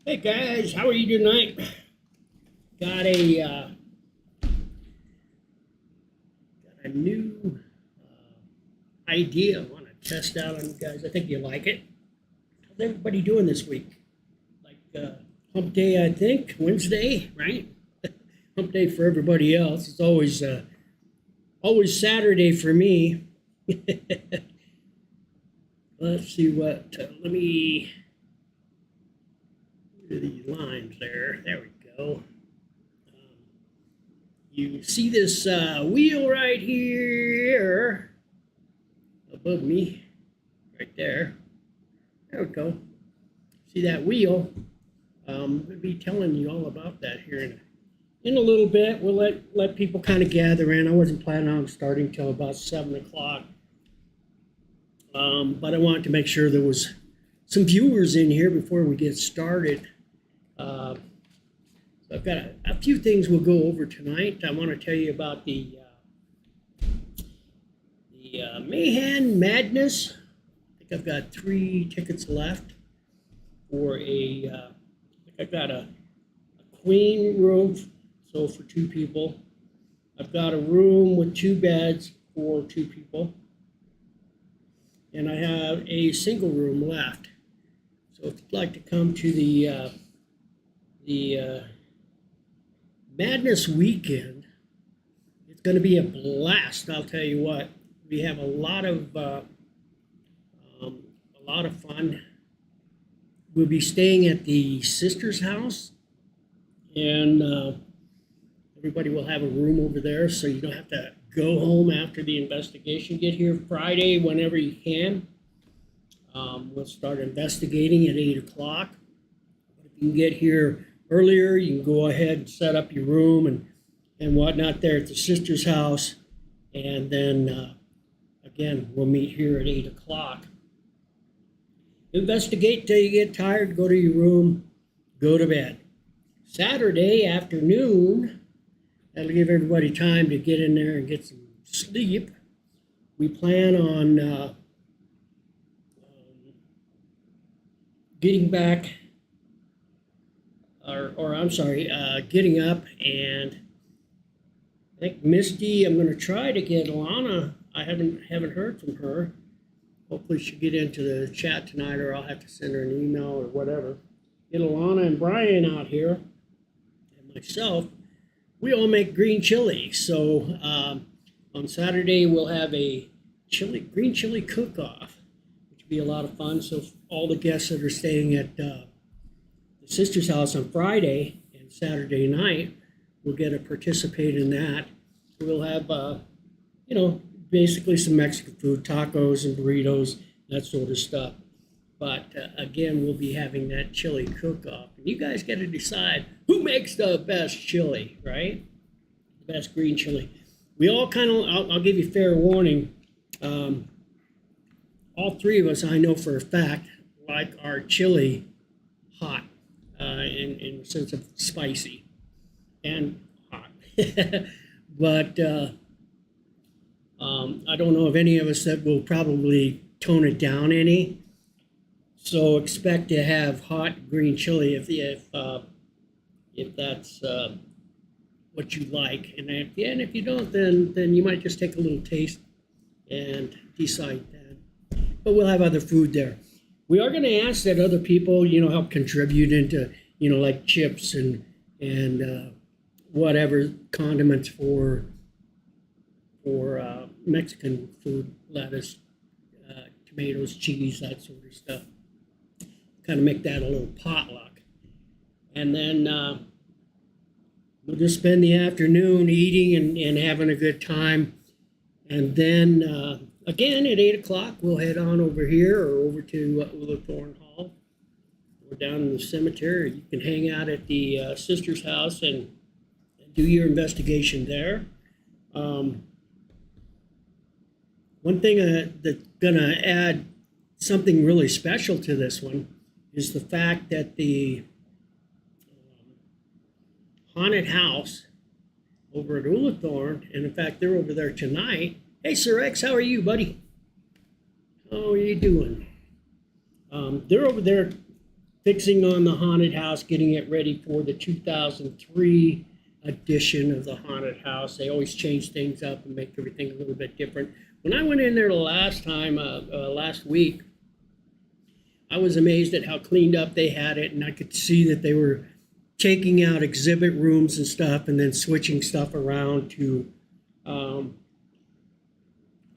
Hey guys, how are you tonight? Got a new idea I want to test out on you guys. I think you like it. How's everybody doing this week? Like hump day, I think, Wednesday, right? Hump day for everybody else. It's always Saturday for me. Let's see what, let me do these lines there. There we go. You see this wheel right here above me, right there. There we go. See that wheel? I'm going to be telling you all about that here in a little bit. We'll let people kind of gather in. I wasn't planning on starting till about 7 o'clock. But I wanted to make sure there was some viewers in here before we get started. So I've got a few things we'll go over tonight. I want to tell you about the Mayhem Madness. I think I've got 3 tickets left for I think I've got a queen room, so for 2 people. I've got a room with 2 beds for 2 people. And I have a single room left. So if you'd like to come to the Madness weekend, it's going to be a blast. I'll tell you what. We have a lot of fun. We'll be staying at the sister's house, and everybody will have a room over there, so you don't have to go home after the investigation. Get here Friday whenever you can. We'll start investigating at 8 o'clock. If you can get here earlier, you can go ahead and set up your room and whatnot there at the sister's house. And then, again, we'll meet here at 8 o'clock. Investigate till you get tired, go to your room, go to bed. Saturday afternoon, that'll give everybody time to get in there and get some sleep. We plan on getting back, getting up, and I think Misty, I'm going to try to get Alana. I haven't heard from her. Hopefully she'll get into the chat tonight, or I'll have to send her an email or whatever. Get Alana and Brian out here, and myself. We all make green chili. So on Saturday, we'll have a green chili cook-off, which will be a lot of fun. So all the guests that are staying at the sister's house on Friday and Saturday night will get to participate in that. We'll have, basically some Mexican food, tacos and burritos, that sort of stuff. But again, we'll be having that chili cook-off. And you guys got to decide who makes the best chili, right? The best green chili. We all kind of, I'll give you fair warning. All 3 of us, I know for a fact, like our chili hot, in the sense of spicy and hot. But I don't know of any of us that will probably tone it down any. So expect to have hot green chili if that's what you like. And if you don't, then you might just take a little taste and decide that. But we'll have other food there. We are going to ask that other people, help contribute into, like chips and whatever condiments for Mexican food, lettuce, tomatoes, cheese, that sort of stuff. Kind of make that a little potluck. And then we'll just spend the afternoon eating and having a good time. And then, again, at 8 o'clock, we'll head on over here or over to Ullathorne Hall. We're down in the cemetery. You can hang out at the sister's house and do your investigation there. One thing that's going to add something really special to this one is the fact that the haunted house over at Ullathorne, and in fact, they're over there tonight. Hey, Sir X, how are you, buddy? How are you doing? They're over there fixing on the haunted house, getting it ready for the 2003 edition of the haunted house. They always change things up and make everything a little bit different. When I went in there the last time, last week, I was amazed at how cleaned up they had it, and I could see that they were taking out exhibit rooms and stuff and then switching stuff around to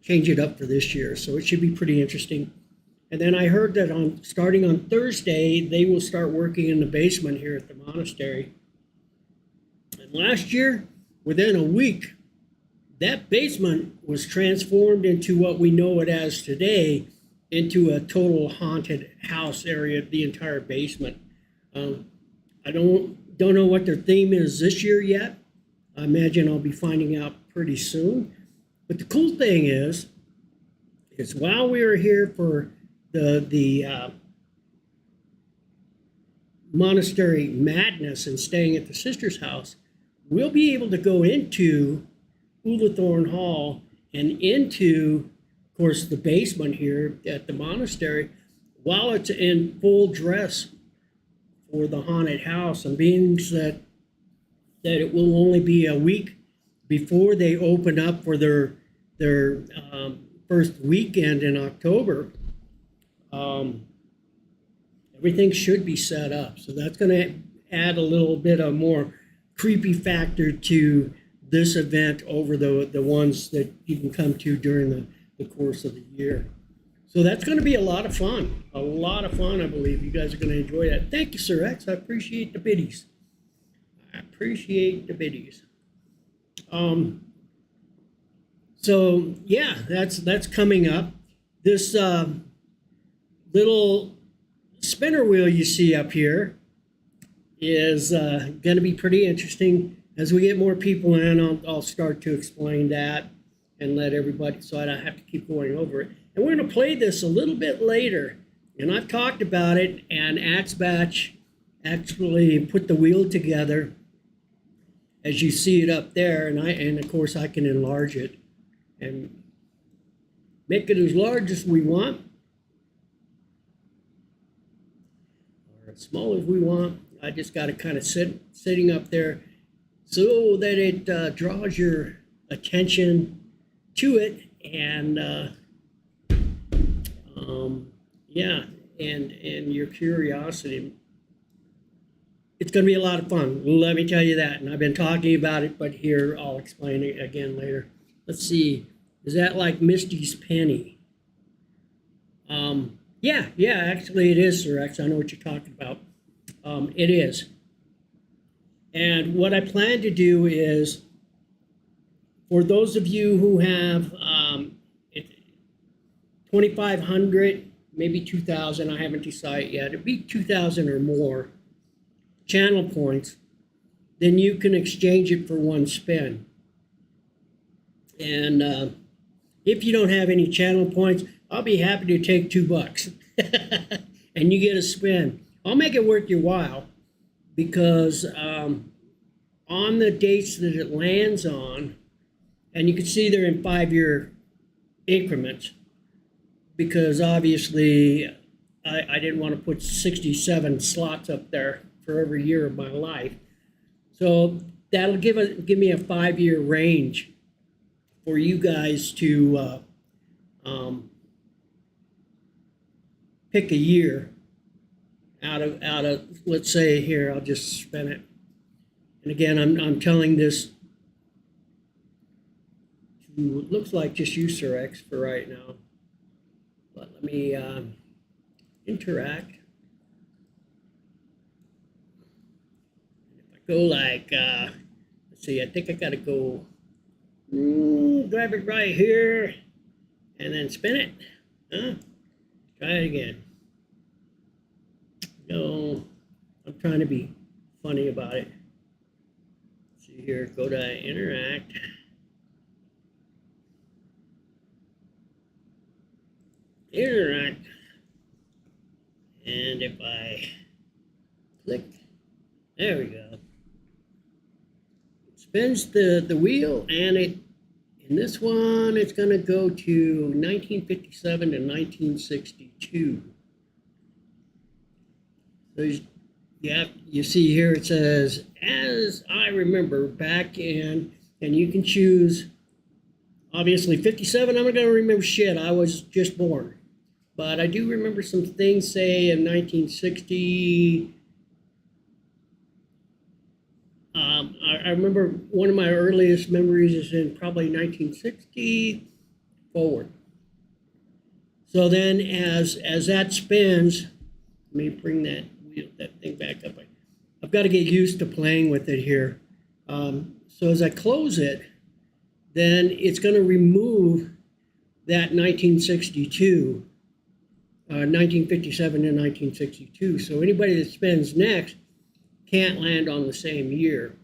change it up for this year. So it should be pretty interesting. And then I heard that starting on Thursday, they will start working in the basement here at the monastery. And last year, within a week, that basement was transformed into what we know it as today, into a total haunted house area, the entire basement. I don't know what their theme is this year yet. I imagine I'll be finding out pretty soon. But the cool thing is while we were here for the monastery madness and staying at the sister's house, we'll be able to go into Hulathorn Hall and into, of course, the basement here at the monastery while it's in full dress for the haunted house, and being that it will only be a week before they open up for their first weekend in October. Everything should be set up, so that's going to add a little bit of more creepy factor to this event over the ones that you can come to during the course of the year. So that's going to be a lot of fun. I believe. You guys are going to enjoy that. Thank you, Sir X. I appreciate the biddies. So yeah, that's coming up. This little spinner wheel you see up here is going to be pretty interesting. As we get more people in, I'll start to explain that and let everybody, so I don't have to keep going over it. And we're going to play this a little bit later. And I've talked about it, and Axbatch actually put the wheel together as you see it up there. And of course I can enlarge it and make it as large as we want, or as small as we want. I just got to kind of sitting up there so that it draws your attention to it, and yeah, and your curiosity. It's going to be a lot of fun, let me tell you that. And I've been talking about it, but here I'll explain it again later. Let's see, is that like Misty's penny? Yeah, actually it is, Sir X. I know what you're talking about. It is. And what I plan to do is, for those of you who have 2,500, maybe 2,000, I haven't decided yet, it'd be 2,000 or more channel points, then you can exchange it for one spin. And if you don't have any channel points, I'll be happy to take $2 and you get a spin. I'll make it worth your while, because on the dates that it lands on, and you can see they're in 5-year increments, because obviously I didn't want to put 67 slots up there for every year of my life. So that'll give me a 5-year range for you guys to pick a year out of, let's say here, I'll just spin it. And again, I'm telling this to, it looks like just you, Sir X, for right now. But let me interact. If I go like, let's see, I think I gotta go, grab it right here, and then spin it. Try it again. No, I'm trying to be funny about it. Let's see here, go to interact. Interact. And if I click, there we go. It spins the wheel, and in this one, it's going to go to 1957 to 1962. So you see here it says, as I remember back in, and you can choose, obviously 57, I'm not going to remember shit. I was just born. But I do remember some things, say in 1960. I remember one of my earliest memories is in probably 1960 forward. So then as that spins, let me bring that thing back up. I've got to get used to playing with it here. So as I close it, then it's going to remove that 1962, 1957 to 1962. So anybody that spins next can't land on the same year.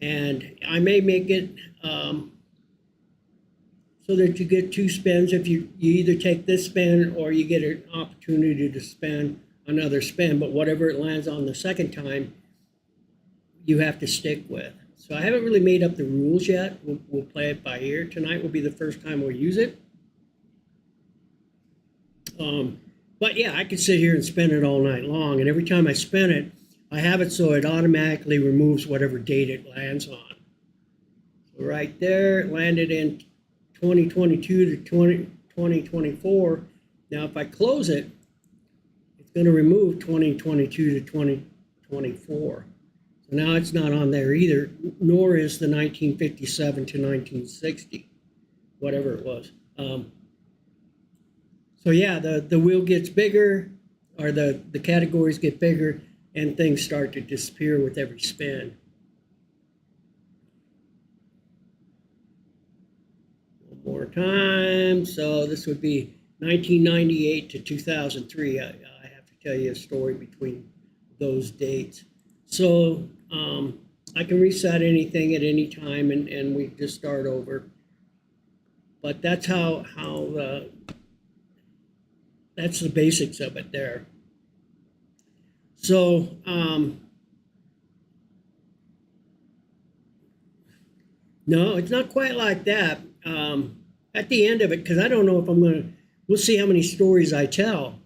And I may make it so that you get two spins. If you either take this spin or you get an opportunity to spin another spin, but whatever it lands on the second time, you have to stick with. So I haven't really made up the rules yet. We'll play it by ear. Tonight will be the first time we'll use it. But yeah, I could sit here and spin it all night long, and every time I spin it, I have it so it automatically removes whatever date it lands on. So right there, it landed in 2022 to 2024. Now, if I close it, it's going to remove 2022 to 2024. So now it's not on there either, nor is the 1957 to 1960, whatever it was. So yeah, the wheel gets bigger, or the categories get bigger, and things start to disappear with every spin. One more time. So this would be 1998 to 2003. I have to tell you a story between those dates. So I can reset anything at any time, and we just start over. But that's how that's the basics of it there. So no, it's not quite like that. At the end of it, because I don't know if we'll see how many stories I tell.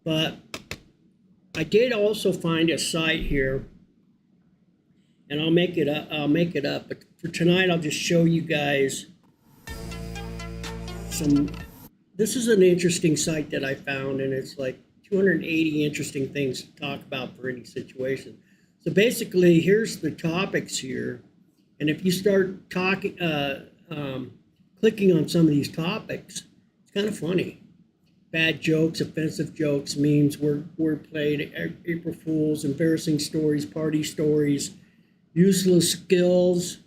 But I did also find a site here, and I'll make it up. But for tonight, I'll just show you guys some. This is an interesting site that I found, and it's like 280 interesting things to talk about for any situation. So basically, here's the topics here, and if you start talking, clicking on some of these topics, it's kind of funny. Bad jokes, offensive jokes, memes, wordplay, April Fools, embarrassing stories, party stories, useless skills,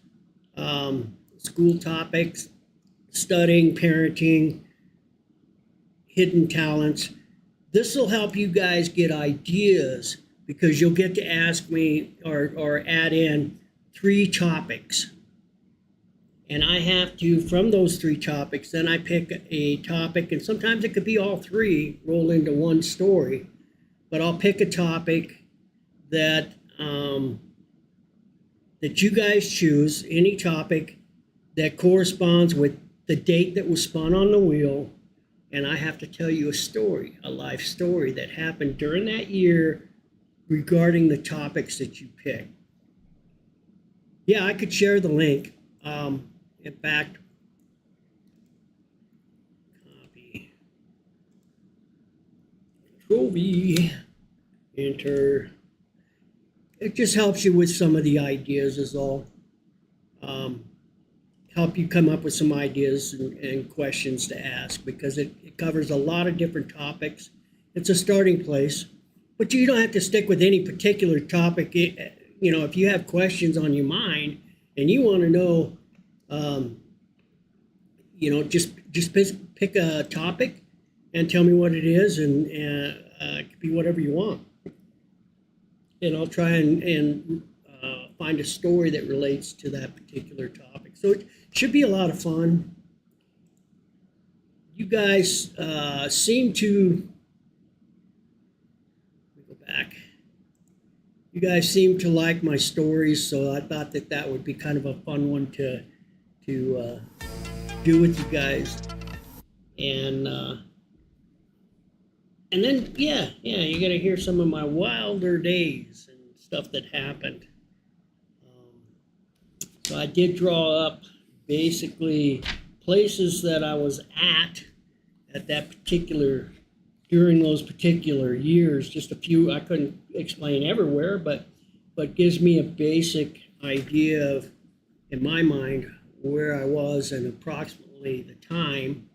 school topics, studying, parenting, hidden talents. This will help you guys get ideas, because you'll get to ask me or add in 3 topics. And I have to, from those 3 topics, then I pick a topic, and sometimes it could be all 3 roll into one story. But I'll pick a topic that that you guys choose, any topic that corresponds with the date that was spun on the wheel, and I have to tell you a story, a life story that happened during that year regarding the topics that you pick. Yeah, I could share the link. In fact, copy, Control V, enter. It just helps you with some of the ideas is all. Help you come up with some ideas and questions to ask, because it covers a lot of different topics. It's a starting place, but you don't have to stick with any particular topic. If you have questions on your mind and you want to know, just pick a topic and tell me what it is, and it could be whatever you want. And I'll try and find a story that relates to that particular topic. So it should be a lot of fun. You guys seem to, let me go back. You guys seem to like my stories, so I thought that would be kind of a fun one to do with you guys. And And then, you got to hear some of my wilder days and stuff that happened. So I did draw up basically places that I was at that particular, during those particular years. Just a few, I couldn't explain everywhere, but gives me a basic idea of, in my mind, where I was and approximately the time.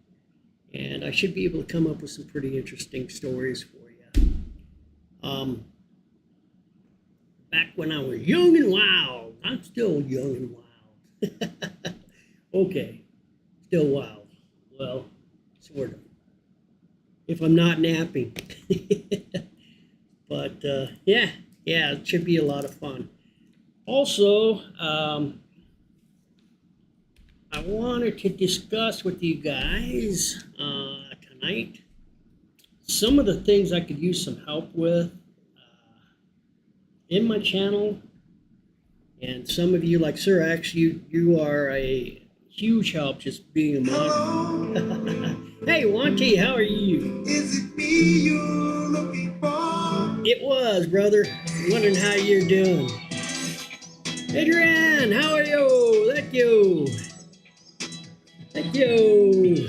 And I should be able to come up with some pretty interesting stories for you. Back when I was young and wild. I'm still young and wild. Okay, still wild. Well, sort of. If I'm not napping. But yeah, it should be a lot of fun. Also, I wanted to discuss with you guys tonight some of the things I could use some help with in my channel. And some of you, like Sir X, you are a huge help just being a mod. Hey, Wanty, how are you? Is it me you're looking for? It was, brother. Wondering how you're doing. Adrian, how are you? Thank you. Thank you.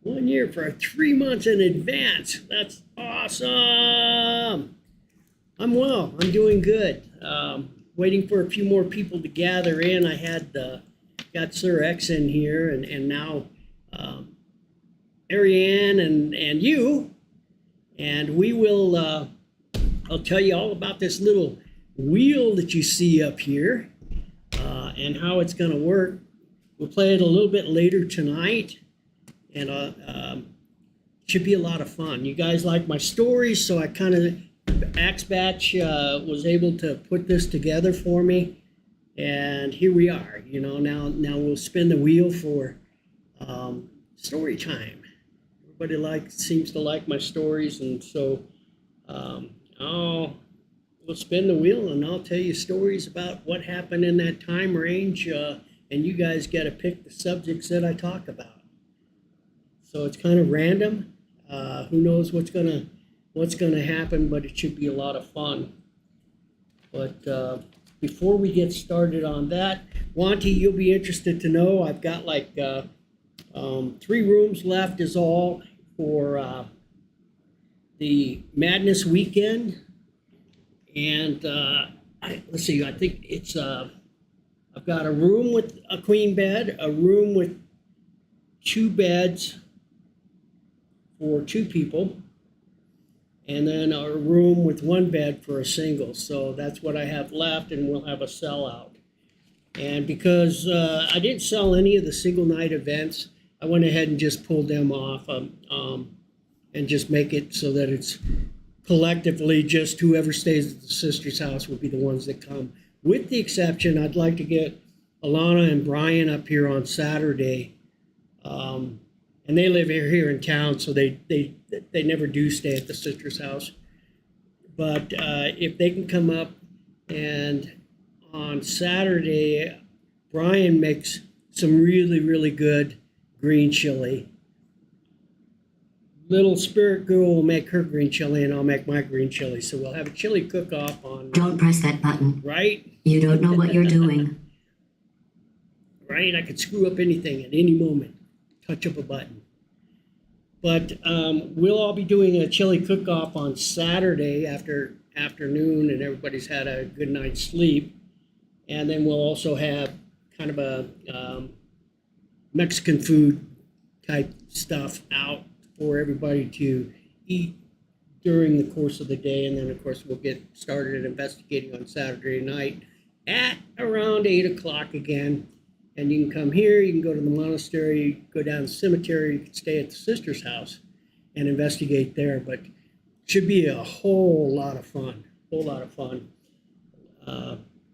1 year for 3 months in advance. That's awesome. I'm well. I'm doing good. Waiting for a few more people to gather in. I had got Sir X in here, and now Ariane and you. And we will, I'll tell you all about this little wheel that you see up here and how it's going to work. We'll play it a little bit later tonight, and should be a lot of fun. You guys like my stories, so I kind of, Axe Batch was able to put this together for me, and here we are. You know, now we'll spin the wheel for story time. Everybody seems to like my stories, and so we'll spin the wheel, and I'll tell you stories about what happened in that time range, and you guys got to pick the subjects that I talk about. So it's kind of random. Who knows what's gonna happen, but it should be a lot of fun. But before we get started on that, Wanty, you'll be interested to know I've got like 3 rooms left is all for the Madness weekend. And let's see, I think it's I've got a room with a queen bed, a room with 2 beds for 2 people, and then a room with 1 bed for a single. So that's what I have left, and we'll have a sellout. And because I didn't sell any of the single night events, I went ahead and just pulled them off and just make it so that it's collectively just whoever stays at the sister's house will be the ones that come. With the exception, I'd like to get Alana and Brian up here on Saturday. And they live here in town, so they never do stay at the sister's house. But if they can come up, and on Saturday, Brian makes some really, really good green chili. Little Spirit Girl will make her green chili, and I'll make my green chili. So we'll have a chili cook-off on... Don't press that button. Right? You don't know what you're doing. Right? I could screw up anything at any moment. Touch up a button. But we'll all be doing a chili cook-off on Saturday afternoon, and everybody's had a good night's sleep. And then we'll also have kind of a Mexican food type stuff out for everybody to eat during the course of the day. And then, of course, we'll get started investigating on Saturday night at around 8 o'clock again. And you can come here, you can go to the monastery, go down the cemetery, you can stay at the sister's house and investigate there. But it should be a whole lot of fun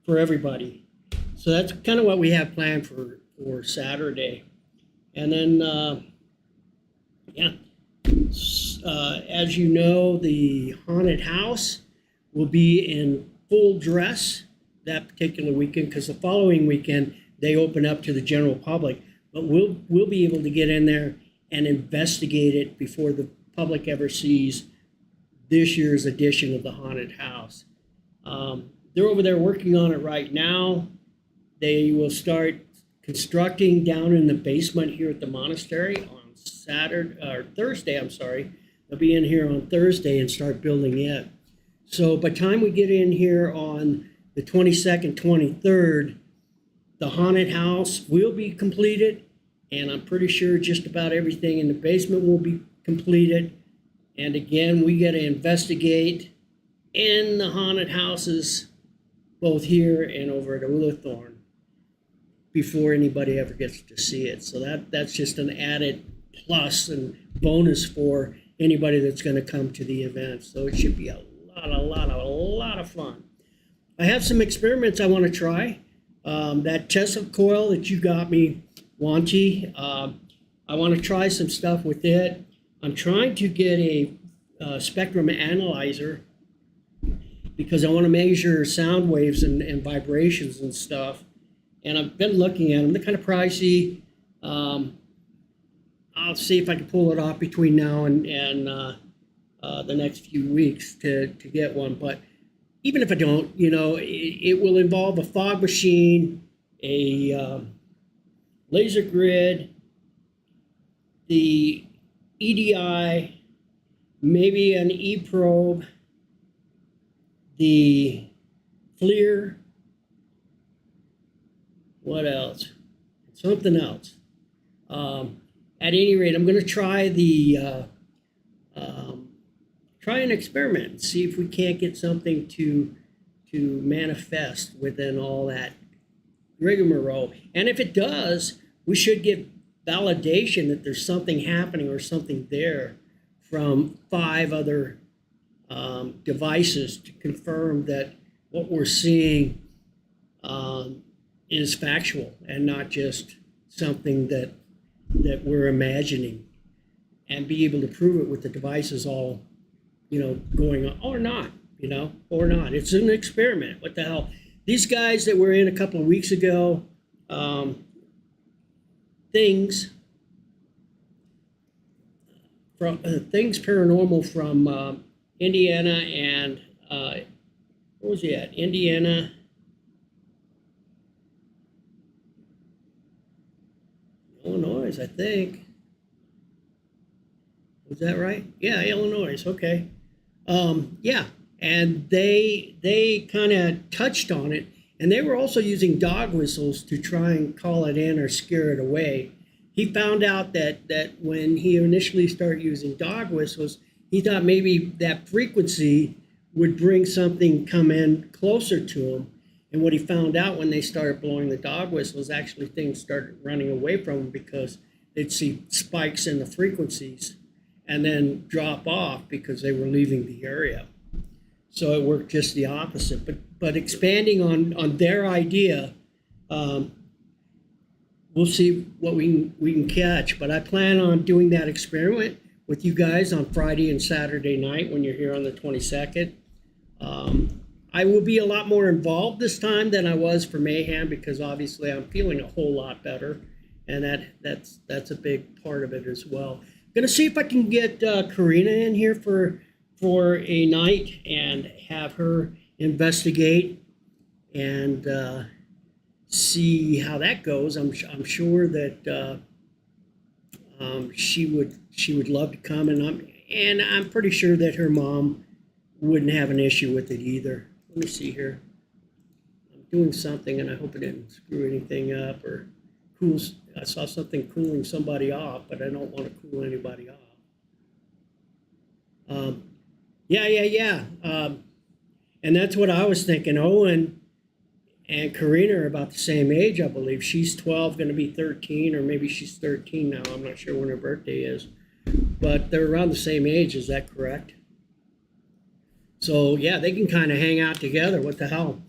for everybody. So that's kind of what we have planned for Saturday. And then, as you know, the haunted house will be in full dress that particular weekend, because the following weekend, they open up to the general public, but we'll be able to get in there and investigate it before the public ever sees this year's edition of the haunted house. They're over there working on it right now. They will start constructing down in the basement here at the monastery on Thursday. I'm sorry. They'll be in here on Thursday and start building it. So by the time we get in here on the 22nd, 23rd, the haunted house will be completed, and I'm pretty sure just about everything in the basement will be completed. And again, we got to investigate in the haunted houses, both here and over at Oolathorn, before anybody ever gets to see it. So that's just an added plus and bonus for anybody that's going to come to the event. So it should be a lot of fun. I have some experiments I want to try. That Tesla coil that you got me, Wanty, I want to try some stuff with it. I'm trying to get a spectrum analyzer because I want to measure sound waves and vibrations and stuff. And I've been looking at them. They're kind of pricey. I'll see if I can pull it off between now and the next few weeks to get one. But even if I don't, it will involve a fog machine, a laser grid, the EDI, maybe an E-probe, the FLIR, what else? Something else. At any rate, I'm going to try try an experiment and see if we can't get something to manifest within all that rigmarole. And if it does, we should get validation that there's something happening or something there from 5 other devices to confirm that what we're seeing is factual and not just something that we're imagining, and be able to prove it with the devices all, going on or not, or not. It's an experiment. What the hell? These guys that were in a couple of weeks ago, Things Paranormal from Indiana and what was he at? Indiana. Illinois, I think. Was that right? Yeah, Illinois. Okay. Yeah, and they kind of touched on it, and they were also using dog whistles to try and call it in or scare it away. He found out that when he initially started using dog whistles, he thought maybe that frequency would bring something come in closer to him. And what he found out when they started blowing the dog whistles, actually things started running away from him because they'd see spikes in the frequencies and then drop off because they were leaving the area. So it worked just the opposite. But expanding on their idea, we'll see what we can catch. But I plan on doing that experiment with you guys on Friday and Saturday night when you're here on the 22nd. I will be a lot more involved this time than I was for Mayhem because obviously I'm feeling a whole lot better, and that's a big part of it as well. I'm gonna see if I can get Karina in here for a night and have her investigate and see how that goes. I'm sure that she would love to come, and I'm pretty sure that her mom wouldn't have an issue with it either. Let me see here. I'm doing something, and I hope it didn't screw anything up or cool. I saw something cooling somebody off, but I don't want to cool anybody off. Yeah. And that's what I was thinking. Owen and Karina are about the same age, I believe. She's 12, going to be 13, or maybe she's 13 now. I'm not sure when her birthday is. But they're around the same age. Is that correct? So, yeah, they can kind of hang out together. What the hell?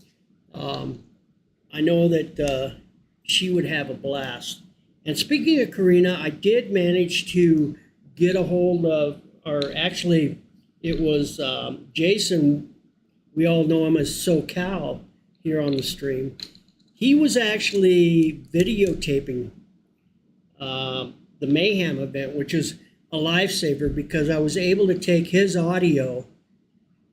I know that she would have a blast. And speaking of Karina, I did manage to get a hold of, or actually, it was Jason. We all know him as SoCal here on the stream. He was actually videotaping the Mayhem event, which is a lifesaver because I was able to take his audio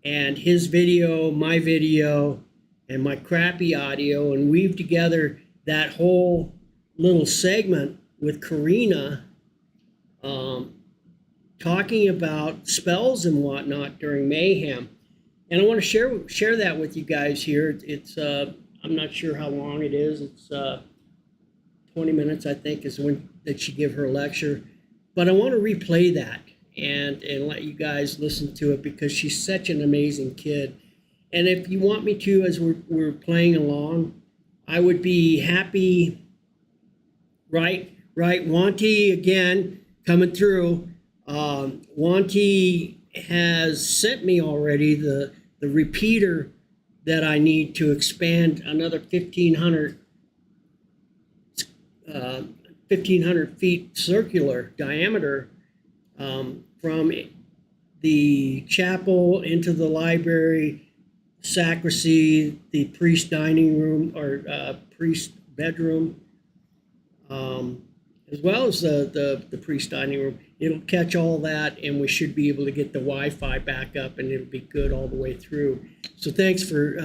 and his video, my video, and my crappy audio and weave together that whole little segment with Karina talking about spells and whatnot during Mayhem. And I want to share that with you guys here. It's I'm not sure how long it is. It's 20 minutes, I think, is when that she give her lecture. But I want to replay that and let you guys listen to it because she's such an amazing kid. And if you want me to, as we're playing along, I would be happy. Right, Wanty again coming through. Wanty has sent me already the repeater that I need to expand another 1,500 feet circular diameter from the chapel into the library, sacristy, the priest dining room or priest bedroom, as well as the priest dining room. It'll catch all that, and we should be able to get the Wi-Fi back up, and it'll be good all the way through. So thanks for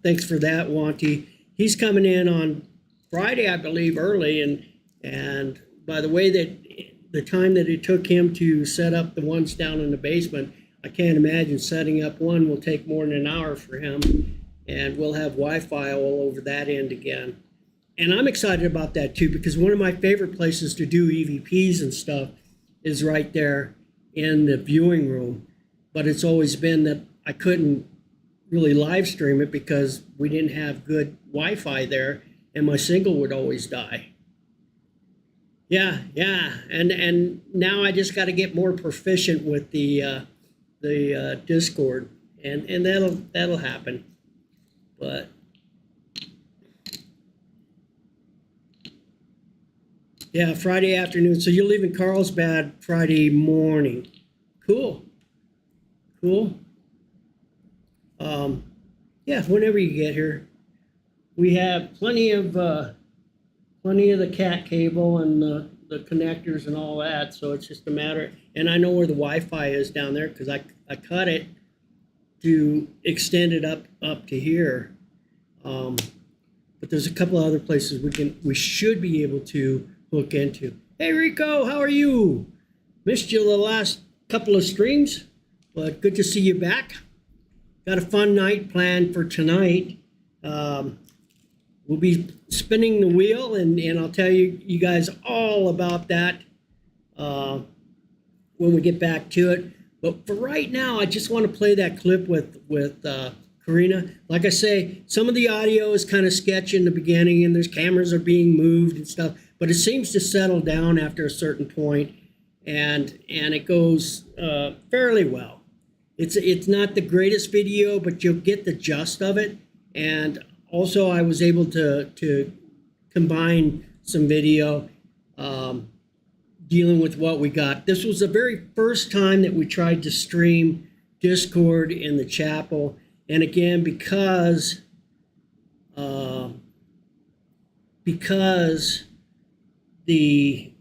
that, Wanty. He's coming in on Friday, I believe, early, and by the way that the time that it took him to set up the ones down in the basement, I can't imagine setting up one will take more than an hour for him, and we'll have Wi-Fi all over that end again. And I'm excited about that too, because one of my favorite places to do EVPs and stuff is right there in the viewing room. But it's always been that I couldn't really live stream it because we didn't have good Wi-Fi there, and my signal would always die. Yeah, and now I just got to get more proficient with the Discord, and that'll happen. But yeah, Friday afternoon. So you're leaving Carlsbad Friday morning. Cool. Yeah, whenever you get here. We have plenty of the cat cable and the connectors and all that. So it's just a matter. And I know where the Wi-Fi is down there because I cut it to extend it up to here. But there's a couple of other places we should be able to hook into. Hey Rico, how are you? Missed you the last couple of streams, but good to see you back. Got a fun night planned for tonight. We'll be spinning the wheel, and I'll tell you guys all about that when we get back to it. But for right now, I just want to play that clip with Karina. Like I say, some of the audio is kind of sketchy in the beginning, and there's cameras are being moved and stuff, but it seems to settle down after a certain point, and it goes fairly well. It's not the greatest video, but you'll get the gist of it. And also, I was able to combine some video dealing with what we got. This was the very first time that we tried to stream Discord in the chapel. And again, because the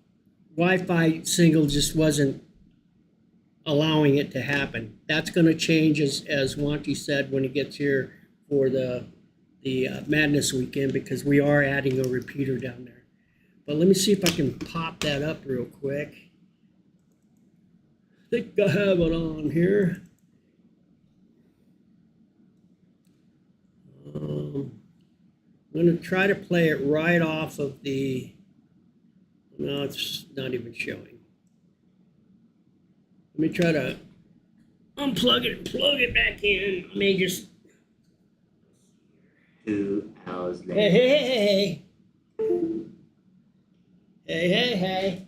Wi-Fi signal just wasn't allowing it to happen. That's going to change, as Wanty said, when he gets here for the Madness weekend, because we are adding a repeater down there. But let me see if I can pop that up real quick. I think I have it on here. I'm going to try to play it right off of the... No, it's not even showing. Let me try to unplug it and plug it back in. I may just... 2 hours later. Hey. Hey.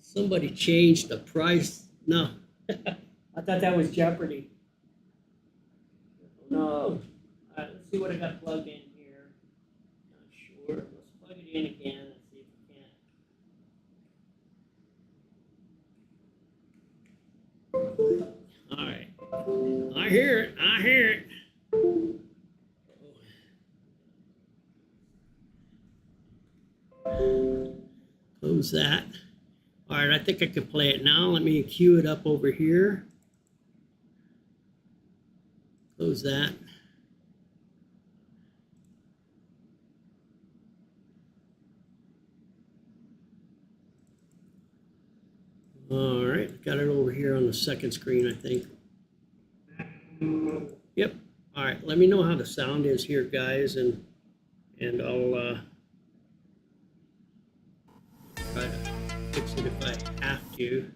Somebody changed the price. No. I thought that was Jeopardy. No. All right, let's see what I got plugged in here. Not sure. Let's plug it in again. Let's see if we can. All right. I hear it. Close that. All right, I think I can play it now. Let me cue it up over here. Close that. All right, got it over here on the second screen, I think. Yep. All right, let me know how the sound is here, guys, and I'll try to fix it if I have to.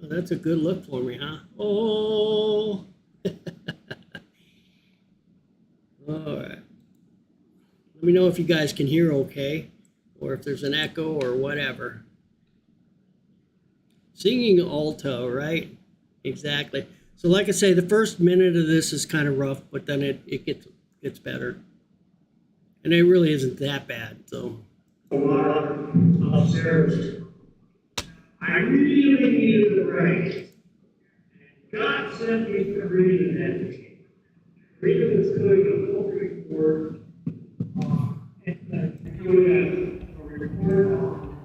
Oh, that's a good look for me, huh? Oh. All right. Let me know if you guys can hear okay, or if there's an echo or whatever. Singing alto, right? Exactly. So like I say, the first minute of this is kind of rough, but then it gets better. And it really isn't that bad, so. Water upstairs. I really needed a break. God sent me to reading that day. Reading was doing a full report, doing a report on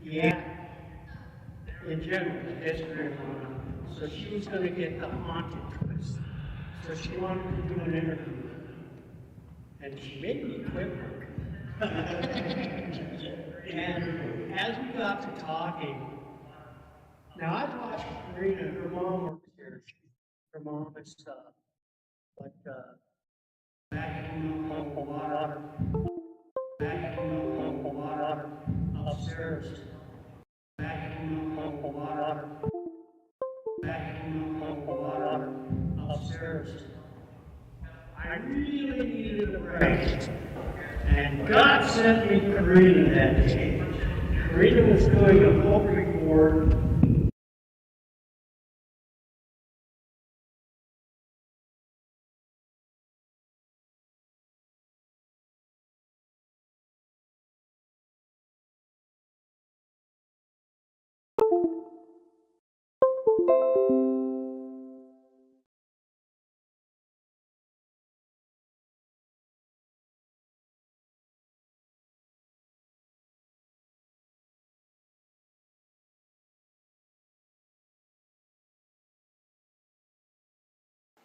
the act in general, the history of Lana. So she was going to get the haunted twist. So she wanted to do an interview. And she made me quit work. And as we got to talking, now I've watched Karina, her mom works here. Her mom is like vacuuming up the water, vacuuming up the water upstairs, vacuuming up the water, vacuuming up the water upstairs. I really needed a break. And God sent me Karina that day. Karina was doing a full report.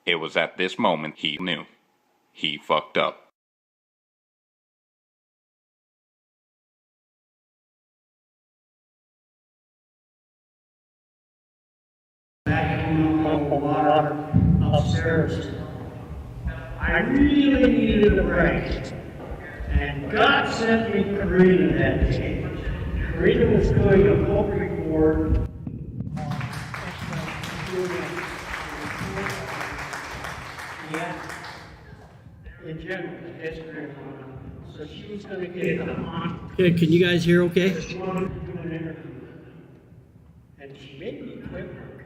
It was at this moment he knew. He fucked up. Vacuuming up the water upstairs. I really needed a break. And God sent me Karina that day. Karina was doing a full report. Yeah, in general, the history of Lana. So she was going to get the haunted. Okay, can you guys hear okay? She wanted to do an interview. And she made me quit work.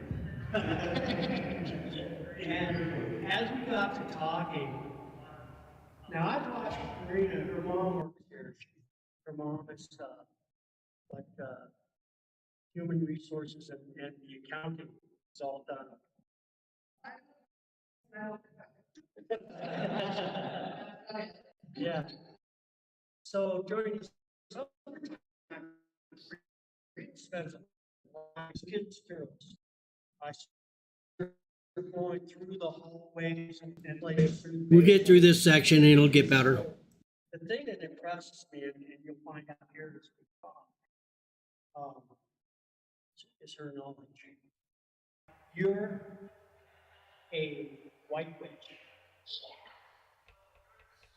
And as we got to talking, now I've watched Karina, her mom works here. Her mom is like human resources and the accounting is all done. Yeah. So during the summertime, spends a lot of kids' girls. I started going through the hallways and places. We'll get through this section and it'll get better. The thing that impresses me, and you'll find out here as we talk, um, is her knowledge. You're a white witch.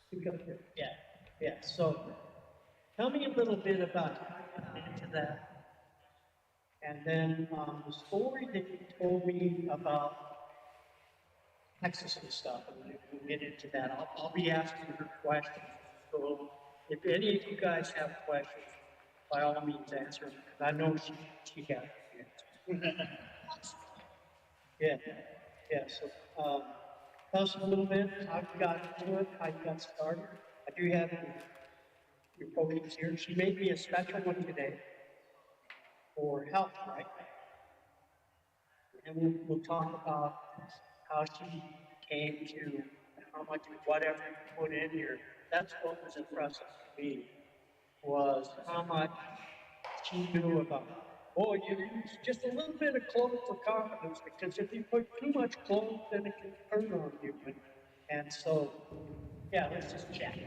Speak up here. Yeah, yeah. So tell me a little bit about how you got into that. And then the story that you told me about Texas and stuff, and we'll get into that. I'll be asking her questions. So if any of you guys have questions, by all means answer them, because I know she got the answers. Yeah, yeah. So tell us a little bit how you got into it, how you got started. I do have your focus here. She made me a special one today for health, right? And we'll talk about how she came to how much whatever you put in here. That's what was impressive to me. was how much she knew about, oh, you use just a little bit of clove for confidence, because if you put too much clove, then it can turn on you. And so, yeah, let's just chat.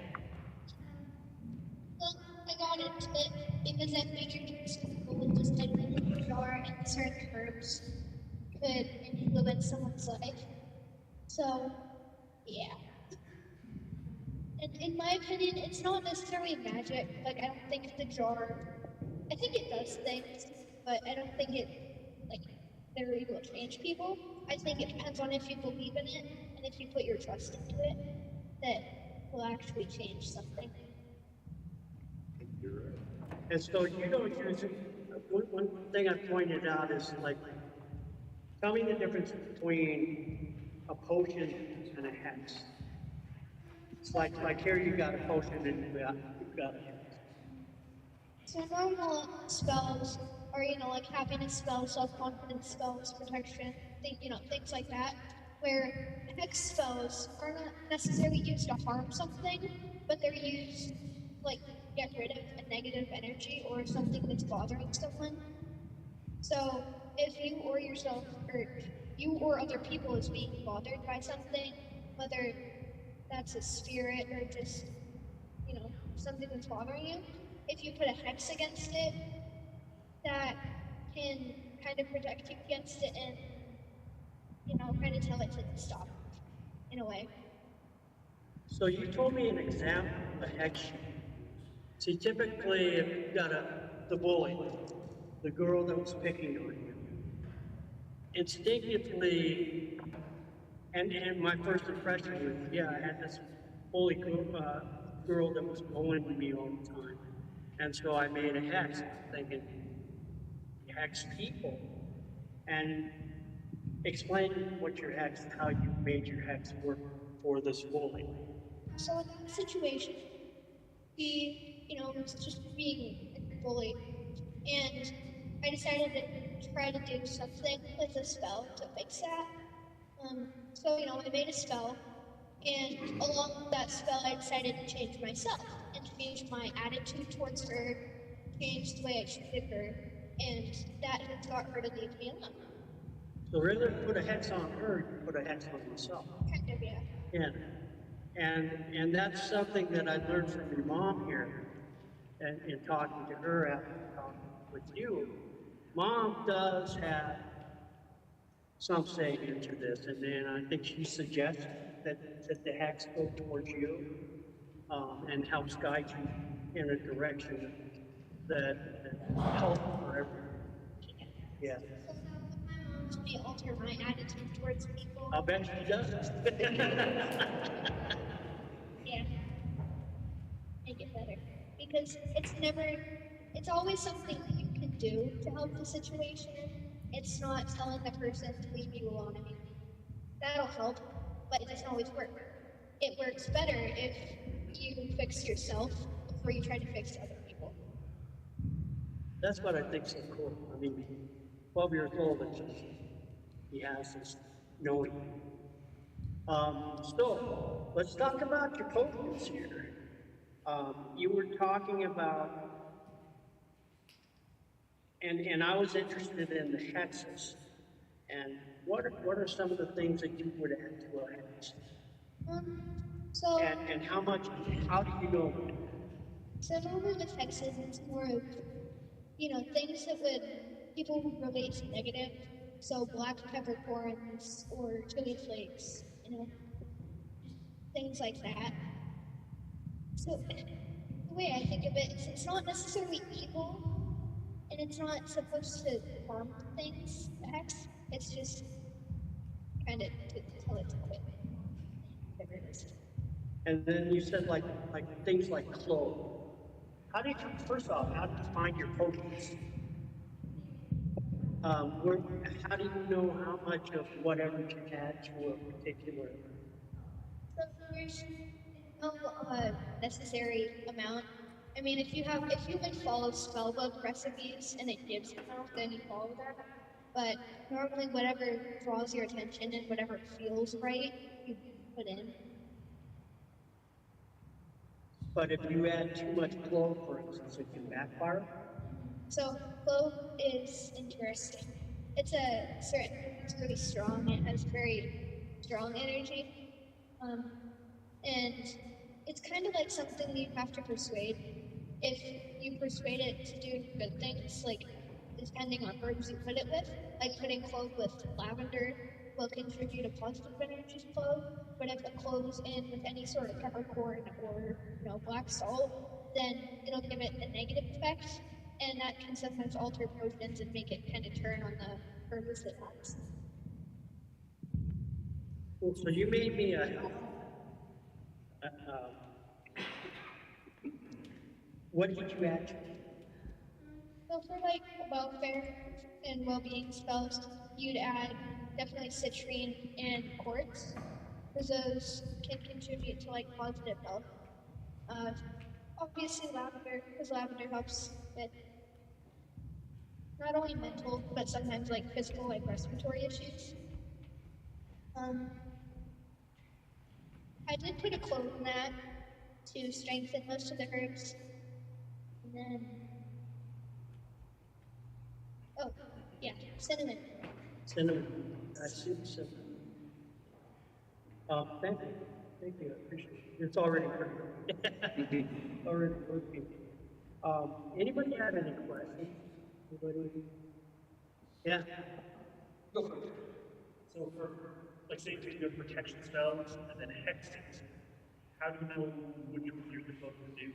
Well, I got into it because I figured it was cool and just opening the jar and certain herbs could influence someone's life. So, yeah. And in my opinion, it's not necessarily magic. Like, I don't think the jar, I think it does things, but I don't think it, like, literally will change people. I think it depends on if you believe in it and if you put your trust into it, that will actually change something. And so you don't use it. One thing I pointed out is like, tell me the difference between a potion and a hex. It's like here you got a potion and you've got a hex. So normal spells are, like having a spell, self-confidence spells, protection, things like that. Where hex spells are not necessarily used to harm something, but they're used like get rid of a negative energy or something that's bothering someone. So if you or yourself or you or other people is being bothered by something, whether that's a spirit or just, something that's bothering you, if you put a hex against it, that can kind of protect you against it and, kind of tell it to stop in a way. So you told me an example of a hex. See, typically, if you've got the bully, the girl that was picking on you, instinctively, and my first impression was, yeah, I had this bully girl that was bullying me all the time. And so I made a hex, thinking, hex people. And explain what your hex, how you made your hex work for this bully. So in that situation, he, was just being a bully. And I decided to try to do something with a spell to fix that. So, I made a spell, and along with that spell, I decided to change myself and change my attitude towards her, change the way I treated her, and that has got her to leave me alone. So rather than put a hex on her, you put a hex on yourself. Kind of, yeah. Yeah. And that's something that I learned from your mom here, and in talking to her after talking with you. Mom does have some say into this, and then I think she suggests that the hex go towards you, and helps guide you in a direction that helps for everyone. Yeah. So my mom helped me alter my attitude towards people. I'll bet she does. Yeah. Make it better. Because it's always something you can do to help the situation. It's not telling the person to leave you alone. I mean, that'll help, but it doesn't always work. It works better if you fix yourself before you try to fix other people. That's what I think's so cool. I mean, 12 years old, it's just, he has this knowing. So let's talk about your potions here. You were talking about, and I was interested in the hexes. And what are some of the things that you would add to a hex? So, And how do you know? so normally with hexes, it's more of, things that people would relate to negative. So black peppercorns or chili flakes, things like that. So the way I think of it is it's not necessarily evil, and it's not supposed to harm things, the hex. It's just kind of to tell it to quit. Whatever it is. And then you said like things like clove. First off, how did you find your potions? How do you know how much of whatever to add to a particular? So there's no necessary amount. I mean, if you like follow spellbook recipes and it gives you amount, then you follow that. But normally, whatever draws your attention and whatever feels right, you put in. But if you add too much clove, for instance, it can backfire. So clove is interesting. It's a certain herb that's pretty strong. It has very strong energy, and it's kind of like something that you have to persuade. If you persuade it to do good things, like depending on herbs you put it with, like putting clove with lavender will contribute a positive energy flow. But if the clove's in with any sort of peppercorn or black salt, then it'll give it a negative effect, and that can sometimes alter potions and make it kind of turn on the herbs it has. Well, so you made me what did you add? So for like welfare and well-being spells, you'd add definitely citrine and quartz, because those can contribute to like positive health. Uh, Obviously lavender, because lavender helps with not only mental but sometimes like physical, like respiratory issues. Um, I did put a clove in that to strengthen most of the herbs, and then oh yeah, cinnamon. Cinnamon. I see cinnamon. Thank you, I appreciate it. It's already working. Already working. Anybody have any questions? Anybody? Yeah, Go for it. So for, like, say, you have protection spells and then hexes, how do you know which one you're supposed to do?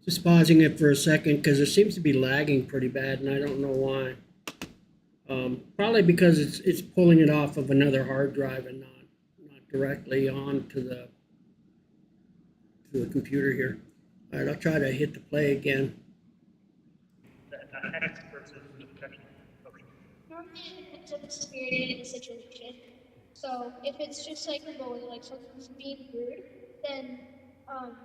just pausing it for a second because it seems to be lagging pretty bad and I don't know why. Probably because it's pulling it off of another hard drive and not directly on to the computer here. All right, I'll try to hit the play again. The hex versus the protection. Okay. Normally it depends on the severity of the situation. So if it's just like a bully, like someone's being rude, then um,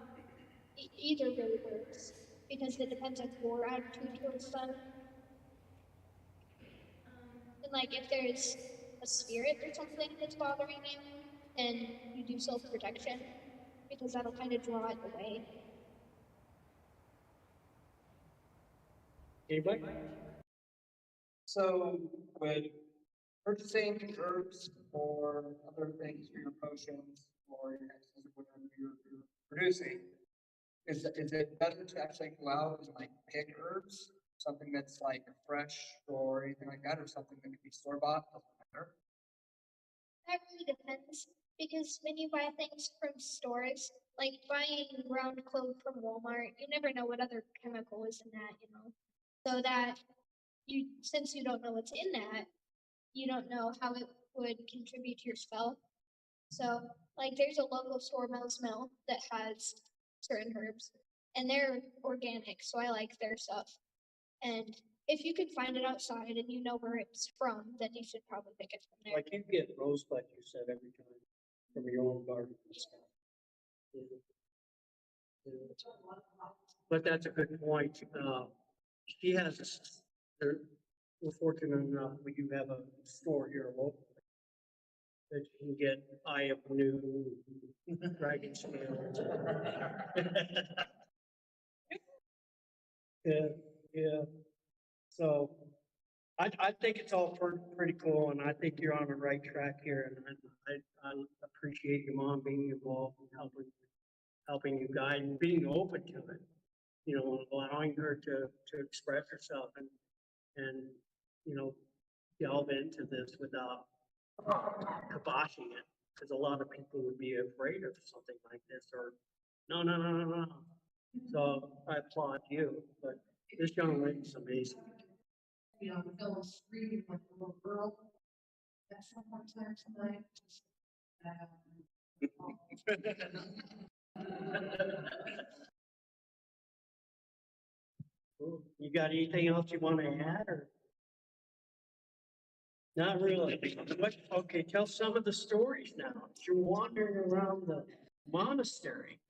either really works because it depends on your attitude towards them. And like if there's a spirit or something that's bothering you, then you do self protection because that'll kind of draw it away. Anybody? So with purchasing herbs or other things for your potions or your hexes or whatever you're producing, is it better to actually go out and like pick herbs, something that's like fresh or anything like that, or something that could be store bought? Doesn't matter. That really depends because when you buy things from stores, like buying ground clove from Walmart, you never know what other chemical is in that. So that since you don't know what's in that, you don't know how it would contribute to your spell. So, like, there's a local store, Mel's Mill, that has certain herbs, and they're organic, so I like their stuff. And if you can find it outside and you know where it's from, then you should probably pick it from there. Like you get rosebud, you said every time from your own garden and stuff. Yeah. But that's a good point. She has we're fortunate enough, we do have a store here locally that you can get Eye of New, dragon scales. Yeah, yeah. So I think it's all pretty cool and I think you're on the right track here and I appreciate your mom being involved and helping you guide and being open to it. Allowing her to express herself and, you know, delve into this without kiboshing it. Because a lot of people would be afraid of something like this or, no, no, no, no, no. So I applaud you, but this young lady's amazing. Phyllis reading like a little girl. That's sometimes tonight. Cool. You got anything else you want to add or? Not really. Okay, tell some of the stories now. As you're wandering around the monastery,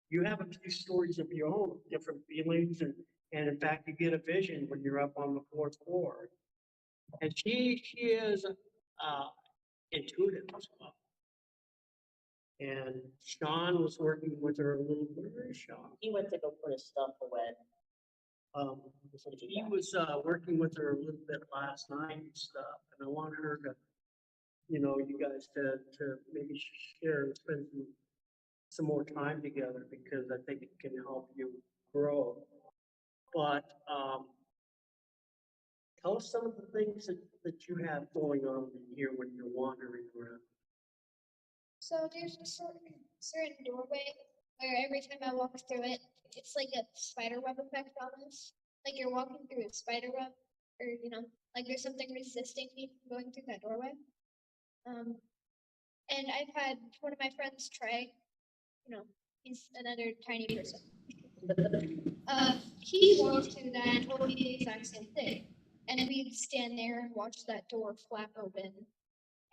you have a few stories of your own, different feelings, and in fact, you get a vision when you're up on the fourth floor. And she is intuitive as well. And Sean was working with her a little. Where is Sean? He went to go put his stuff away. He was working with her a little bit last night and stuff, and I want her to, you guys to maybe share and spend some more time together because I think it can help you grow. But tell us some of the things that you have going on in here when you're wandering around. So there's a certain doorway where every time I walk through it, it's like a spider web effect almost. Like you're walking through a spider web, or like there's something resisting me from going through that doorway. And I've had one of my friends, Trey, he's another tiny person. He walked through that and told me the exact same thing. And we'd stand there and watch that door flap open.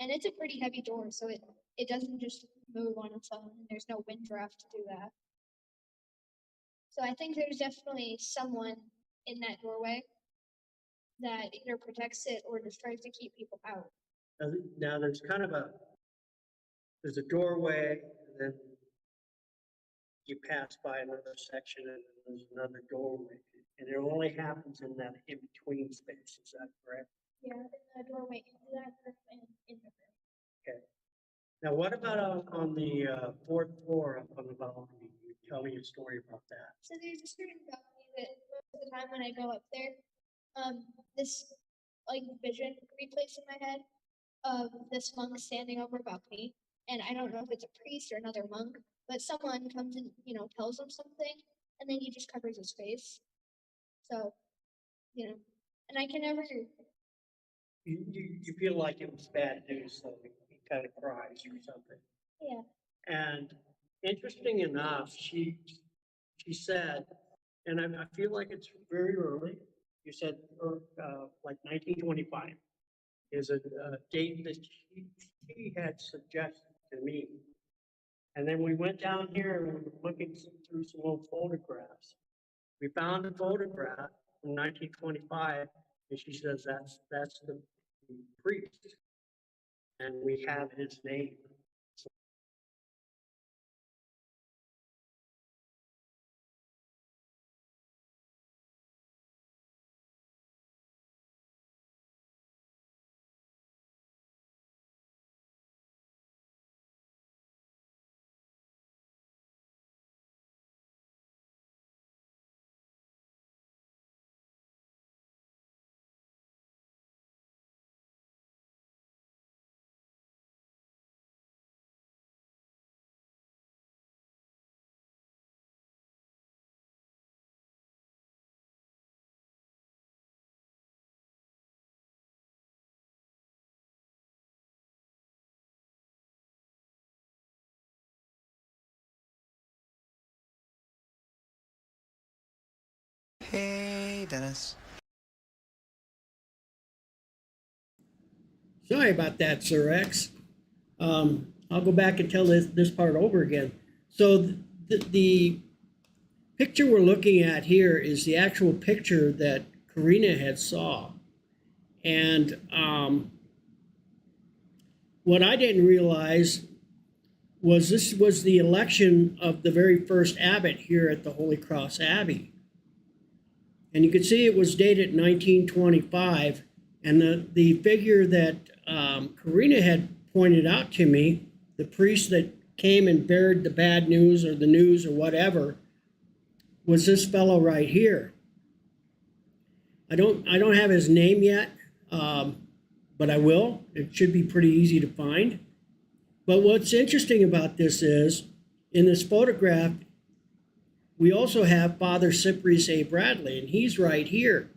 And it's a pretty heavy door, so it doesn't just move on its own. There's no wind draft to do that. So I think there's definitely someone in that doorway that either protects it or just tries to keep people out. Now there's kind of there's a doorway, and then you pass by another section, and then there's another doorway. And it only happens in that in-between space, is that correct? Yeah, in the doorway into that room and in the room. Okay. Now, what about on the fourth floor up on the balcony? You tell me a story about that. So there's a certain balcony that most of the time when I go up there, this like vision replays in my head of this monk standing over a balcony, and I don't know if it's a priest or another monk, but someone comes and tells him something, and then he just covers his face. So, and I can never. You feel like it was bad news, so he kind of cries or something. Yeah. And interesting enough, she said, and I feel like it's very early. You said like 1925 is a date that she had suggested to me. And then we went down here and we were looking through some old photographs. We found a photograph from 1925, and she says that's the priest, and we have his name. Hey, Dennis. Sorry about that, Sir X. I'll go back and tell this part over again. So the picture we're looking at here is the actual picture that Karina had saw. And what I didn't realize was this was the election of the very first abbot here at the Holy Cross Abbey. And you can see it was dated 1925. And the figure that Karina had pointed out to me, the priest that came and bared the bad news or the news or whatever, was this fellow right here. I don't have his name yet, but I will. It should be pretty easy to find. But what's interesting about this is, in this photograph, we also have Father Cyprius A. Bradley, and he's right here.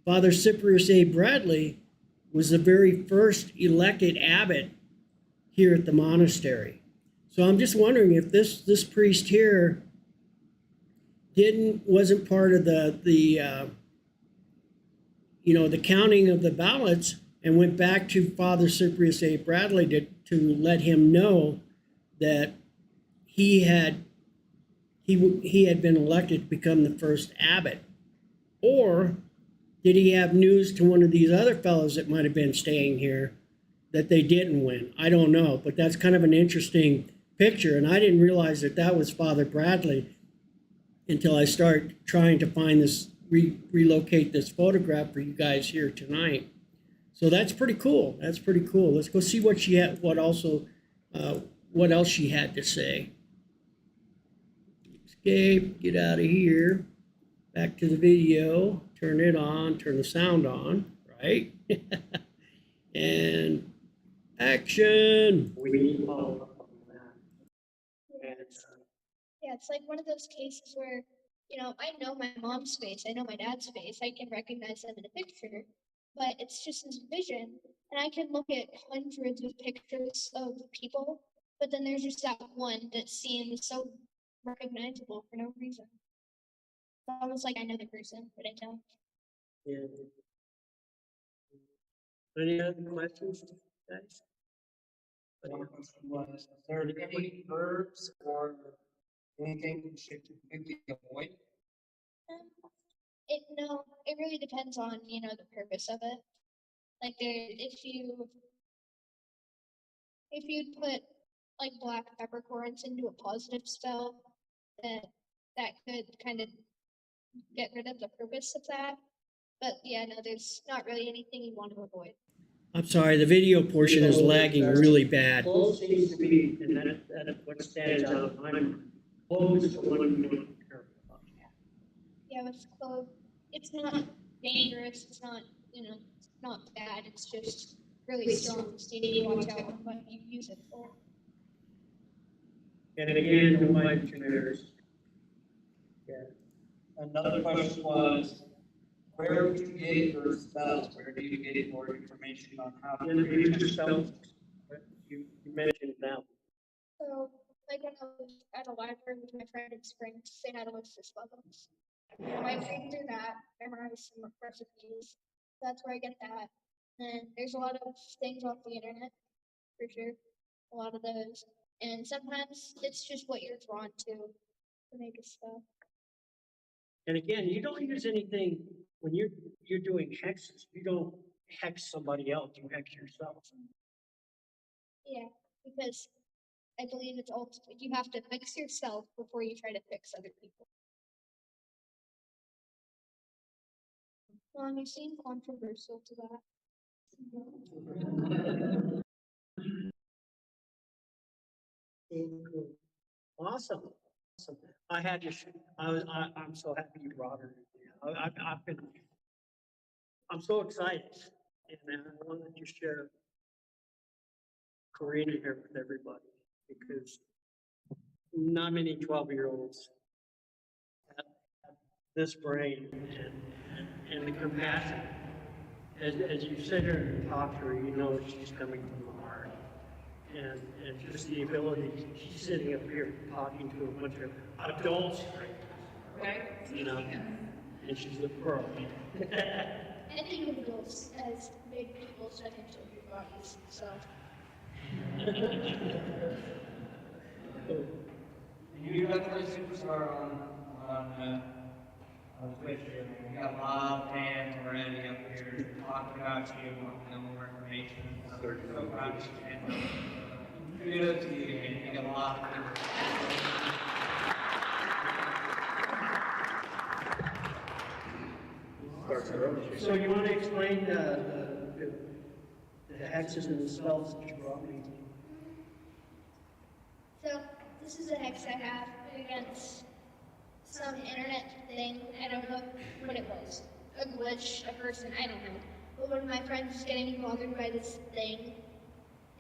Father Cyprius A. Bradley was the very first elected abbot here at the monastery. So I'm just wondering if this priest here wasn't part of the counting of the ballots and went back to Father Cyprius A. Bradley to let him know that he had been elected to become the first abbot. Or did he have news to one of these other fellows that might have been staying here that they didn't win? I don't know, but that's kind of an interesting picture, and I didn't realize that that was Father Bradley until I start trying to find this, relocate this photograph for you guys here tonight. So that's pretty cool. That's pretty cool. Let's go see what she had, what else she had to say. Escape, get out of here. Back to the video, turn it on, turn the sound on, right? And action. We need to follow up on that. And, Yeah, it's like one of those cases where, I know my mom's face, I know my dad's face, I can recognize them in a picture, but it's just his vision. And I can look at hundreds of pictures of people, but then there's just that one that seems so recognizable for no reason. It's almost like I know the person, but I don't. Yeah. Any other questions, guys? One question was, is there any herbs or anything we should completely avoid? It really depends on, the purpose of it. Like if you put like black peppercorns into a positive spell, that could kind of get rid of the purpose of that. But yeah, no, there's not really anything you want to avoid. I'm sorry, the video portion is lagging really bad. close seems to be, and that's what stands out in my mind. Close is the one we don't care about. Yeah, with clove, it's not dangerous. It's not, it's not bad. It's just really strong. So you need to watch out what you use it for. And again, no life generators. Another question was, where would you get your spells? Where do you get more information on how to You do spells, you mentioned that. So, like when I was at a library with my friend in Springs, they had a list of spell books. I read through that, memorize some recipes. That's where I get that. And there's a lot of things off the internet, for sure. A lot of those. And sometimes it's just what you're drawn to make a spell. And again, you don't use anything when you're doing hexes. You don't hex somebody else. You hex yourself. Yeah, because I believe it's ultimate. You have to fix yourself before you try to fix other people. You seem controversial to that. Awesome. I'm so happy you brought her. I'm so excited. And I wanted to share Karina here with everybody because not many 12-year-olds have this brain and the compassion. As you sit here and talk to her, you know she's coming from the heart. And just the ability, she's sitting up here talking to a bunch of adults, right? And she's a pro. I think of adults as big people stepping into your bodies, so. You definitely superstar on Twitch. We got a lot of fans already up here talking about you, wanting more information. So we're so proud of you. And kudos to you, and you got a lot of people. So you want to explain the hexes and the spells that you brought me? So, this is a hex I have against some internet thing. I don't know what it was. A glitch, a person, I don't know. But one of my friends is getting bothered by this thing,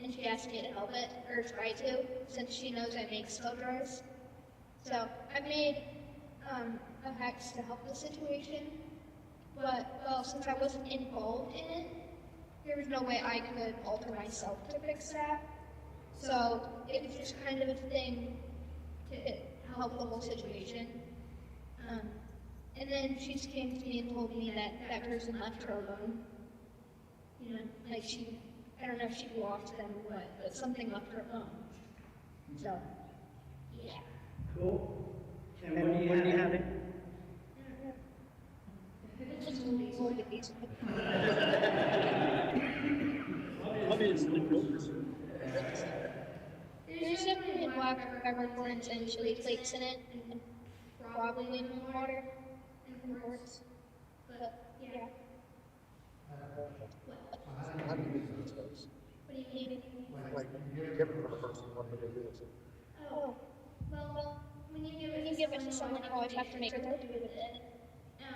and she asked me to help it, or try to, since she knows I make spell jars. So, I made a hex to help the situation. But, well, since I wasn't involved in it, there was no way I could alter myself to fix that. So it was just kind of a thing to help the whole situation. And then she just came to me and told me that that person left her alone. Like I don't know if she lost them or what, but something left her alone. So, yeah. Cool. And when do you have it? There's definitely a black have peppercorns and chili flakes in it, and probably no water and quarts. But yeah. How do you make these things? What do you mean? Like, you give it to the person, what do they do? Oh, well, when you give it to someone, you always have to make sure they're good with it.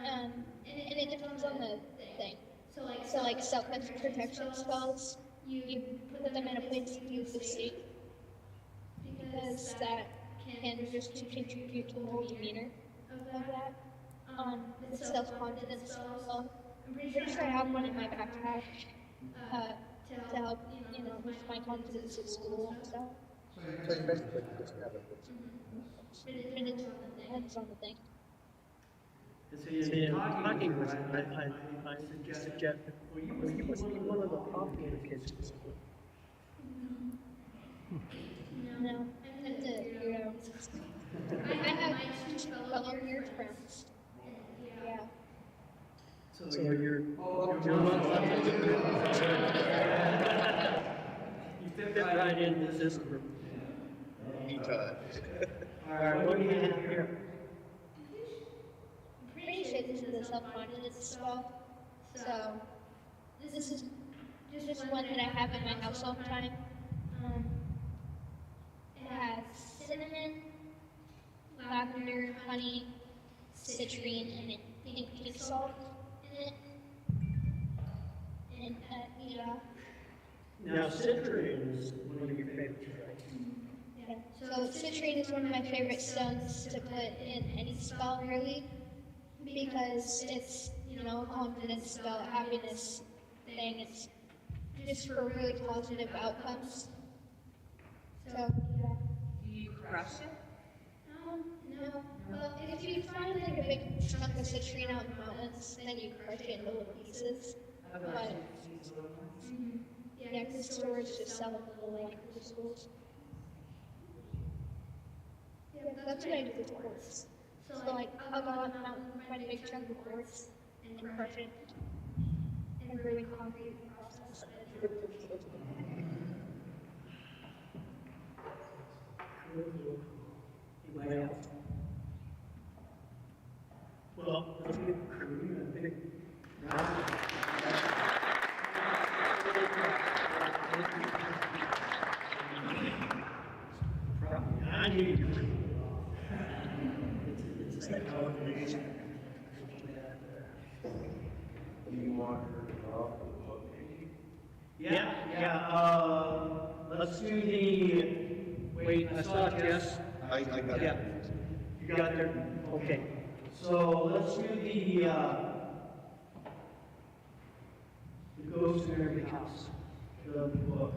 And it depends on the thing. So like self-protection spells, you put them in a place usually safe because that can just contribute to the whole demeanor of that. The self-confidence spell. I'm pretty sure I have one in my backpack to help, with my confidence at school and stuff. So you basically just have it. But it depends on the thing. See, in talking with him, I suggested, well, you must be one of the popular kids in school. No, I'm the weirdo. I have two fellow weird friends. Yeah. So you're you fit right into this group. He does. All right, what do you have here? I'm pretty sure this is a self-confidence spell. So this is just one that I have in my house all the time. It has cinnamon, lavender, honey, citrine, and I think pink salt in it. And yeah. Now, citrine is one of your favorites, right? Yeah. So citrine is one of my favorite stones to put in any spell, really, because it's, a confidence spell, a happiness thing. It's just for really positive outcomes. So, yeah. Do you crush it? No. Well, if you find like a big chunk of citrine out in the mountains, then you crush it into little pieces. But, yeah, because stores just sell it little like for schools. Yeah, that's what I do with quartz. So like, I'll go on the mountain, find a big chunk of quartz, and crush it in a really concrete process. Anybody else? Well, let's get crew, I think. I knew you were. It's that combination. Let's do wait, I saw Jess. I got Yeah. it. You got there? Okay. So let's do the ghost in every house. The book.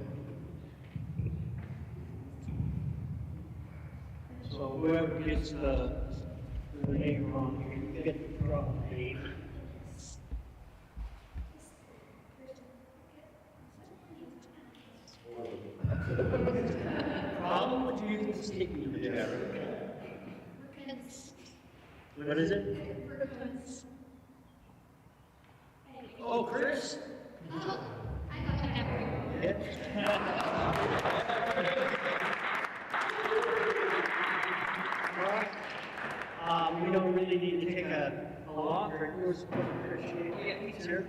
So whoever gets the name wrong, you get the wrong name. Problem with using sticky notes. Yeah. What is it? Oh, Chris? We don't really need to take a long break. We're supposed to appreciate it. He's here.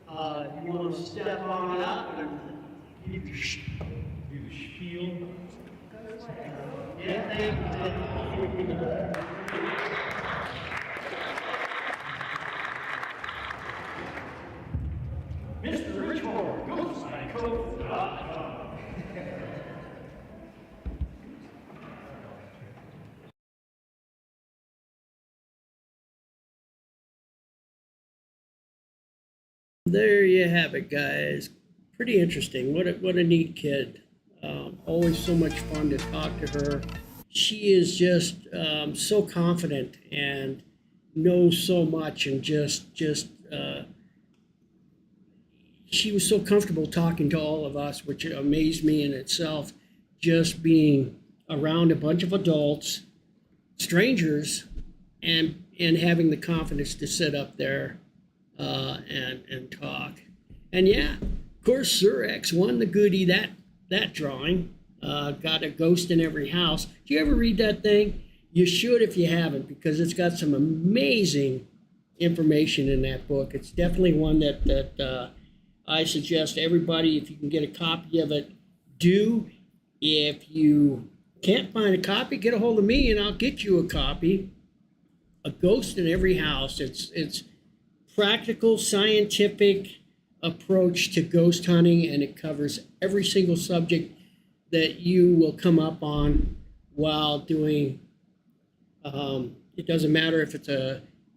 You want to step on up and give your spiel? Yeah, thank you. Mr. Richmore, ghostpsycho.com. There you have it, guys. Pretty interesting. What a neat kid. Always so much fun to talk to her. She is just so confident and knows so much, and she was so comfortable talking to all of us, which amazed me in itself. Just being around a bunch of adults, strangers, and having the confidence to sit up there and talk. And yeah, of course, Sir X won the goodie that drawing. got a ghost in every house. Do you ever read that thing? You should if you haven't, because it's got some amazing information in that book. It's definitely one that I suggest everybody, if you can get a copy of it, do. If you can't find a copy, get a hold of me and I'll get you a copy. A Ghost in Every House. It's practical, scientific approach to ghost hunting, and it covers every single subject that you will come up on while doing. It doesn't matter if it's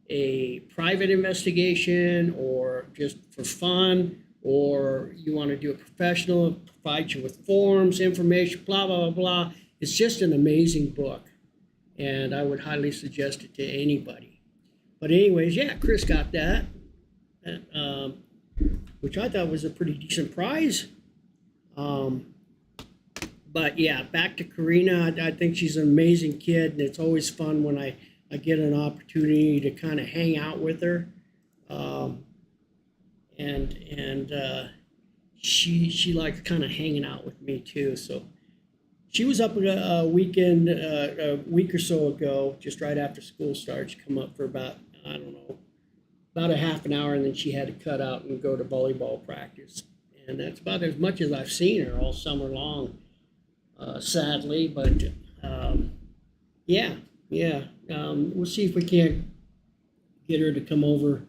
a private investigation or just for fun, or you want to do a professional, provide you with forms, information, blah, blah, blah, blah. It's just an amazing book, and I would highly suggest it to anybody. But anyways, yeah, Chris got that, which I thought was a pretty decent prize. But yeah, back to Karina. I think she's an amazing kid, and it's always fun when I get an opportunity to kind of hang out with her. She likes kind of hanging out with me too. So she was up a weekend, a week or so ago, just right after school starts. She come up for about, I don't know, about a half an hour, and then she had to cut out and go to volleyball practice. And that's about as much as I've seen her all summer long, sadly. But yeah. We'll see if we can't get her to come over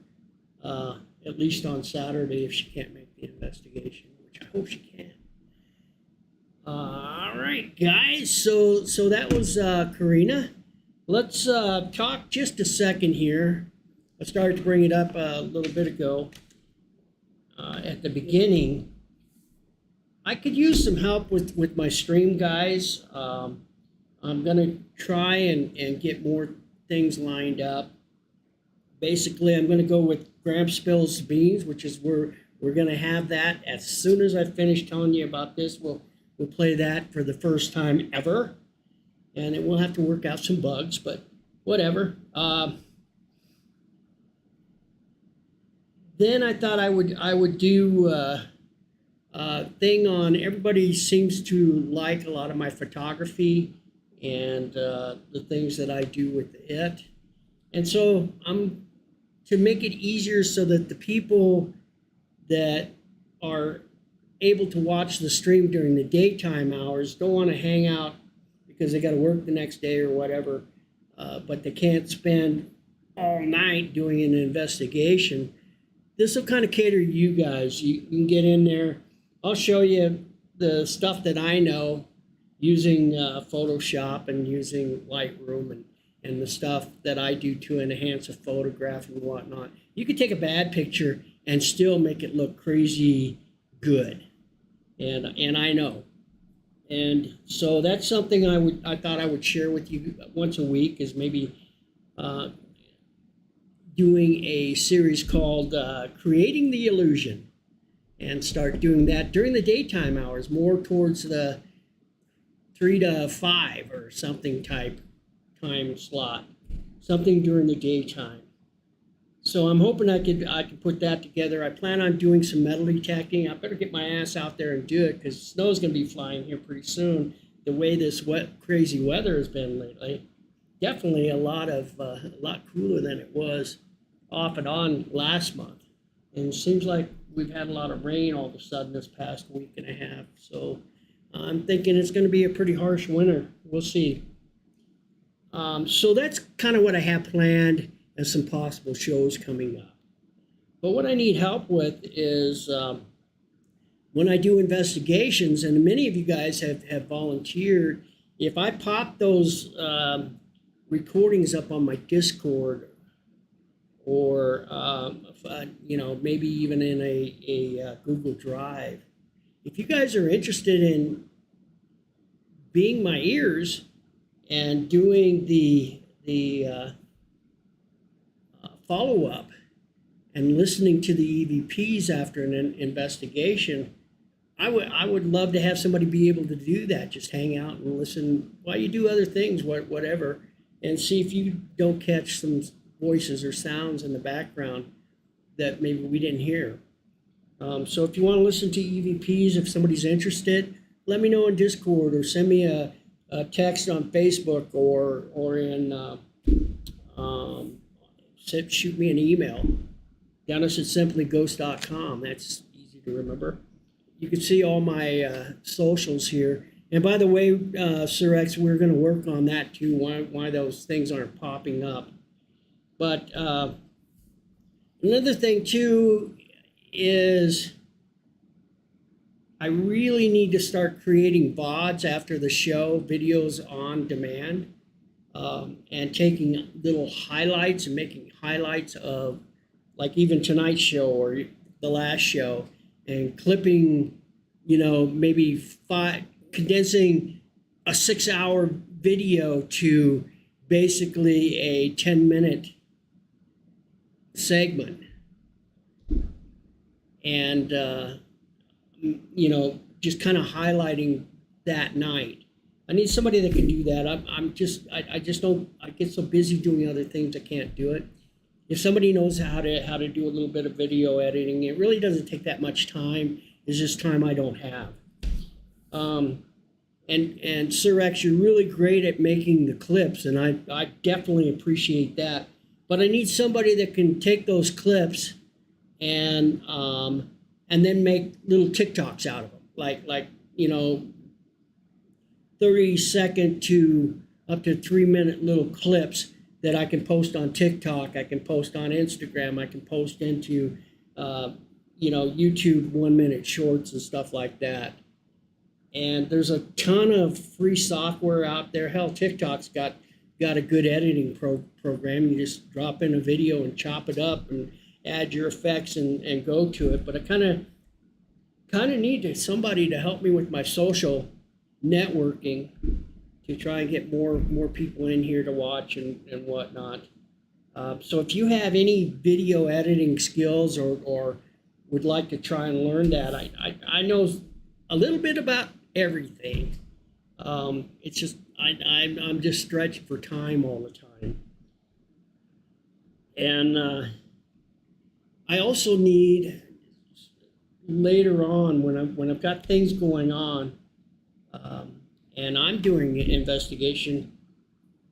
at least on Saturday if she can't make the investigation, which I hope she can. All right, guys. So that was Karina. Let's talk just a second here. I started to bring it up a little bit ago at the beginning. I could use some help with my stream, guys. I'm going to try and get more things lined up. Basically, I'm going to go with Gramps Spills Beans, which is we're going to have that as soon as I finish telling you about this. We'll play that for the first time ever, and it will have to work out some bugs, but whatever. Then I thought I would do a thing on, everybody seems to like a lot of my photography and the things that I do with it. And so I'm to make it easier so that the people that are able to watch the stream during the daytime hours don't want to hang out because they got to work the next day or whatever, but they can't spend all night doing an investigation. This will kind of cater to you guys. You can get in there. I'll show you the stuff that I know using Photoshop and using Lightroom and the stuff that I do to enhance a photograph and whatnot. You could take a bad picture and still make it look crazy good. And I know. And so that's something I thought I would share with you once a week, is maybe doing a series called Creating the Illusion, and start doing that during the daytime hours, more towards the 3 to 5 or something type time slot, something during the daytime. So I'm hoping I could put that together. I plan on doing some metal detecting. I better get my ass out there and do it, because snow's going to be flying here pretty soon. The way this crazy weather has been lately, definitely a lot cooler than it was off and on last month. And it seems like we've had a lot of rain all of a sudden this past week and a half. So I'm thinking it's going to be a pretty harsh winter. We'll see. So that's kind of what I have planned and some possible shows coming up. But what I need help with is when I do investigations, and many of you guys have volunteered, if I pop those recordings up on my Discord, or maybe even in a Google Drive, if you guys are interested in being my ears and doing the follow-up and listening to the EVPs after an investigation, I would love to have somebody be able to do that. Just hang out and listen while you do other things, whatever, and see if you don't catch some voices or sounds in the background that maybe we didn't hear. So if you want to listen to EVPs, if somebody's interested, let me know in Discord or send me a text on Facebook or in shoot me an email. Dennis at simplyghost.com. That's easy to remember. You can see all my socials here. And by the way, Sir X, we're going to work on that too. Why those things aren't popping up. But another thing too is I really need to start creating VODs after the show, videos on demand, and taking little highlights and making highlights of, like even tonight's show or the last show, and clipping, maybe condensing a 6-hour video to basically a 10-minute segment. And, just kind of highlighting that night. I need somebody that can do that. I just don't, I get so busy doing other things, I can't do it. If somebody knows how to do a little bit of video editing, it really doesn't take that much time. It's just time I don't have. And Sir X, you're really great at making the clips, and I definitely appreciate that. But I need somebody that can take those clips and then make little TikToks out of them, like 30-second to up to 3-minute little clips that I can post on TikTok, I can post on Instagram, I can post into YouTube 1-minute shorts and stuff like that. And there's a ton of free software out there. Hell, TikTok's got a good editing program. You just drop in a video and chop it up and add your effects and go to it. But I kind of need somebody to help me with my social networking to try and get more people in here to watch and whatnot. So if you have any video editing skills or would like to try and learn that, I know a little bit about everything. It's just I'm just stretched for time all the time. And I also need later on when I've got things going on and I'm doing an investigation,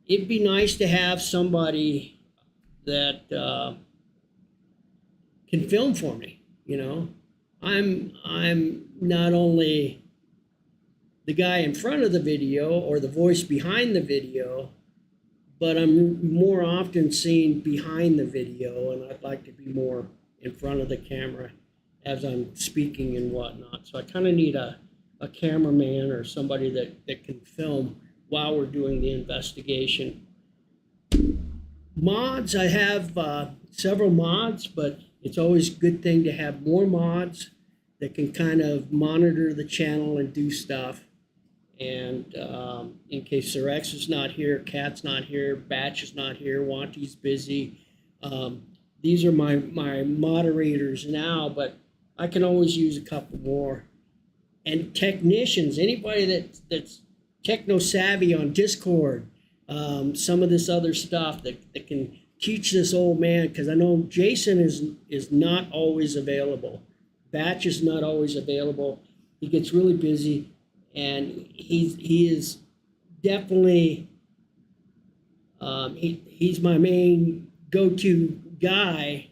it'd be nice to have somebody that can film for me. I'm not only the guy in front of the video or the voice behind the video, but I'm more often seen behind the video, and I'd like to be more in front of the camera as I'm speaking and whatnot. So I kind of need a cameraman or somebody that can film while we're doing the investigation. Mods, I have several mods, but it's always a good thing to have more mods that can kind of monitor the channel and do stuff. And in case Sir X is not here, Cat's not here, Batch is not here, Wanty's busy. These are my moderators now, but I can always use a couple more. And technicians, anybody that's techno savvy on Discord, some of this other stuff that can teach this old man, because I know Jason is not always available. Batch is not always available. He gets really busy, and he is definitely he's my main go-to guy,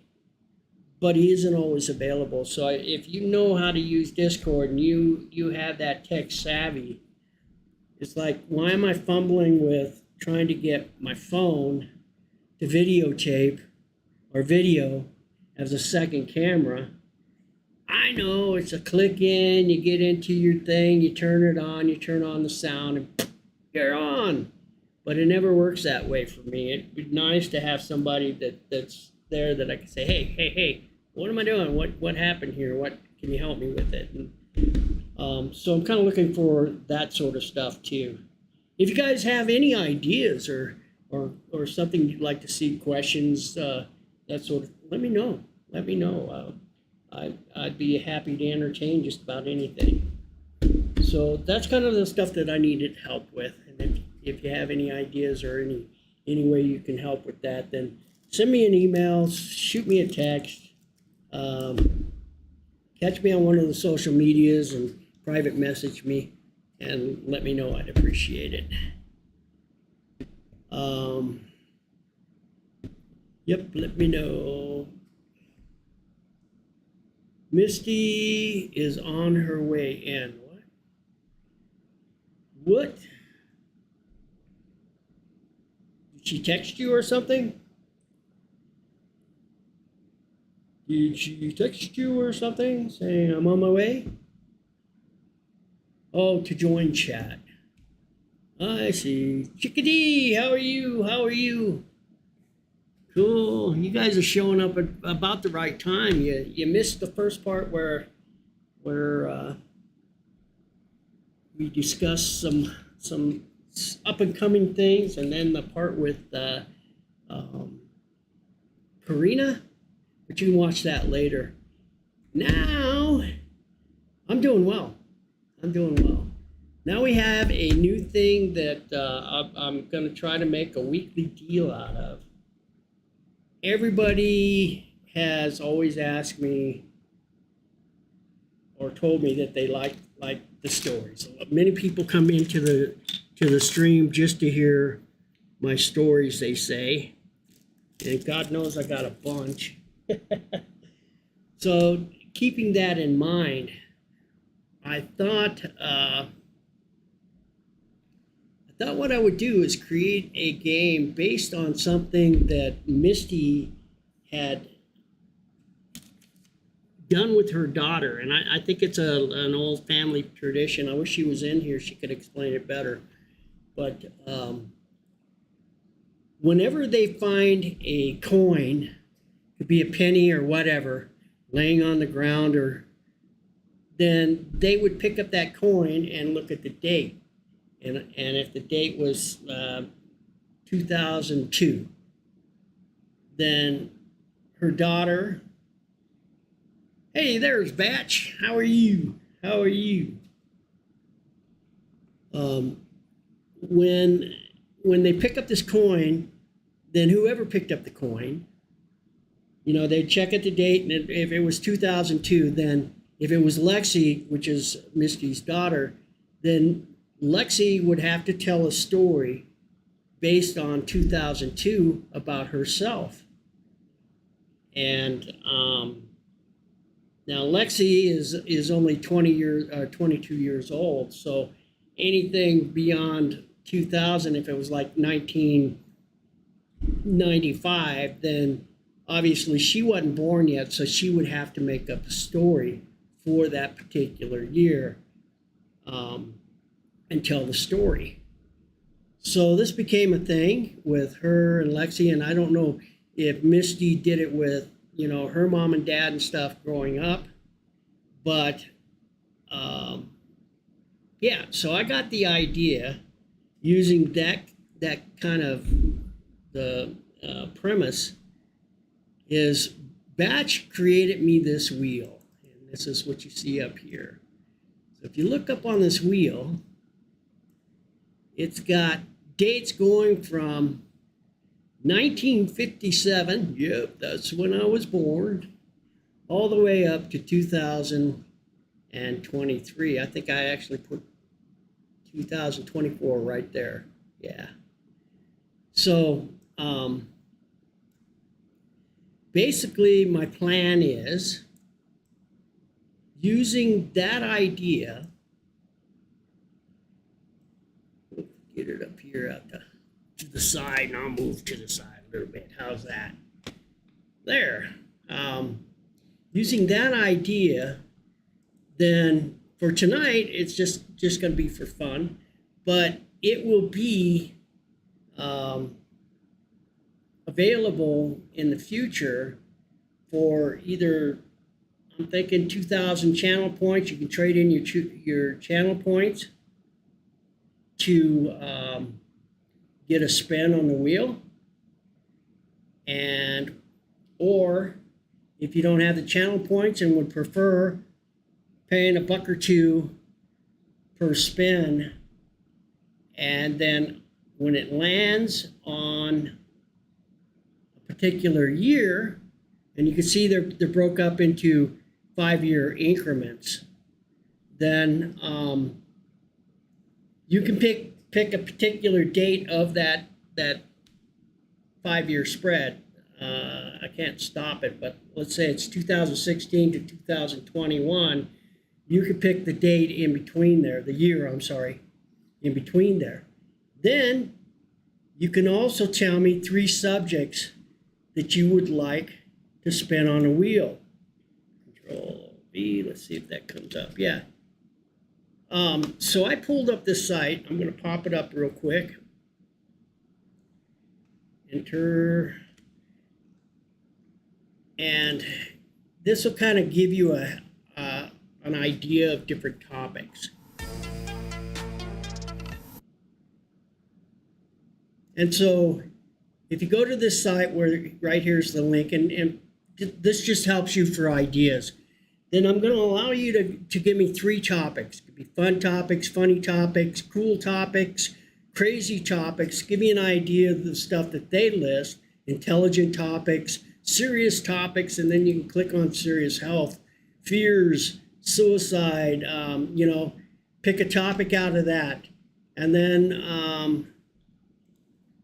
but he isn't always available. So if you know how to use Discord and you have that tech savvy, it's like, why am I fumbling with trying to get my phone to videotape or video as a second camera? I know it's a click in, you get into your thing, you turn it on, you turn on the sound, and you're on. But it never works that way for me. It'd be nice to have somebody that's there that I can say, hey, what am I doing? What happened here? What can you help me with it? And, so I'm kind of looking for that sort of stuff too. If you guys have any ideas or something you'd like to see, questions, that sort of, let me know. Let me know. I'd be happy to entertain just about anything. So that's kind of the stuff that I needed help with. And if you have any ideas or any way you can help with that, then send me an email, shoot me a text, catch me on one of the social medias and private message me. and let me know. I'd appreciate it. Yep, let me know. Misty is on her way in. What? Did she text you or something? Did she text you or something saying I'm on my way? Oh, to join chat. I see. Chickadee, how are you? How are you? Cool. You guys are showing up at about the right time. You missed the first part where we discussed some up and coming things, and then the part with Karina. But you can watch that later. Now, I'm doing well. I'm doing well. Now we have a new thing that I'm going to try to make a weekly deal out of. Everybody has always asked me or told me that they like the stories. Many people come into the stream just to hear my stories, they say. And God knows I got a bunch. So keeping that in mind, I thought what I would do is create a game based on something that Misty had done with her daughter. And I think it's an old family tradition. I wish she was in here. She could explain it better. But whenever they find a coin, could be a penny or whatever, laying on the ground, or then they would pick up that coin and look at the date. And if the date was 2002, then her daughter, hey, there's Batch. How are you? How are you? When they pick up this coin, then whoever picked up the coin, they'd check at the date, and if it was 2002, then if it was Lexi, which is Misty's daughter, then Lexi would have to tell a story based on 2002 about herself. And now Lexi is only 22 years old, so anything beyond 2000, if it was like 1995, then obviously she wasn't born yet, so she would have to make up a story for that particular year and tell the story. So this became a thing with her and Lexi, and I don't know if Misty did it with, her mom and dad and stuff growing up, but yeah, so I got the idea using that kind of the premise is Batch created me this wheel, and this is what you see up here. So if you look up on this wheel, it's got dates going from 1957, yep, that's when I was born, all the way up to 2023. I think I actually put 2024 right there. Yeah. So basically my plan is using that idea. Get it up here out to the side, and I'll move to the side a little bit. How's that? There. Using that idea, then for tonight, it's just going to be for fun, but it will be available in the future for either, I'm thinking 2,000 channel points. You can trade in your channel points to get a spin on the wheel, and or if you don't have the channel points and would prefer paying $1 or $2 per spin, and then when it lands on a particular year, and you can see they're broke up into 5-year increments, then You can pick a particular date of that 5-year spread. I can't stop it, but let's say it's 2016 to 2021. You could pick the date in between there, the year, I'm sorry, in between there. Then you can also tell me 3 subjects that you would like to spin on a wheel. Control V, let's see if that comes up. Yeah. So I pulled up this site. I'm going to pop it up real quick. Enter. And this will kind of give you an idea of different topics. And so if you go to this site where right here's the link, and this just helps you for ideas, then I'm going to allow you to give me 3 topics. It could be fun topics, funny topics, cool topics, crazy topics. Give me an idea of the stuff that they list, intelligent topics, serious topics, and then you can click on serious health, fears, suicide, pick a topic out of that. And then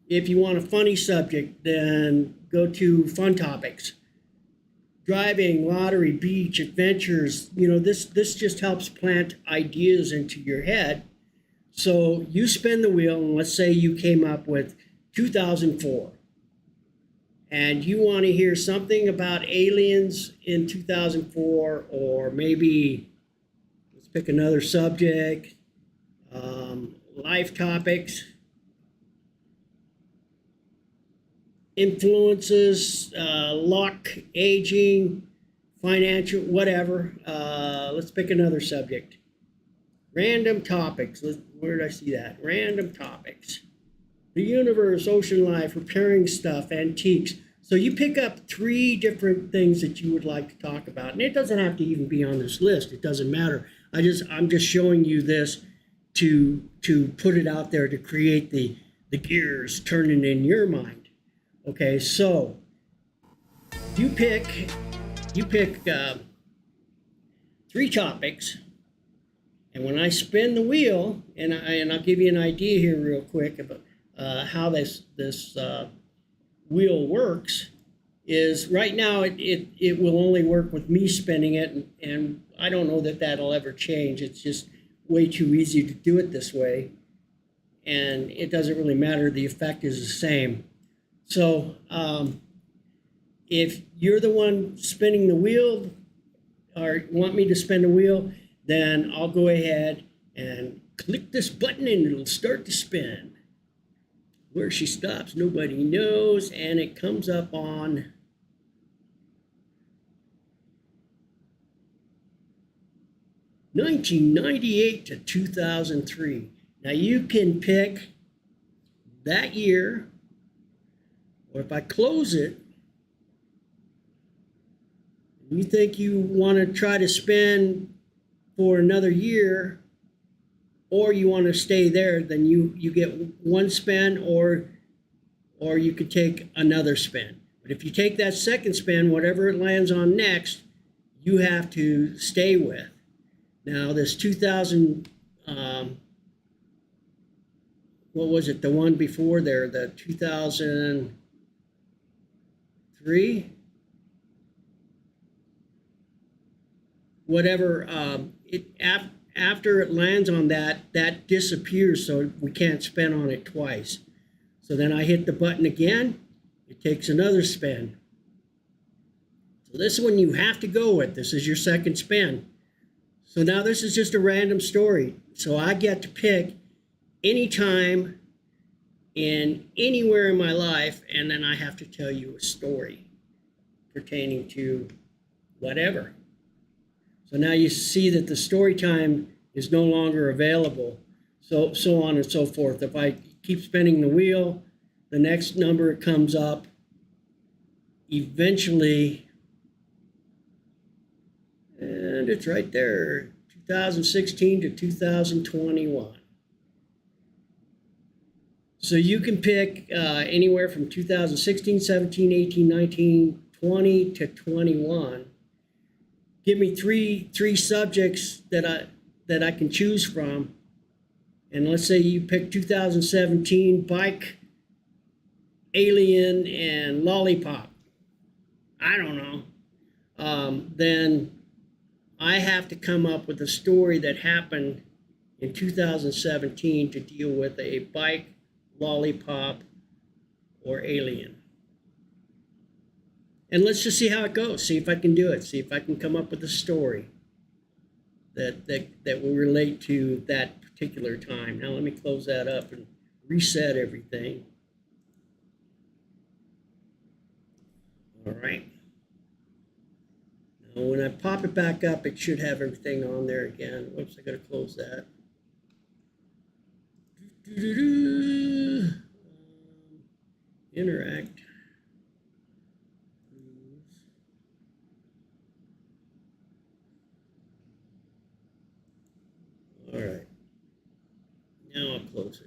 if you want a funny subject, then go to fun topics. Driving, lottery, beach, adventures, this just helps plant ideas into your head. So you spin the wheel, and let's say you came up with 2004. And you want to hear something about aliens in 2004, or maybe, let's pick another subject, life topics, influences, luck, aging, financial, whatever. Let's pick another subject. Random topics. Where did I see that? Random topics. The universe, ocean life, repairing stuff, antiques. So you pick up 3 different things that you would like to talk about. And it doesn't have to even be on this list. It doesn't matter. I'm just showing you this to put it out there to create the gears turning in your mind. Okay, so you pick 3 topics, and when I spin the wheel, and I'll give you an idea here real quick about how this wheel works, is right now it will only work with me spinning it, and I don't know that that'll ever change. It's just way too easy to do it this way, and it doesn't really matter. The effect is the same. So if you're the one spinning the wheel, or want me to spin the wheel, then I'll go ahead and click this button and it'll start to spin. Where she stops, nobody knows, and it comes up on (1998 to 2003). Now you can pick that year, or if I close it, you think you want to try to spin for another year, or you want to stay there, then you get 1 spin, or you could take another spin. But if you take that second spin, whatever it lands on next, you have to stay with. Now this 2000, what was it, the one before there, the 2003? Whatever, after it lands on that disappears, so we can't spin on it twice. So then I hit the button again, it takes another spin. So this one you have to go with. This is your second spin. So now this is just a random story. So I get to pick any time in anywhere in my life, and then I have to tell you a story pertaining to whatever. So now you see that the story time is no longer available, so on and so forth. If I keep spinning the wheel, the next number comes up. Eventually, and it's right there, 2016 to 2021. So you can pick anywhere from 2016, 17, 18, 19, 20 to 21. Give me three subjects that I can choose from, and let's say you pick 2017 bike, alien, and lollipop. I don't know. Then I have to come up with a story that happened in 2017 to deal with a bike, lollipop, or alien. And let's just see how it goes. See if I can do it. See if I can come up with a story that will relate to that particular time. Now let me close that up and reset everything. All right. Now when I pop it back up, it should have everything on there again. Whoops, I gotta close that. Interact. All right. Now I'll close it.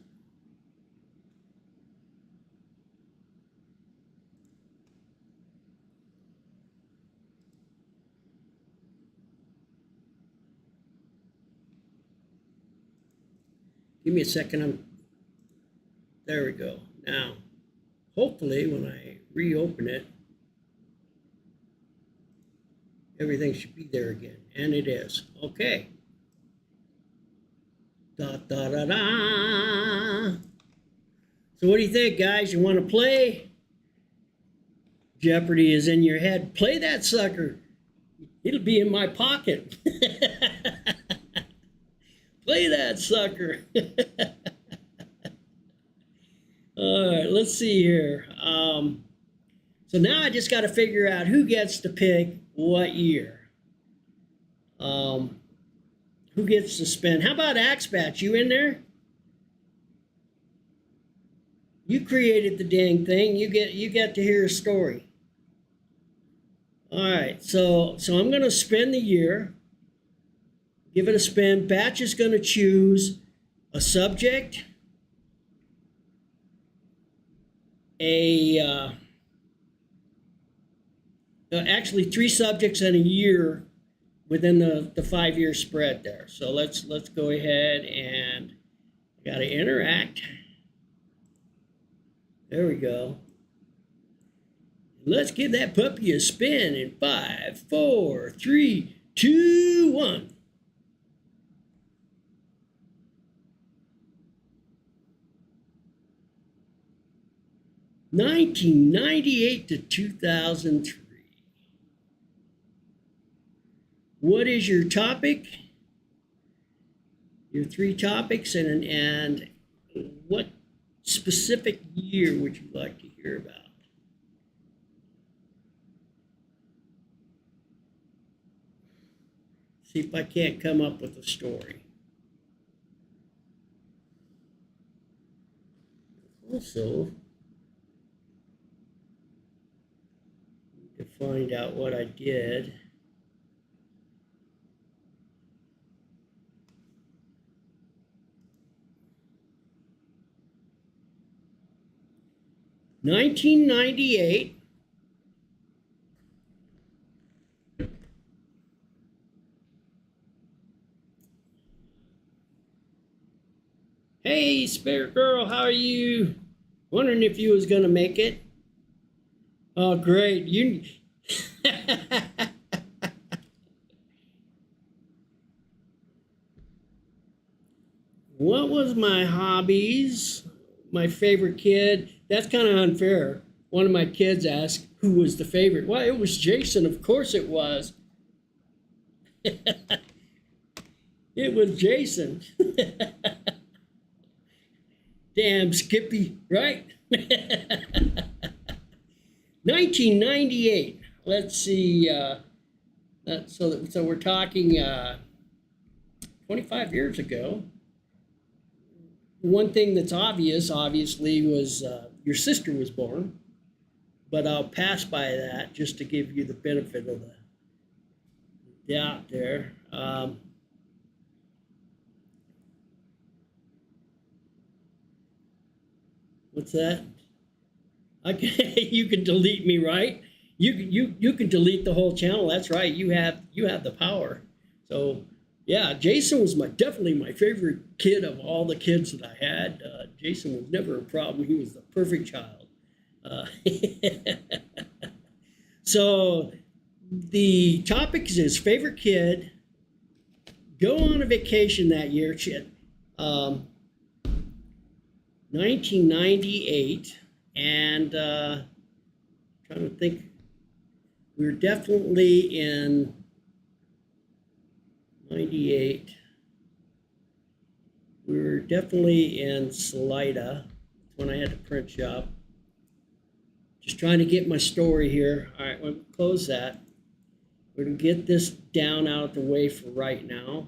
Give me a second. There we go. Now, hopefully when I reopen it, everything should be there again. And it is. Okay. Da da da da. So what do you think, guys? You want to play? Jeopardy is in your head. Play that sucker. It'll be in my pocket. Play that sucker. All right, let's see here. So now I just got to figure out who gets to pick what year. Who gets to spin? How about Axbat? You in there? You created the dang thing. You get to hear a story. All right, so I'm going to spin the year. Give it a spin. Batch is going to choose a subject, actually 3 subjects and a year within the 5-year spread there. So let's go ahead and got to interact. There we go. Let's give that puppy a spin in 5, 4, 3, 2, 1. (1998 to 2003). What is your topic? Your 3 topics, and what specific year would you like to hear about? See if I can't come up with a story. Also, to find out what I did. (1998). Hey, Spirit Girl, how are you? Wondering if you was gonna make it. Oh, great. You. What was my hobbies? My favorite kid? That's kind of unfair. One of my kids asked who was the favorite. Well, it was Jason. Of course it was. It was Jason. Damn Skippy, right? 1998. Let's see. So we're talking 25 years ago. One thing that's obvious, obviously, was your sister was born. But I'll pass by that just to give you the benefit of the doubt there. What's that? You can delete me, right? You can delete the whole channel. That's right. You have the power. So Yeah, Jason was definitely my favorite kid of all the kids that I had. Jason was never a problem. He was the perfect child. Uh, so the topic is his favorite kid. Go on a vacation that year, shit. 1998, and trying to think, we were definitely in 98. We were definitely in Salida when I had the print shop. Just trying to get my story here. All right, we'll close that. We're going to get this down out of the way for right now.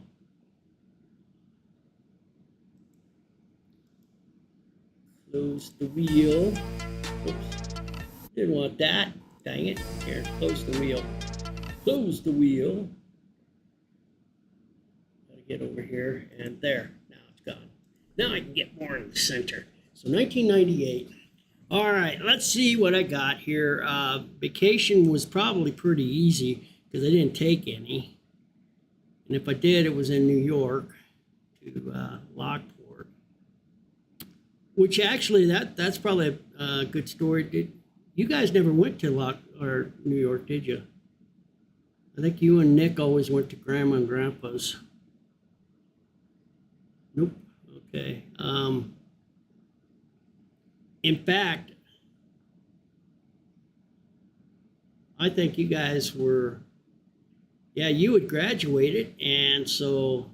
Close the wheel. Oops. Didn't want that. Dang it. Here, close the wheel. Close the wheel. Gotta get over here, and there. Now it's gone. Now I can get more in the center. So 1998. All right, let's see what I got here. Vacation was probably pretty easy because I didn't take any. And if I did, it was in New York to Lockport. Which actually, that's probably a good story. You guys never went to New York, did you? I think you and Nick always went to Grandma and Grandpa's. Nope. Okay. In fact, I think you guys were, yeah, you had graduated, and so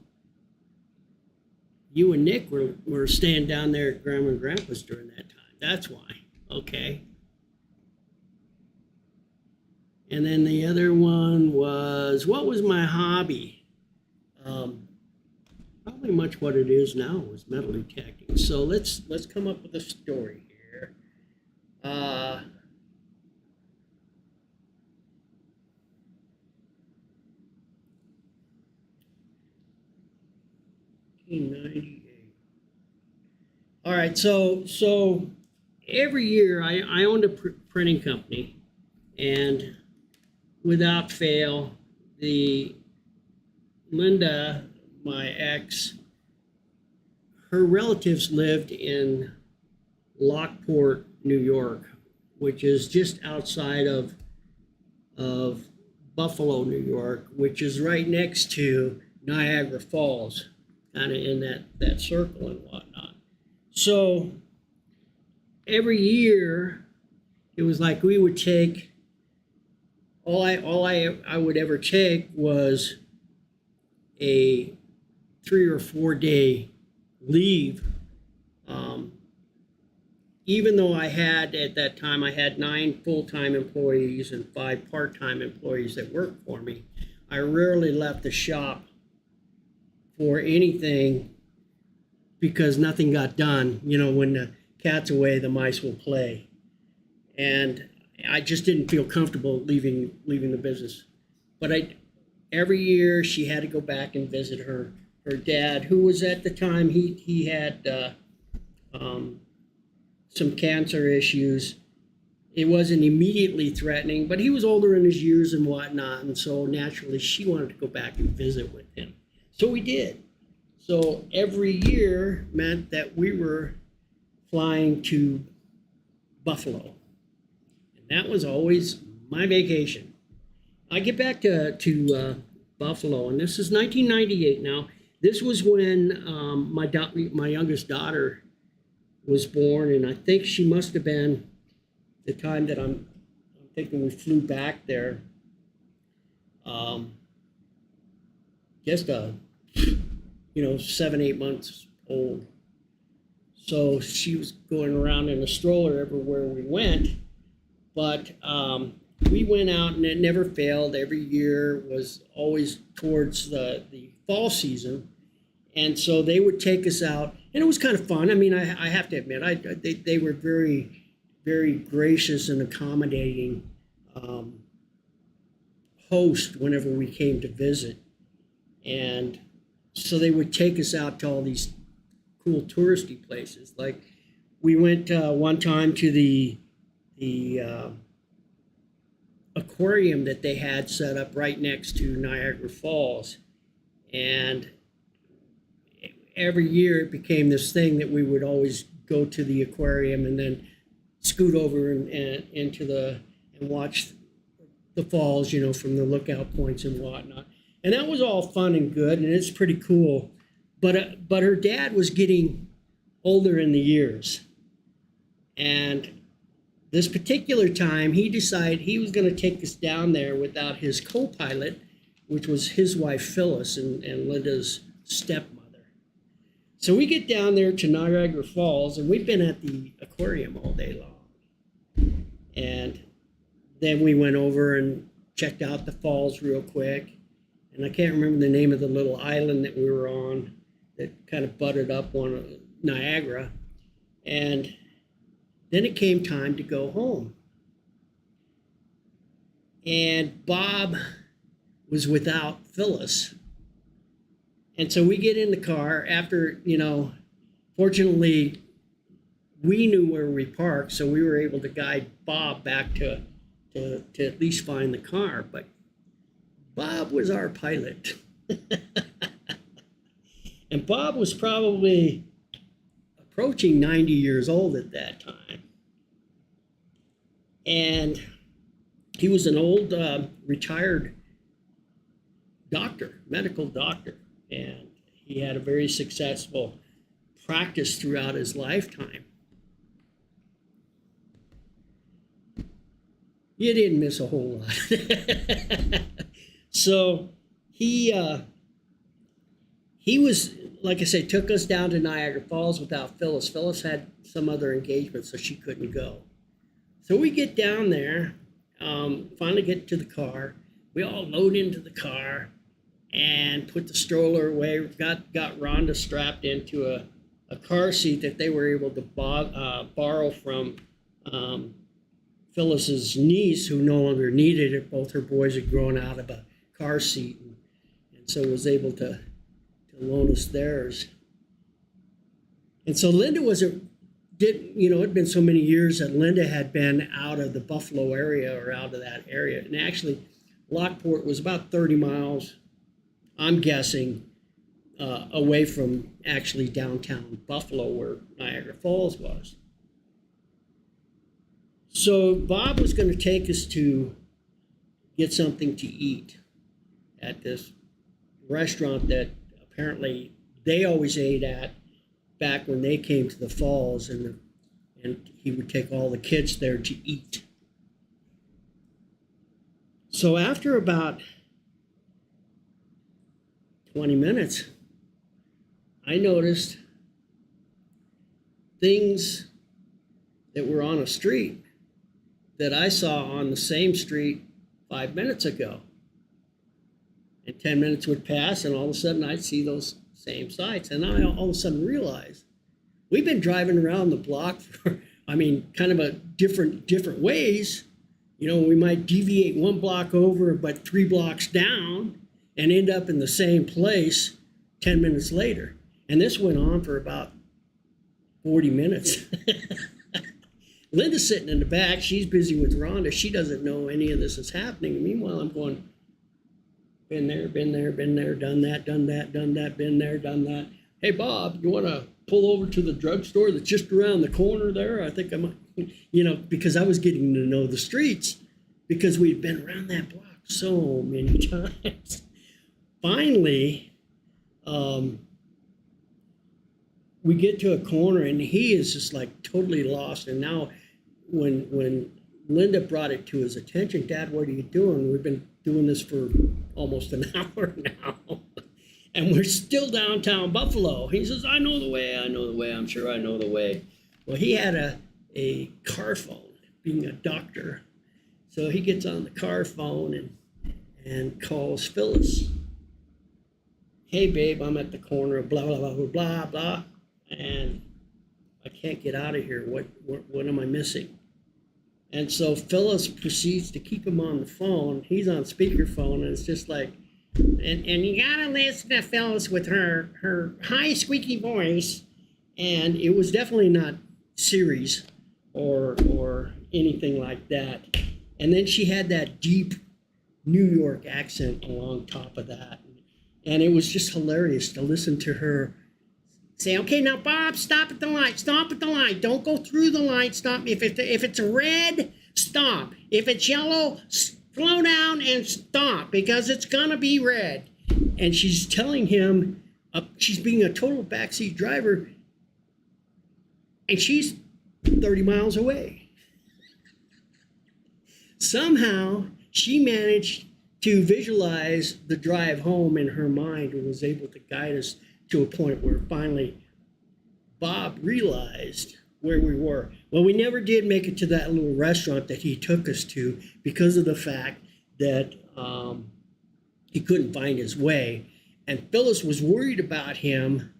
you and Nick were staying down there at Grandma and Grandpa's during that time. That's why. Okay. And then the other one was, what was my hobby? Probably much what it is now was metal detecting. So let's come up with a story here. 1998. All right, so every year I owned a printing company, and without fail, Linda, my ex, her relatives lived in Lockport, New York, which is just outside of Buffalo, New York, which is right next to Niagara Falls, kind of in that circle and whatnot. So every year, it was like we would take, all I would ever take was a 3 or 4 day leave. Even though I had, at that time, I had 9 full-time employees and 5 part-time employees that worked for me, I rarely left the shop for anything because nothing got done. You know, when the cat's away, the mice will play. And I just didn't feel comfortable leaving the business. But every year she had to go back and visit her dad, who was at the time, he had some cancer issues. It wasn't immediately threatening, but he was older in his years and whatnot, and so naturally she wanted to go back and visit with him. So we did. So every year meant that we were flying to Buffalo, and that was always my vacation. I get back to Buffalo, and this is 1998 now. This was when my youngest daughter was born, and I think she must have been the time that I'm thinking we flew back there. Just 7, 8 months old. So she was going around in a stroller everywhere we went, but we went out, and it never failed. Every year was always towards the fall season. And so they would take us out, and it was kind of fun. I mean, I have to admit, they were very, very gracious and accommodating host whenever we came to visit. And so they would take us out to all these cool touristy places. Like we went one time to the aquarium that they had set up right next to Niagara Falls. And every year it became this thing that we would always go to the aquarium and then scoot over and into and watch the falls, you know, from the lookout points and whatnot. And that was all fun and good, and it's pretty cool. But her dad was getting older in the years. And this particular time, he decided he was going to take us down there without his co-pilot, which was his wife, Phyllis, and Linda's stepmother. So we get down there to Niagara Falls, and we've been at the aquarium all day long. And then we went over and checked out the falls real quick. And I can't remember the name of the little island that we were on that kind of butted up on Niagara. And then it came time to go home. And Bob was without Phyllis. And so we get in the car after, you know, fortunately, we knew where we parked, so we were able to guide Bob back to at least find the car. But Bob was our pilot. And Bob was probably approaching 90 years old at that time. And he was an old retired doctor, medical doctor. And he had a very successful practice throughout his lifetime. You didn't miss a whole lot. So he was, like I said, took us down to Niagara Falls without Phyllis. Phyllis had some other engagement, so she couldn't go. So we get down there, finally get to the car. We all load into the car and put the stroller away. Got Rhonda strapped into a car seat that they were able to borrow from Phyllis's niece, who no longer needed it. Both her boys had grown out of a car seat, and so was able to loan us theirs. And so Linda it'd been so many years that Linda had been out of the Buffalo area or out of that area. And actually, Lockport was about 30 miles, I'm guessing, away from actually downtown Buffalo where Niagara Falls was. So Bob was going to take us to get something to eat at this restaurant that apparently they always ate at back when they came to the falls, and he would take all the kids there to eat. So after about 20 minutes, I noticed things that were on a street that I saw on the same street 5 minutes ago. And 10 minutes would pass, and all of a sudden I'd see those same sights. And I all of a sudden realized we've been driving around the block for, kind of a different ways. You know, we might deviate one block over, but 3 blocks down and end up in the same place 10 minutes later. And this went on for about 40 minutes. Linda's sitting in the back. She's busy with Rhonda. She doesn't know any of this is happening. Meanwhile, I'm going, been there, done that, been there, done that. Hey, Bob, you want to pull over to the drugstore that's just around the corner there? I think I might, because I was getting to know the streets because we'd been around that block so many times. Finally, we get to a corner and he is just like totally lost. And now when Linda brought it to his attention, Dad, what are you doing? We've been doing this for almost an hour now. And we're still downtown Buffalo. He says, I know the way, I'm sure I know the way. Well, he had a car phone, being a doctor. So he gets on the car phone and calls Phyllis. Hey, babe, I'm at the corner of blah, blah, blah, blah, blah, blah, and I can't get out of here. What am I missing? And so Phyllis proceeds to keep him on the phone. He's on speakerphone, and it's just like, and you gotta listen to Phyllis with her high squeaky voice. And it was definitely not Siri's or anything like that. And then she had that deep New York accent along top of that. And it was just hilarious to listen to her say, okay, now Bob, stop at the light, stop at the light. Don't go through the light, stop. If it's red, stop. If it's yellow, slow down and stop because it's gonna be red. And she's telling him, she's being a total backseat driver, and she's 30 miles away. Somehow, she managed to visualize the drive home in her mind and was able to guide us to a point where finally Bob realized where we were. Well, we never did make it to that little restaurant that he took us to because of the fact that he couldn't find his way. And Phyllis was worried about him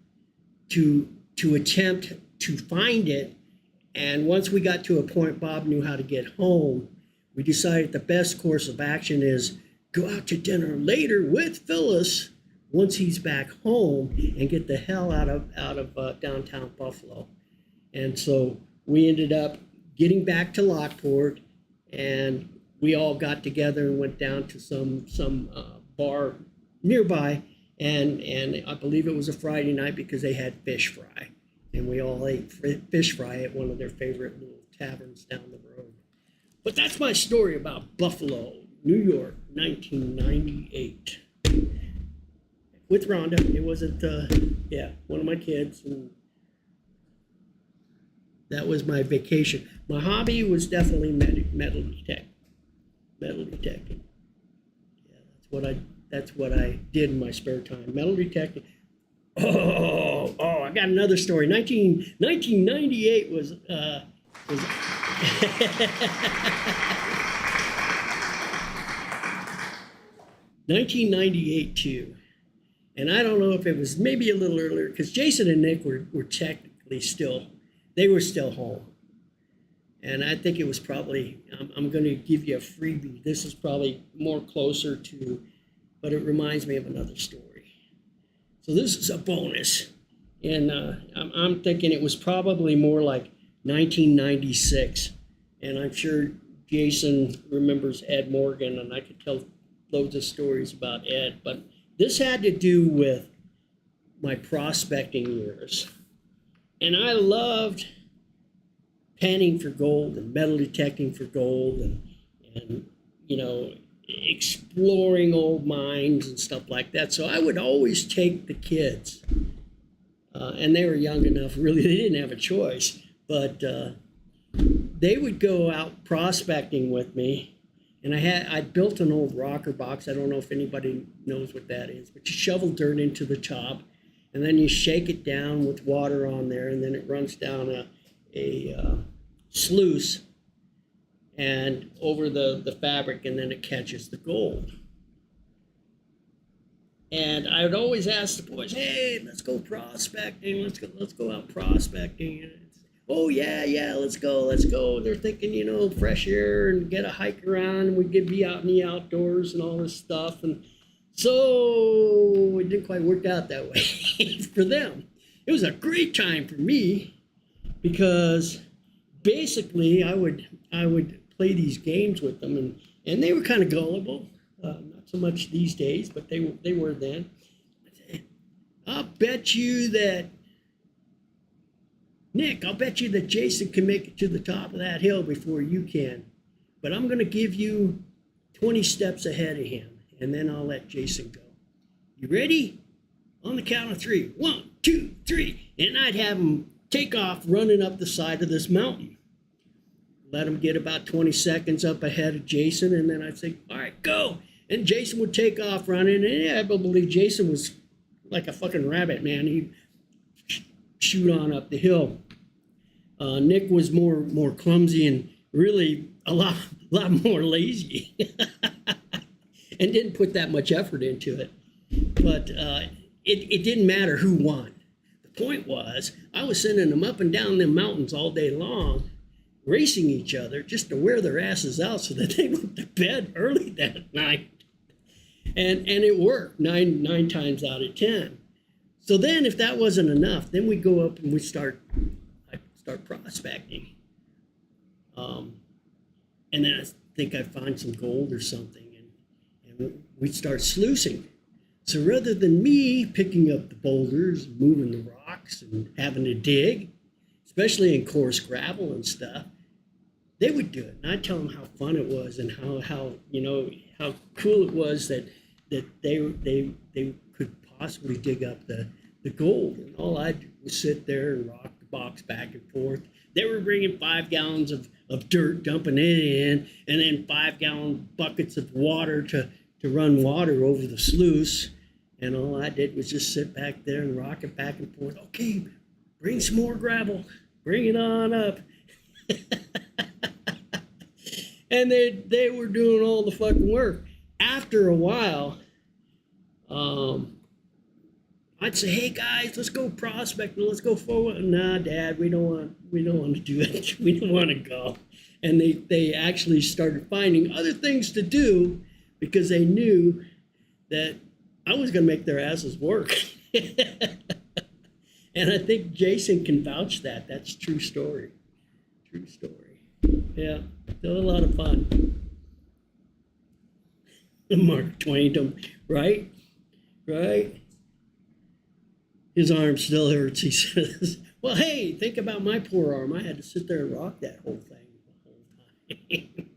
to attempt to find it. And once we got to a point Bob knew how to get home, we decided the best course of action is go out to dinner later with Phyllis once he's back home and get the hell out of downtown Buffalo. And so we ended up getting back to Lockport, and we all got together and went down to some bar nearby, and I believe it was a Friday night because they had fish fry, and we all ate fish fry at one of their favorite little taverns down the road. But that's my story about Buffalo, New York, 1998. With Rhonda. It wasn't, one of my kids, and that was my vacation. My hobby was definitely metal detecting. Yeah, that's what I did in my spare time. Metal detecting. Oh, I got another story. 1998 was 1998 too. And I don't know if it was maybe a little earlier because Jason and Nick were technically still home. And I think it was probably, I'm going to give you a freebie. This is probably more closer to, but it reminds me of another story. So this is a bonus. And I'm thinking it was probably more like 1996. And I'm sure Jason remembers Ed Morgan, and I could tell loads of stories about Ed. But this had to do with my prospecting years. And I loved panning for gold and metal detecting for gold and exploring old mines and stuff like that. So I would always take the kids, and they were young enough, really, they didn't have a choice, but they would go out prospecting with me. And I built an old rocker box. I don't know if anybody knows what that is, but you shovel dirt into the top, and then you shake it down with water on there, and then it runs down a sluice and over the fabric, and then it catches the gold. And I would always ask the boys, "Hey, let's go prospecting. Let's go out prospecting." Oh yeah, let's go. They're thinking, fresh air and get a hike around, and we could be out in the outdoors and all this stuff. And so it didn't quite work out that way for them. It was a great time for me because basically I would play these games with them, and they were kind of gullible. Not so much these days, but they were then. I'll bet you that Jason can make it to the top of that hill before you can. But I'm going to give you 20 steps ahead of him, and then I'll let Jason go. You ready? On the count of 3. 1, 2, 3. And I'd have him take off running up the side of this mountain. Let him get about 20 seconds up ahead of Jason, and then I'd say, all right, go. And Jason would take off running, and I believe Jason was like a fucking rabbit, man. He'd shoot on up the hill. Nick was more clumsy and really a lot more lazy and didn't put that much effort into it. But it didn't matter who won. The point was I was sending them up and down them mountains all day long, racing each other just to wear their asses out so that they went to bed early that night. And it worked nine times out of 10. So then if that wasn't enough, then we go up and we start prospecting. And then I think I find some gold or something, and we'd start sluicing. So rather than me picking up the boulders, moving the rocks, and having to dig, especially in coarse gravel and stuff, they would do it. And I'd tell them how fun it was and how how cool it was that they could possibly dig up the gold. And all I'd do was sit there and rock the box back and forth. They were bringing 5 gallons of dirt, dumping it in, and then 5-gallon buckets of water to run water over the sluice. And all I did was just sit back there and rock it back and forth. Okay, bring some more gravel. Bring it on up. And they were doing all the fucking work. After a while, I'd say, "Hey guys, let's go prospecting. Let's go forward." "Nah, Dad, we don't want to do it. We don't want to go." And they actually started finding other things to do because they knew that I was going to make their asses work. And I think Jason can vouch that. That's a true story. True story. Yeah, still a lot of fun. Mark Twained him, right? Right? His arm still hurts, he says. Well, hey, think about my poor arm. I had to sit there and rock that whole thing the whole time.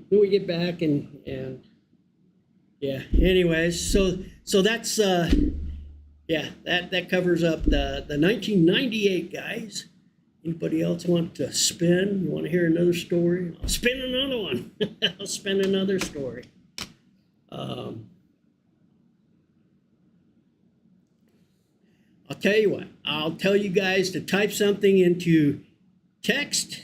Then we get back and yeah. Anyways, so that's yeah, that covers up the 1998, guys. Anybody else want to spin? You want to hear another story? I'll spin another one. I'll spin another story. I'll tell you what. I'll tell you guys to type something into text.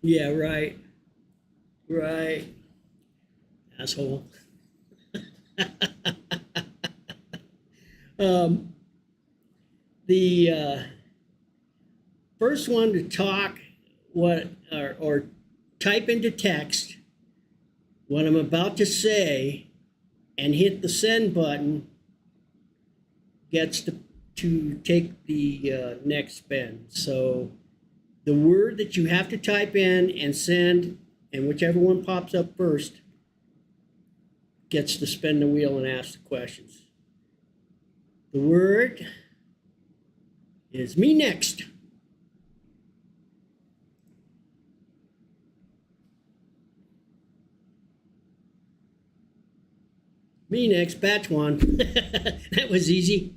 Yeah, right. Right. Asshole. The first one to talk or type into text what I'm about to say and hit the send button gets to take the next spin. So the word that you have to type in and send, and whichever one pops up first, gets to spin the wheel and ask the questions. The word is me next. Me next, batch one. That was easy.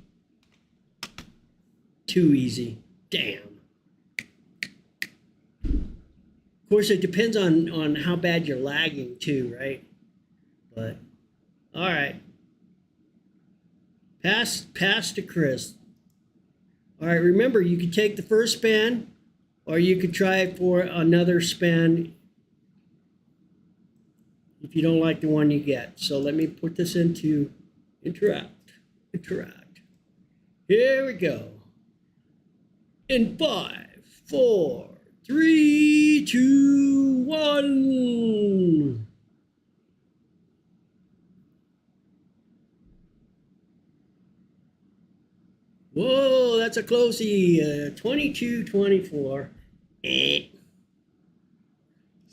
Too easy. Damn. Of course, it depends on how bad you're lagging too, right? But, all right. Pass to Chris. All right, remember, you could take the first spin, or you could try for another spin if you don't like the one you get. So let me put this into interact. Here we go. In 5, 4, 3, 2, 1. Whoa, that's a closey. 22-24. It's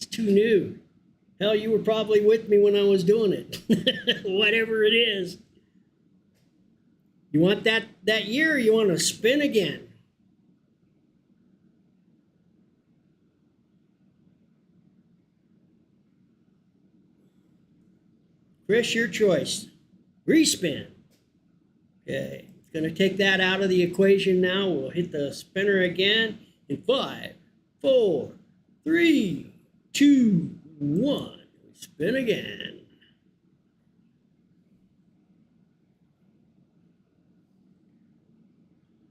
too new. Hell, you were probably with me when I was doing it. Whatever it is. You want that year, or you want to spin again? Chris, your choice. Respin. Okay, it's going to take that out of the equation now. We'll hit the spinner again in 5, 4, 3, 2, 1. Spin again.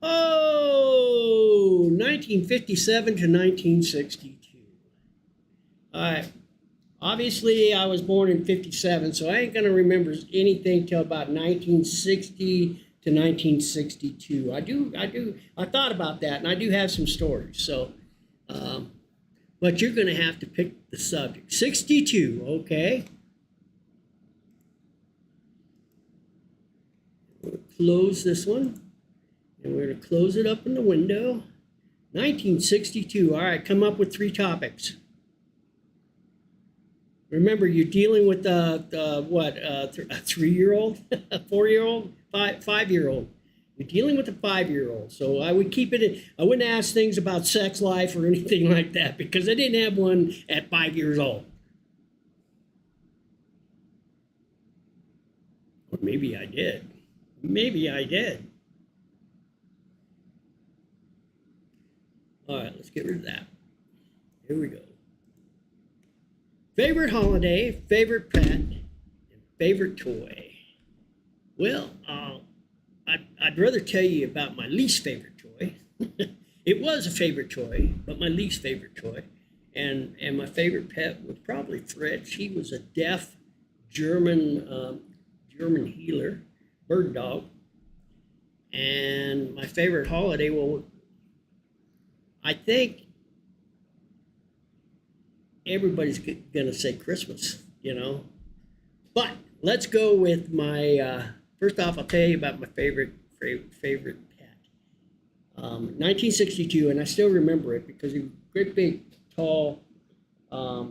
Oh, 1957 to 1962. All right. Obviously, I was born in 57, so I ain't going to remember anything till about 1960 to 1962. I thought about that, and I do have some stories. So, but you're going to have to pick the subject. 62, okay. We'll close this one. And we're going to close it up in the window. 1962. All right, come up with 3 topics. Remember, you're dealing with a 3-year-old, a 4-year-old, 5-year-old. You're dealing with a 5-year-old. So I would keep it, I wouldn't ask things about sex life or anything like that because I didn't have one at 5 years old. Or maybe I did. Maybe I did. All right, let's get rid of that. Here we go. Favorite holiday, favorite pet, and favorite toy. Well, I'd rather tell you about my least favorite toy. It was a favorite toy, but my least favorite toy. And my favorite pet was probably Fritz. He was a deaf German healer, bird dog. And my favorite holiday, well, I think everybody's gonna say Christmas, you know. But let's go with my, first off, I'll tell you about my favorite pet. 1962, and I still remember it because he was a great big, tall, what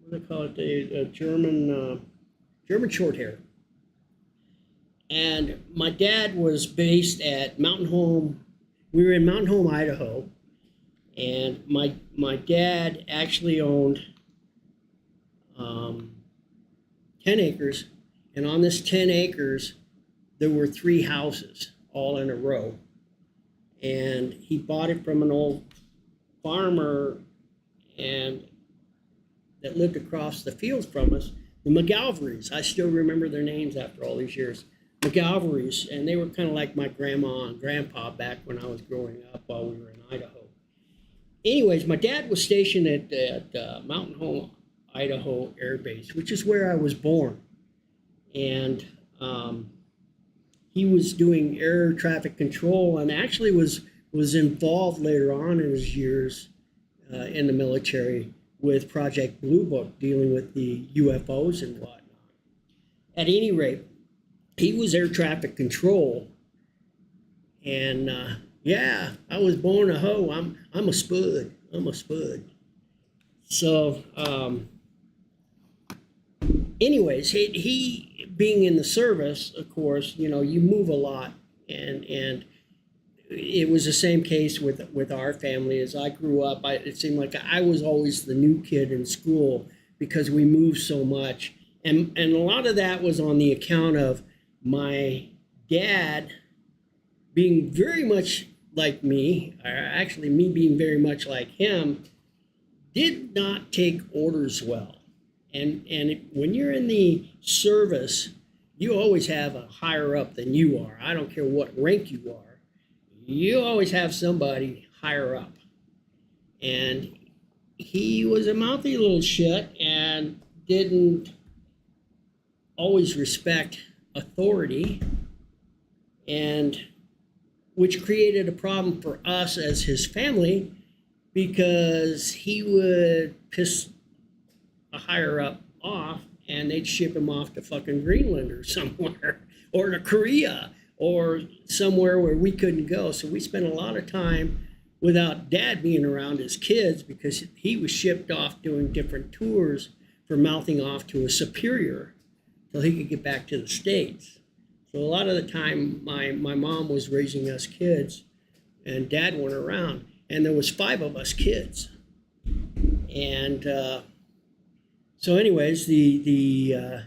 do they call it? The German short hair. And my dad was based at Mountain Home. We were in Mountain Home, Idaho. And my dad actually owned 10 acres. And on this 10 acres, there were 3 houses all in a row. And he bought it from an old farmer and that lived across the fields from us, the McGalvarys. I still remember their names after all these years. McGalvarys, and they were kind of like my grandma and grandpa back when I was growing up while we were in Idaho. Anyways, my dad was stationed at Mountain Home, Idaho Air Base, which is where I was born. And he was doing air traffic control and actually was involved later on in his years in the military with Project Blue Book, dealing with the UFOs and whatnot. At any rate, he was air traffic control, and yeah, I was born a hoe. I'm a spud. I'm a spud. So, anyways, he being in the service, of course, you know, you move a lot, and it was the same case with our family. As I grew up, it seemed like I was always the new kid in school because we moved so much, and a lot of that was on the account of my dad being very much like me, or actually me being very much like him, did not take orders well. And when you're in the service, you always have a higher up than you are. I don't care what rank you are. You always have somebody higher up. And he was a mouthy little shit and didn't always respect authority, and which created a problem for us as his family because he would piss a higher up off and they'd ship him off to fucking Greenland or somewhere, or to Korea or somewhere where we couldn't go. So we spent a lot of time without Dad being around his kids because he was shipped off doing different tours for mouthing off to a superior so he could get back to the States. So a lot of the time, my mom was raising us kids, and Dad went around, and there was 5 of us kids. And so anyways, the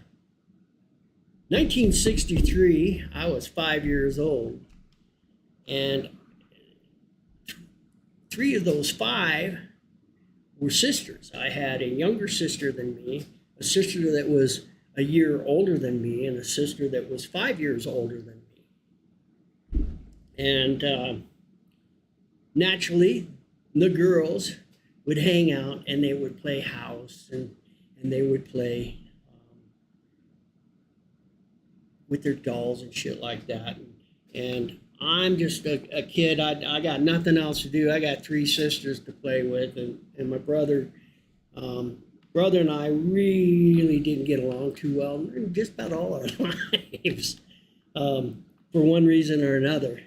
1963, I was 5 years old, and 3 of those 5 were sisters. I had a younger sister than me, a sister that was a year older than me, and a sister that was 5 years older than me. And naturally, the girls would hang out and they would play house and they would play with their dolls and shit like that. And I'm just a kid. I got nothing else to do. I got 3 sisters to play with, and my brother and I really didn't get along too well in just about all our lives. for one reason or another.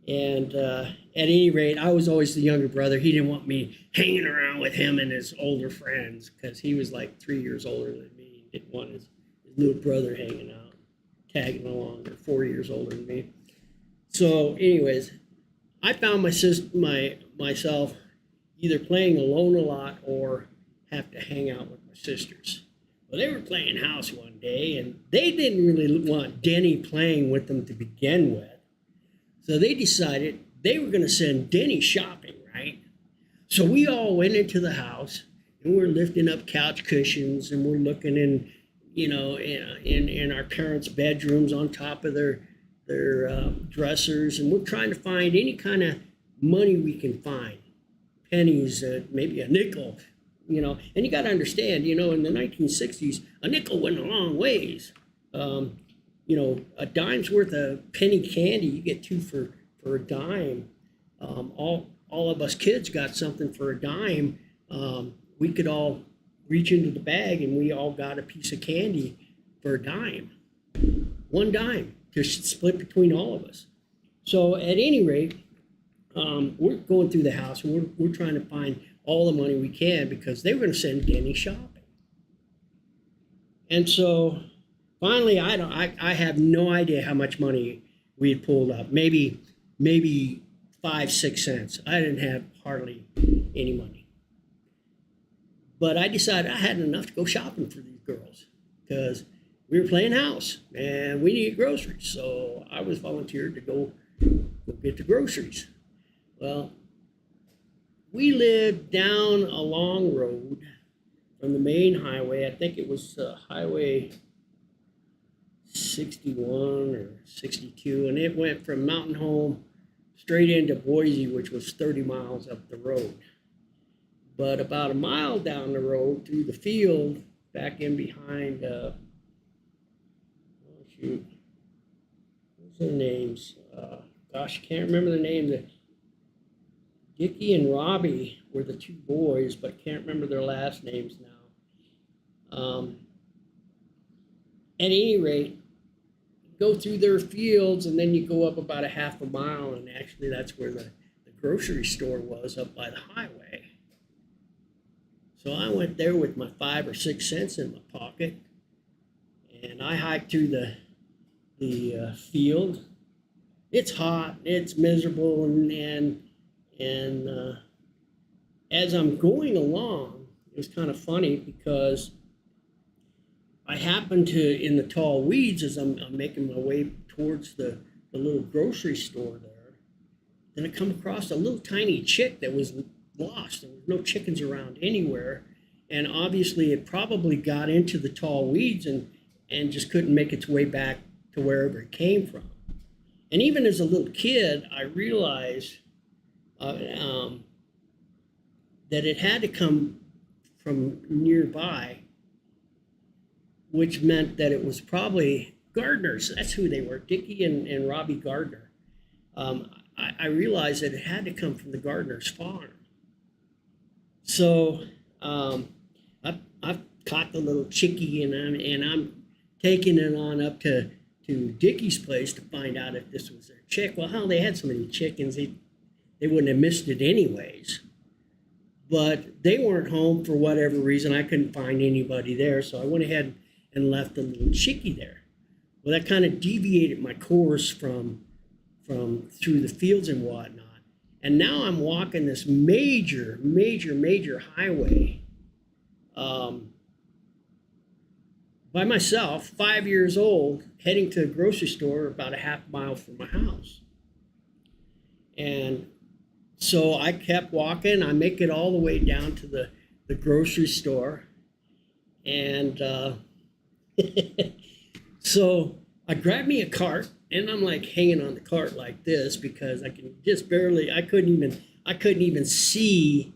And at any rate, I was always the younger brother. He didn't want me hanging around with him and his older friends because he was like 3 years older than me. He didn't want his little brother hanging out, tagging along, or 4 years older than me. So anyways, I found myself either playing alone a lot or have to hang out with my sisters. Well, they were playing house one day, and they didn't really want Denny playing with them to begin with. So they decided they were going to send Denny shopping, right? So we all went into the house, and we're lifting up couch cushions, and we're looking in, in our parents' bedrooms on top of their dressers, and we're trying to find any kind of money we can find, pennies, maybe a nickel, and you got to understand, in the 1960s, a nickel went a long ways. A dime's worth of penny candy, you get two for a dime. All of us kids got something for a dime. We could all reach into the bag and we all got a piece of candy for a dime. One dime to split between all of us. So at any rate, we're going through the house and we're trying to find all the money we can because they were going to send Denny shopping. And so finally, I have no idea how much money we had pulled up. Maybe 5-6 cents. I didn't have hardly any money. But I decided I had enough to go shopping for these girls because we were playing house and we needed groceries. So I was volunteered to go get the groceries. Well, we lived down a long road from the main highway. I think it was Highway 61 or 62, and it went from Mountain Home straight into Boise, which was 30 miles up the road. But about a mile down the road through the field, back in behind, what's their names? Gosh, I can't remember the name. Dickie and Robbie were the two boys, but can't remember their last names now. At any rate, go through their fields and then you go up about a half a mile, and actually that's where the grocery store was, up by the highway. So I went there with my 5 or 6 cents in my pocket, and I hiked through the field. It's hot, it's miserable, and as I'm going along, it was kind of funny because I happened to, in the tall weeds, as I'm making my way towards the little grocery store there, then I come across a little tiny chick that was lost. There was no chickens around anywhere. And obviously it probably got into the tall weeds and just couldn't make its way back to wherever it came from. And even as a little kid, I realized that it had to come from nearby, which meant that it was probably gardeners. That's who they were, Dickie and Robbie Gardner. I realized that it had to come from the Gardner's farm. So I've caught the little chickie and I'm taking it on up to Dickie's place to find out if this was their chick. Well, hell, they had so many chickens, they wouldn't have missed it anyways. But they weren't home for whatever reason. I couldn't find anybody there, so I went ahead and left the little chickie there. Well, that kind of deviated my course from through the fields and whatnot. And now I'm walking this major highway by myself, 5 years old, heading to a grocery store about a half mile from my house. And so I kept walking. I make it all the way down to the grocery store. And so I grabbed me a cart, and I'm like hanging on the cart like this because I can just barely, I couldn't even see,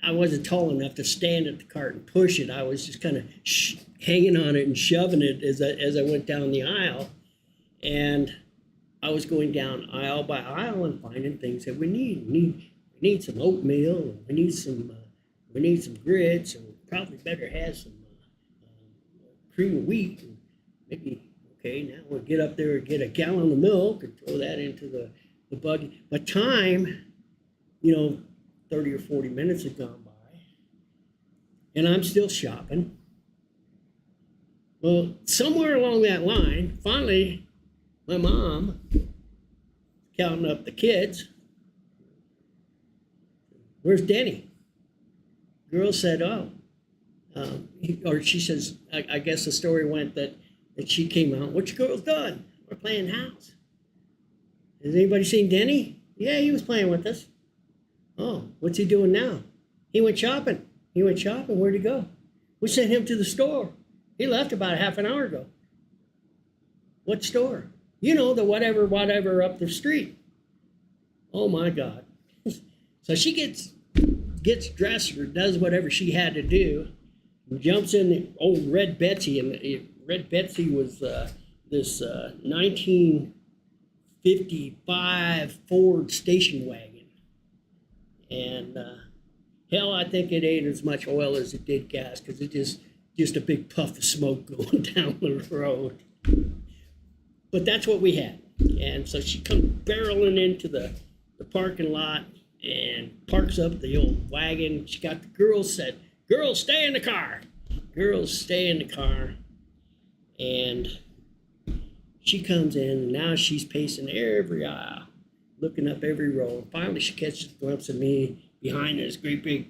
I wasn't tall enough to stand at the cart and push it. I was just kind of hanging on it and shoving it as I went down the aisle. And I was going down aisle by aisle and finding things that we need. We need some oatmeal, and we need some grits, and we probably better have some cream of wheat. maybe, okay, now we'll get up there and get a gallon of milk and throw that into the buggy. But time, 30 or 40 minutes have gone by, and I'm still shopping. Well, somewhere along that line, finally, my mom, counting up the kids, where's Denny? Girl said, oh. Or she says, I guess the story went that she came out. What your girls done? We're playing house. Has anybody seen Denny? Yeah, he was playing with us. Oh, what's he doing now? He went shopping. Where'd he go? We sent him to the store. He left about half an hour ago. What store? The whatever up the street. Oh my God. So she gets dressed or does whatever she had to do, jumps in the old Red Betsy, and Red Betsy was this 1955 Ford station wagon, and hell, I think it ate as much oil as it did gas, because it just a big puff of smoke going down the road. But that's what we had, and so she comes barreling into the parking lot and parks up the old wagon. She got the girls said, "Girls, stay in the car." Girls stay in the car, and she comes in, and now she's pacing every aisle, looking up every row. Finally, she catches a glimpse of me behind this great big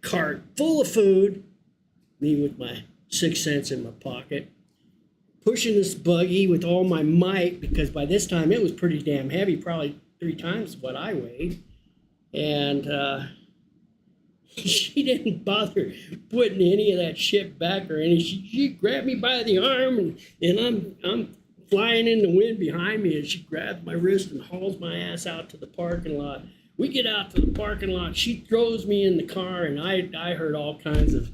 cart full of food, me with my 6 cents in my pocket, pushing this buggy with all my might, because by this time it was pretty damn heavy, probably 3 times what I weighed. And she didn't bother putting any of that shit back or any. She grabbed me by the arm, and I'm flying in the wind behind me, and she grabs my wrist and hauls my ass out to the parking lot. We get out to the parking lot. She throws me in the car, and I heard all kinds of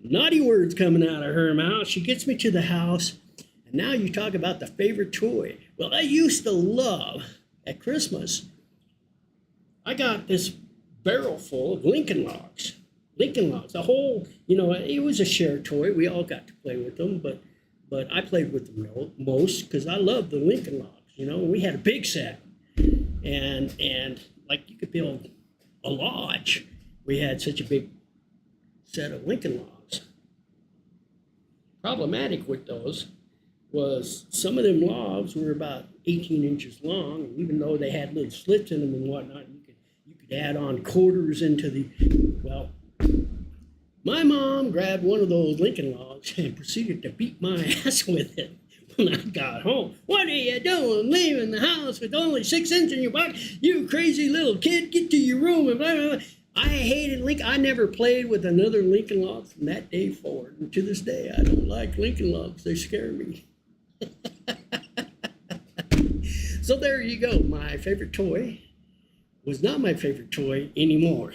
naughty words coming out of her mouth. She gets me to the house, and now you talk about the favorite toy. Well, I used to love at Christmas. I got this barrel full of Lincoln Logs. A whole, it was a shared toy. We all got to play with them, but I played with them most because I loved the Lincoln Logs. We had a big set, and like you could build a lodge. We had such a big set of Lincoln Logs. Problematic with those was some of them logs were about 18 inches long, and even though they had little slits in them and whatnot, you could add on quarters into the, well, my mom grabbed one of those Lincoln Logs and proceeded to beat my ass with it when I got home. "What are you doing leaving the house with only 6 cents in your pocket? You crazy little kid, get to your room," and blah, blah, blah. I hated Lincoln. I never played with another Lincoln Log from that day forward. And to this day, I don't like Lincoln Logs. They scare me. So there you go. My favorite toy was not my favorite toy anymore.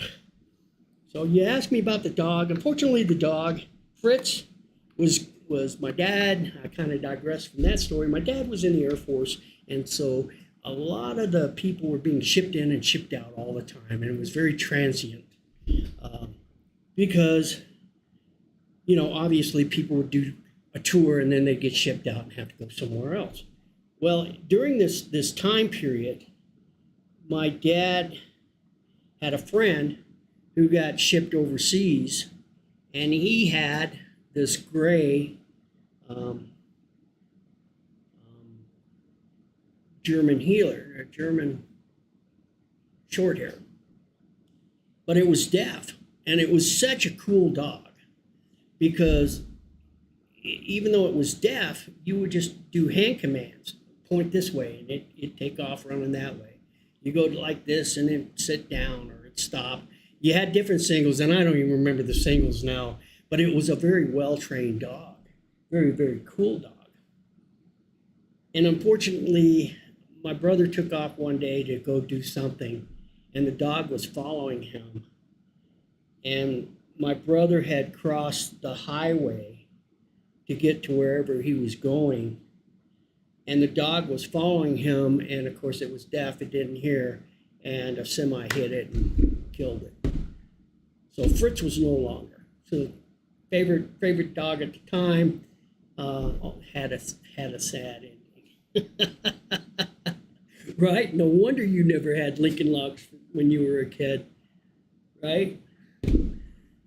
So you asked me about the dog. Unfortunately, the dog, Fritz, was my dad. I kind of digressed from that story. My dad was in the Air Force, and so a lot of the people were being shipped in and shipped out all the time, and it was very transient. Because, obviously people would do a tour and then they'd get shipped out and have to go somewhere else. Well, during this time period, my dad had a friend who got shipped overseas, and he had this gray German healer, a German short hair. But it was deaf, and it was such a cool dog because even though it was deaf, you would just do hand commands, point this way, and it'd take off running that way. You go like this, and then sit down, or it'd stop. You had different signals, and I don't even remember the signals now, but it was a very well-trained dog, very, very cool dog. And unfortunately, my brother took off one day to go do something, and the dog was following him. And my brother had crossed the highway to get to wherever he was going, and the dog was following him, and of course it was deaf, it didn't hear, and a semi hit it and killed it. So Fritz was no longer. So favorite dog at the time, had a sad ending. Right? No wonder you never had Lincoln Logs when you were a kid, right?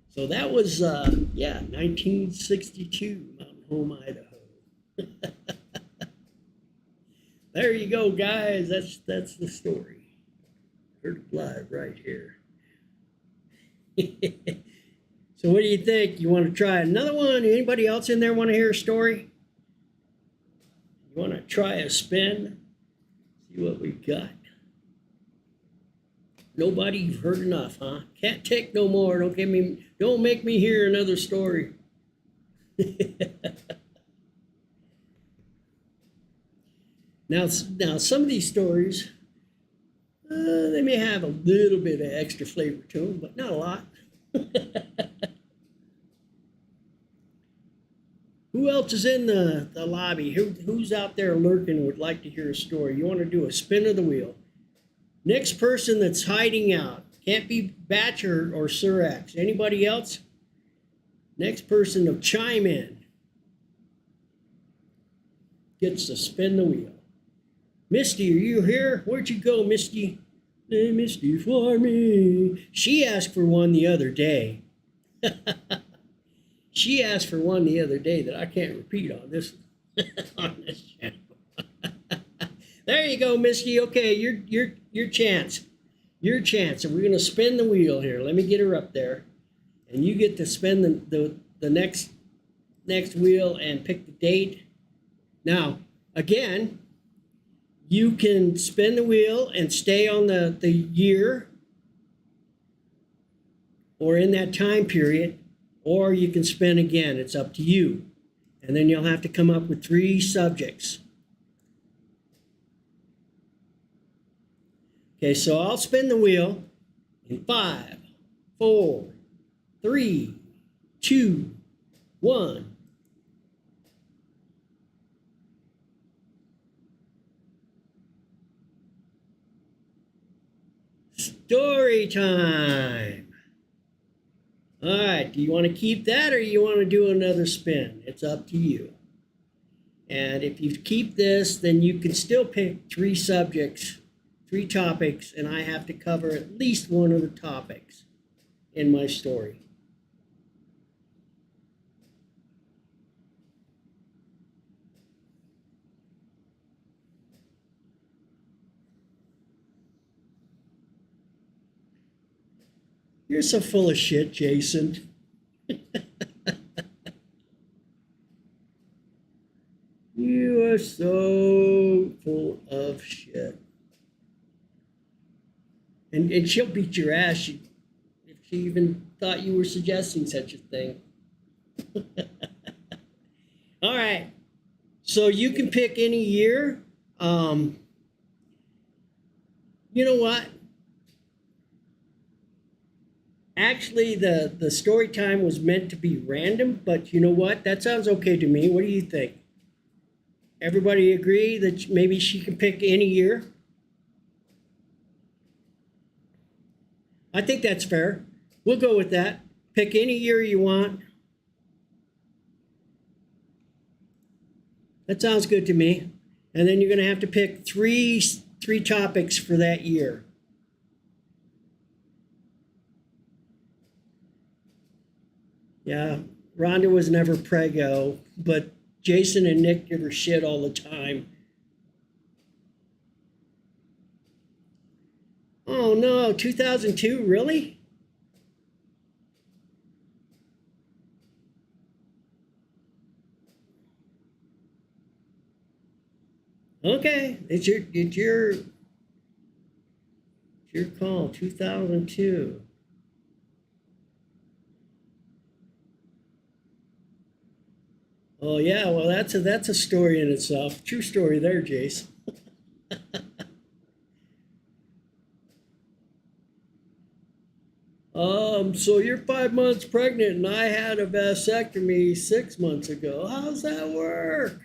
So that was 1962, Mountain Home, Idaho. There you go, guys. That's the story. Heard it live right here. So what do you think? You want to try another one? Anybody else in there want to hear a story? You want to try a spin? See what we got. Nobody, you've heard enough, huh? Can't take no more. Don't make me hear another story. Now, some of these stories, they may have a little bit of extra flavor to them, but not a lot. Who else is in the lobby? Who's out there lurking and would like to hear a story? You want to do a spin of the wheel? Next person that's hiding out. Can't be Batcher or Sir X. Anybody else? Next person to chime in gets to spin the wheel. Misty, are you here? Where'd you go, Misty? Hey, Misty, for me. She asked for one the other day. She asked for one the other day that I can't repeat on this on this channel. There you go, Misty. Okay, your chance. Your chance. And we're gonna spin the wheel here. Let me get her up there. And you get to spin the next wheel and pick the date. Now, again, you can spin the wheel and stay on the year or in that time period, or you can spin again. It's up to you. And then you'll have to come up with 3 subjects. Okay, so I'll spin the wheel in 5, 4, 3, 2, 1. Story time. All right, do you want to keep that or you want to do another spin? It's up to you. And if you keep this, then you can still pick 3 subjects, 3 topics, and I have to cover at least one of the topics in my story. You're so full of shit, Jason. You are so full of shit. And she'll beat your ass if she even thought you were suggesting such a thing. All right. So you can pick any year. You know what? Actually, the story time was meant to be random, but you know what? That sounds okay to me. What do you think? Everybody agree that maybe she can pick any year? I think that's fair. We'll go with that. Pick any year you want. That sounds good to me. And then you're going to have to pick three topics for that year. Yeah, Rhonda was never preggo, but Jason and Nick give her shit all the time. Oh no, 2002, really? Okay, it's your call, 2002. Oh yeah, well that's a story in itself. True story there, Jace. So you're 5 months pregnant and I had a vasectomy 6 months ago. How's that work?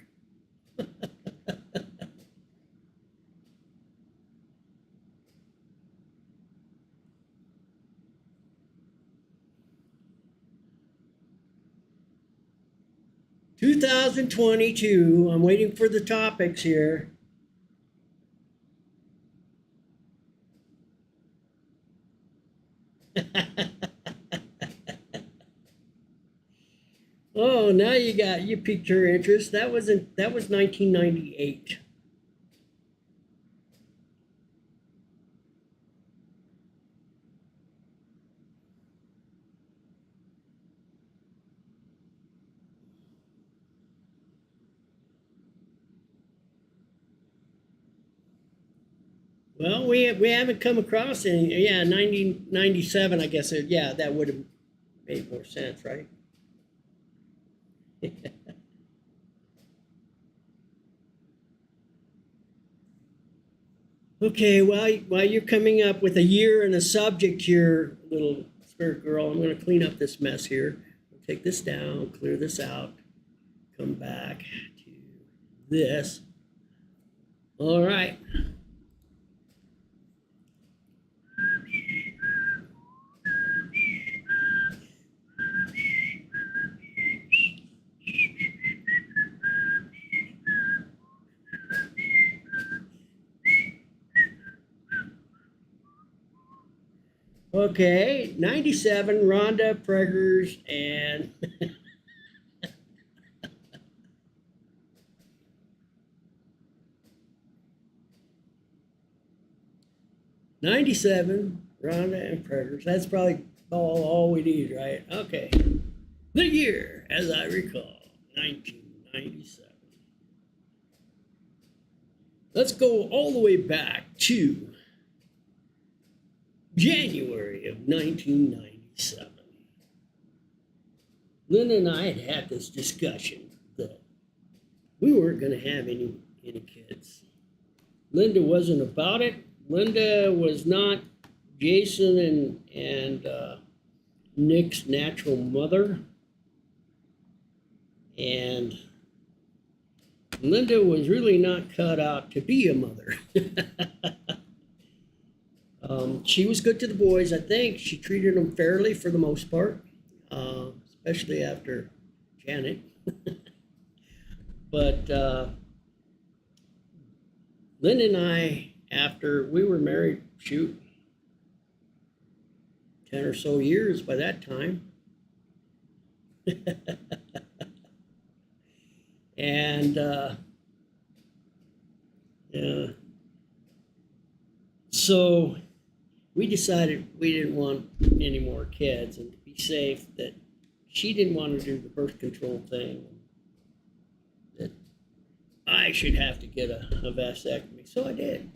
2022. I'm waiting for the topics here. Oh, now you piqued her interest. That was 1998. Well, we haven't come across any. Yeah, 1997. I guess. Yeah, that would have made more sense, right? Okay, while you're coming up with a year and a subject here, little spirit girl, I'm going to clean up this mess here. I'll take this down, clear this out, come back to this. All right. Okay, 97, Rhonda, Preggers, and 97, Rhonda and Preggers. That's probably all we need, right? Okay. The year, as I recall, 1997. Let's go all the way back to January of 1997. Linda and I had this discussion that we weren't going to have any kids. Linda wasn't about it. Linda was not Jason and Nick's natural mother. And Linda was really not cut out to be a mother. She was good to the boys, I think. She treated them fairly for the most part, especially after Janet. But Linda and I, after we were married, 10 or so years by that time. And so we decided we didn't want any more kids, and to be safe, that she didn't want to do the birth control thing, that I should have to get a vasectomy. So I did.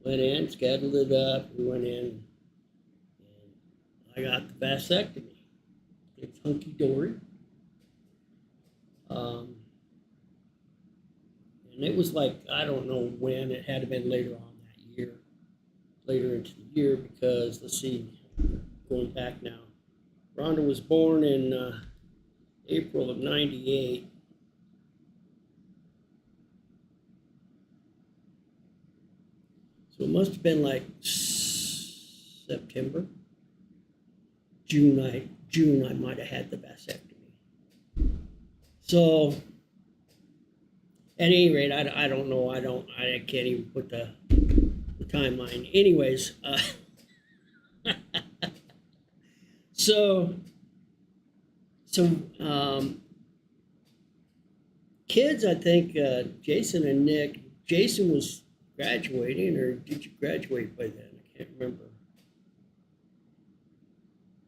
Went in, scheduled it up, we went in, and I got the vasectomy. It's hunky-dory. And it was like, I don't know when, it had to have been later on that year, later into the year, because let's see, going back now. Rhonda was born in April of 98. So it must have been like September, June. I might have had the vasectomy. So at any rate, I don't know. I can't even put the timeline. Anyways, so kids, I think Jason and Nick. Jason was graduating, or did you graduate by then? I can't remember.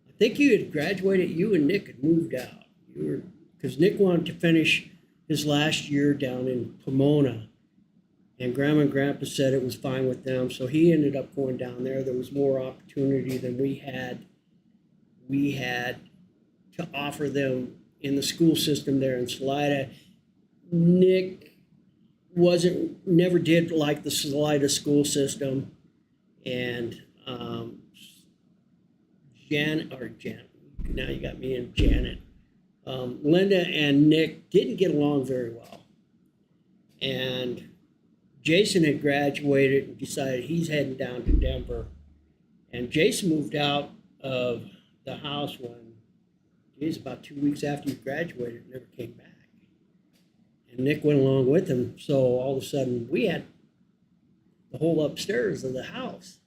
I think you had graduated. You and Nick had moved out. You were, because Nick wanted to finish his last year down in Pomona, and Grandma and Grandpa said it was fine with them, so he ended up going down there. There was more opportunity than we had to offer them in the school system there in Salida. Nick never did like the Salida school system, and Janet, now you got me and Janet. Linda and Nick didn't get along very well. And Jason had graduated and decided he's heading down to Denver. And Jason moved out of the house when geez, about 2 weeks after he graduated, never came back. And Nick went along with him. So all of a sudden, we had the whole upstairs of the house.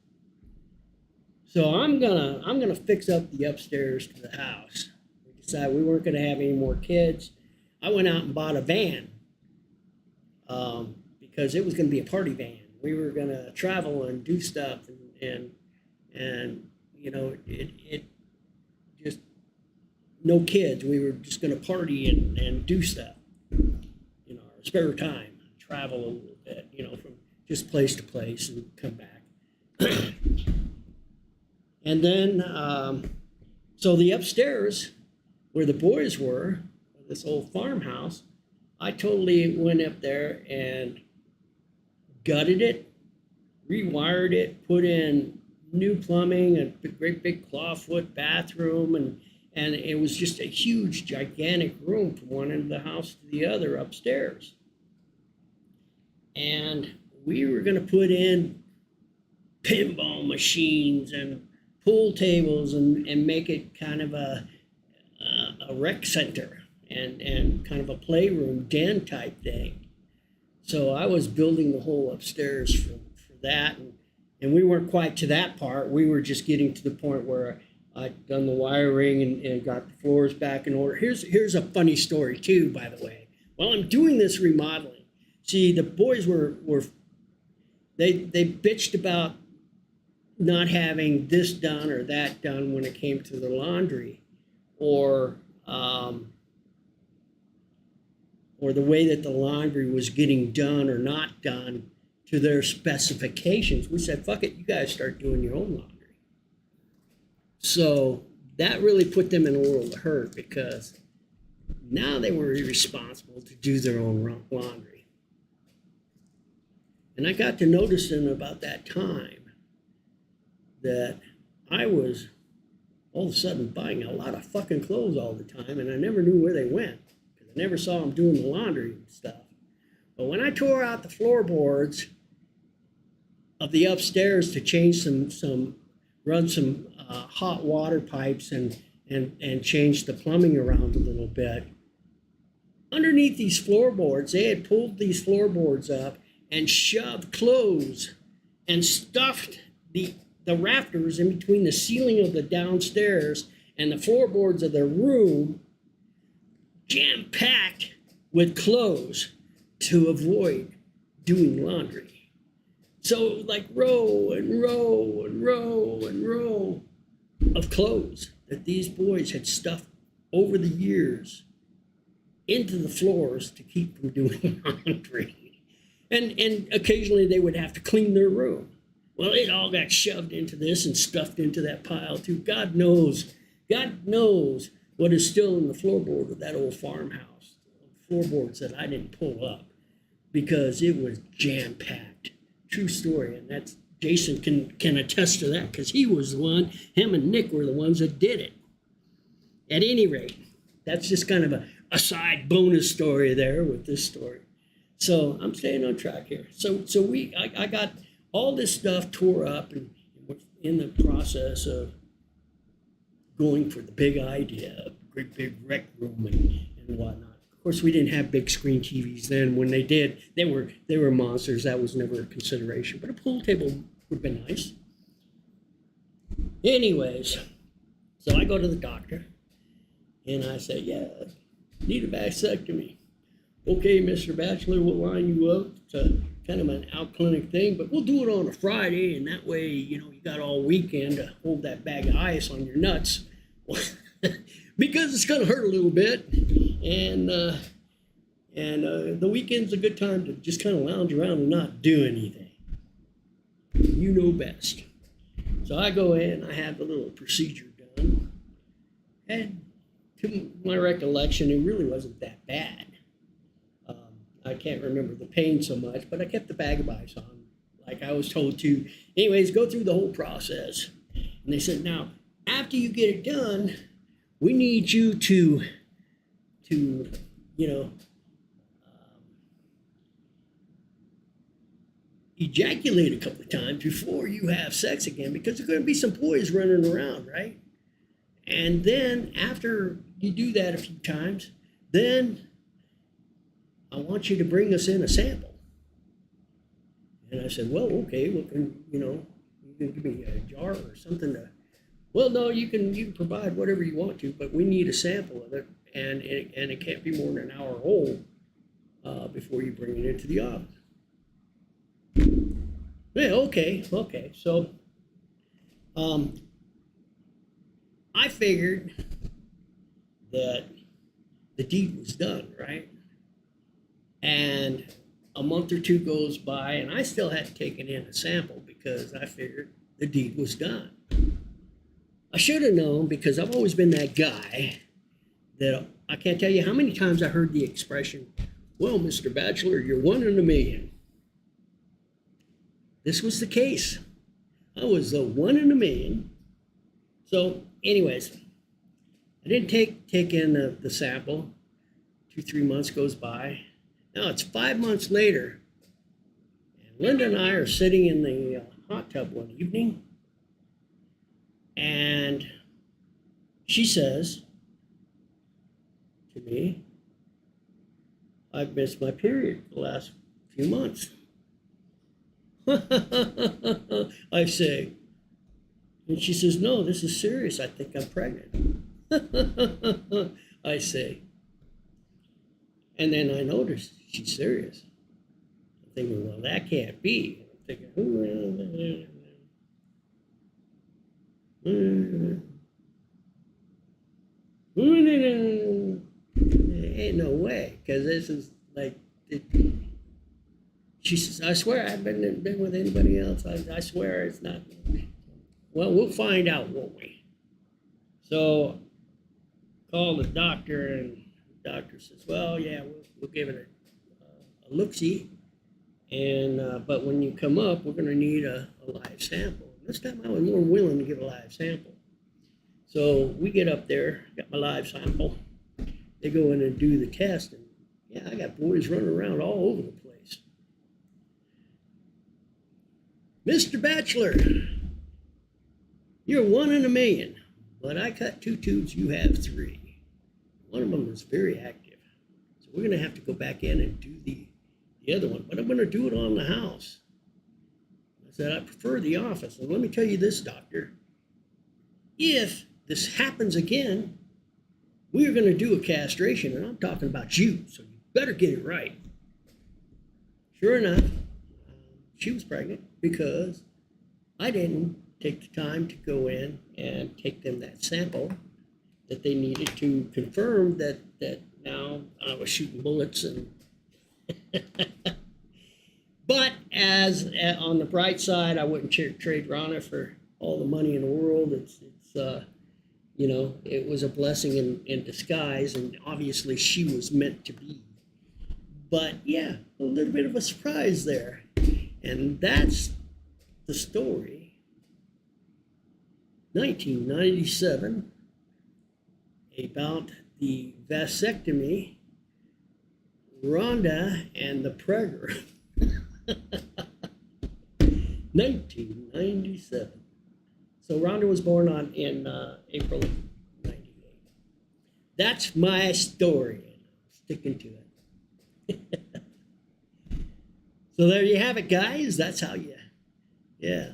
So I'm gonna fix up the upstairs to the house. We decided we weren't gonna have any more kids. I went out and bought a van because it was gonna be a party van. We were gonna travel and do stuff, and you know, it just no kids. We were just gonna party and do stuff. You know, our spare time, travel a little bit. You know, from just place to place and come back. And then, so the upstairs where the boys were, this old farmhouse, I totally went up there and gutted it, rewired it, put in new plumbing, a great big clawfoot bathroom, and it was just a huge, gigantic room from one end of the house to the other upstairs. And we were going to put in pinball machines and pool tables and make it kind of a rec center and kind of a playroom den type thing. So I was building the whole upstairs for that, and we weren't quite to that part. We were just getting to the point where I'd done the wiring and got the floors back in order. Here's a funny story too, by the way. While I'm doing this remodeling, see, the boys they bitched about not having this done or that done when it came to the laundry, or the way that the laundry was getting done or not done to their specifications. We said, fuck it, you guys start doing your own laundry. So that really put them in a world of hurt, because now they were responsible to do their own laundry. And I got to noticing about that time that I was all of a sudden buying a lot of fucking clothes all the time, and I never knew where they went because I never saw them doing the laundry and stuff. But when I tore out the floorboards of the upstairs to change run some hot water pipes and change the plumbing around a little bit, underneath these floorboards, they had pulled these floorboards up and shoved clothes and stuffed the rafters in between the ceiling of the downstairs and the floorboards of their room, jam-packed with clothes to avoid doing laundry. So like row and row and row and row of clothes that these boys had stuffed over the years into the floors to keep from doing laundry. And occasionally they would have to clean their room. Well, it all got shoved into this and stuffed into that pile too. God knows what is still in the floorboard of that old farmhouse. Floorboards that I didn't pull up because it was jam-packed. True story, and that's Jason can attest to that because he was the one, him and Nick were the ones that did it. At any rate, that's just kind of a side bonus story there with this story. So I'm staying on track here. So I got all this stuff tore up and was in the process of going for the big idea, great big rec room and whatnot. Of course, we didn't have big screen TVs then. When they did, they were monsters. That was never a consideration. But a pool table would have been nice. Anyways, so I go to the doctor and I say, yeah, need a vasectomy. Okay, Mr. Bachelor, we'll line you up. It's a kind of an out clinic thing, but we'll do it on a Friday, and that way, you know, you got all weekend to hold that bag of ice on your nuts, because it's gonna hurt a little bit, and the weekend's a good time to just kind of lounge around and not do anything. You know best. So I go in, I have the little procedure done, and to my recollection, it really wasn't that bad. I can't remember the pain so much, but I kept the bag of ice on, like I was told to. Anyways, go through the whole process. And they said, now, after you get it done, we need you to ejaculate a couple of times before you have sex again, because there's going to be some boys running around, right? And then after you do that a few times, then I want you to bring us in a sample. And I said, well, okay, well, you can give me a jar or something to, well, no, you can provide whatever you want to, but we need a sample of it, and it can't be more than an hour old before you bring it into the oven. Yeah, okay. So I figured that the deed was done, right? And a month or two goes by, and I still hadn't taken in a sample because I figured the deed was done. I should have known, because I've always been that guy that I can't tell you how many times I heard the expression, well, Mr. Bachelor, you're one in a million. This was the case. I was the one in a million. So anyways, I didn't take in the sample. 2-3 months goes by. Now it's 5 months later, and Linda and I are sitting in the hot tub one evening, and she says to me, I've missed my period the last few months. I say, and she says, no, this is serious. I think I'm pregnant. I say, and then I notice she's serious. I'm thinking, well, that can't be. I'm thinking, ain't no way, because this is like, she says, I swear I haven't been with anybody else. I swear it's not. Well, we'll find out, won't we? So call the doctor, and the doctor says, well, yeah, we'll give it a look-see. And but when you come up, we're going to need a live sample. This time I was more willing to give a live sample. So we get up there, got my live sample. They go in and do the test, and yeah, I got boys running around all over the place. Mr. Bachelor, you're one in a million, but I cut 2 tubes, you have 3. One of them is very active. So we're going to have to go back in and do the other one, but I'm going to do it on the house. I said, I prefer the office. And let me tell you this, doctor, if this happens again, we are going to do a castration, and I'm talking about you, so you better get it right. Sure enough, she was pregnant because I didn't take the time to go in and take them that sample that they needed to confirm that now I was shooting bullets. And but as on the bright side, I wouldn't trade Rana for all the money in the world. It's it was a blessing in disguise, and obviously she was meant to be. But yeah, a little bit of a surprise there. And that's the story. 1997, about the vasectomy, Rhonda and the pregger. 1997. So Rhonda was born in April of 98. That's my story, and I'm sticking to it. So there you have it, guys. That's how yeah.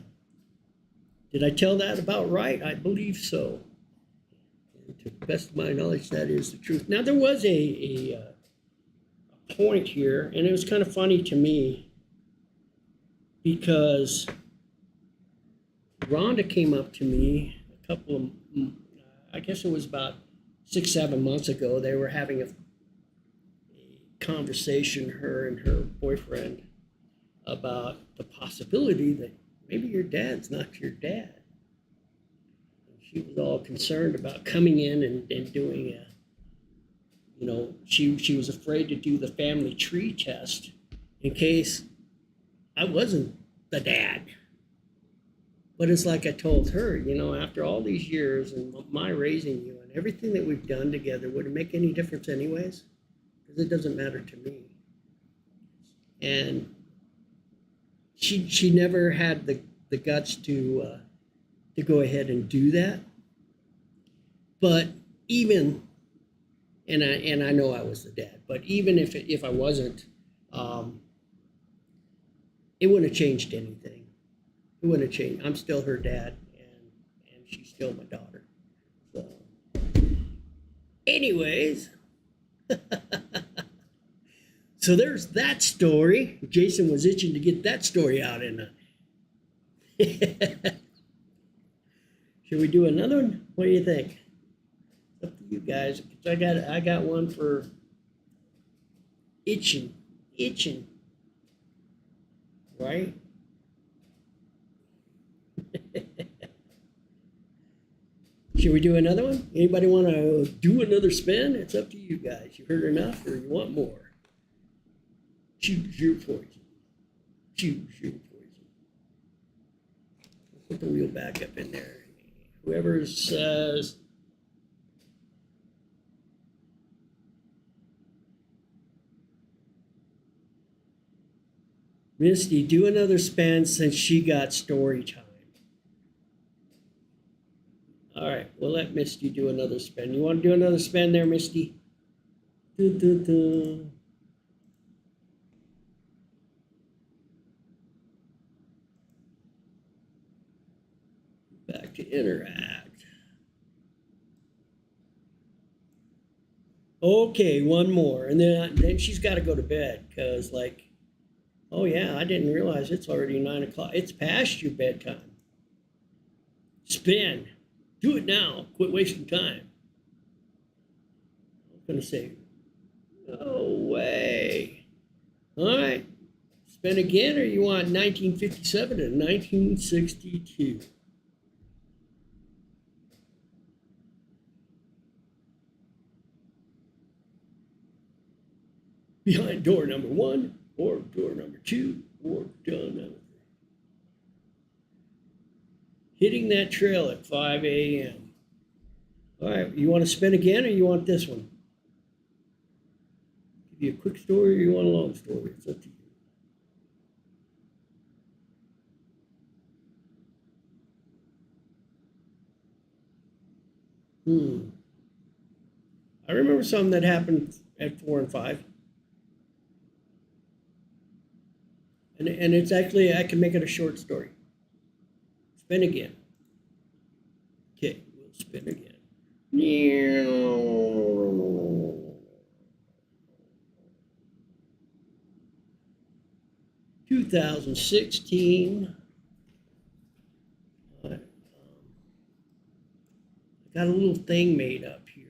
Did I tell that about right? I believe so. And to the best of my knowledge, that is the truth. Now, there was a point here, and it was kind of funny to me because Rhonda came up to me a couple of, I guess it was about 6-7 months ago. They were having a conversation, her and her boyfriend, about the possibility that maybe your dad's not your dad. And she was all concerned about coming in and doing she was afraid to do the family tree test in case I wasn't the dad. But it's like I told her, after all these years and my raising you and everything that we've done together, would it make any difference anyways? Because it doesn't matter to me. And she never had the guts to go ahead and do that. But even, and I know I was the dad, but even if I wasn't, it wouldn't have changed anything. It wouldn't have changed. I'm still her dad, and she's still my daughter. So, anyways, so there's that story. Jason was itching to get that story out in. Should we do another one? What do you think? It's up to you guys. I got one for itching, right? Should we do another one? Anybody want to do another spin? It's up to you guys. You heard enough, or you want more? Choose your poison. Choose your poison. Put the wheel back up in there. Whoever says. Misty, do another spin since she got story time. All right, we'll let Misty do another spin. You want to do another spin there, Misty? Back to interact. Okay, one more, and then she's got to go to bed because, like, oh yeah, I didn't realize it's already 9 o'clock. It's past your bedtime. Spin. Do it now. Quit wasting time. I'm gonna say, no way. All right. Spin again, or you want 1957 to 1962? Behind door number 1, or door number 2, or door number 3. Hitting that trail at 5 a.m. All right, you want to spin again, or you want this one? Give you a quick story, or you want a long story? It's up to you. I remember something that happened at 4 and 5. And it's actually, I can make it a short story. Spin again. Okay, we'll spin again. 2016. I got a little thing made up here.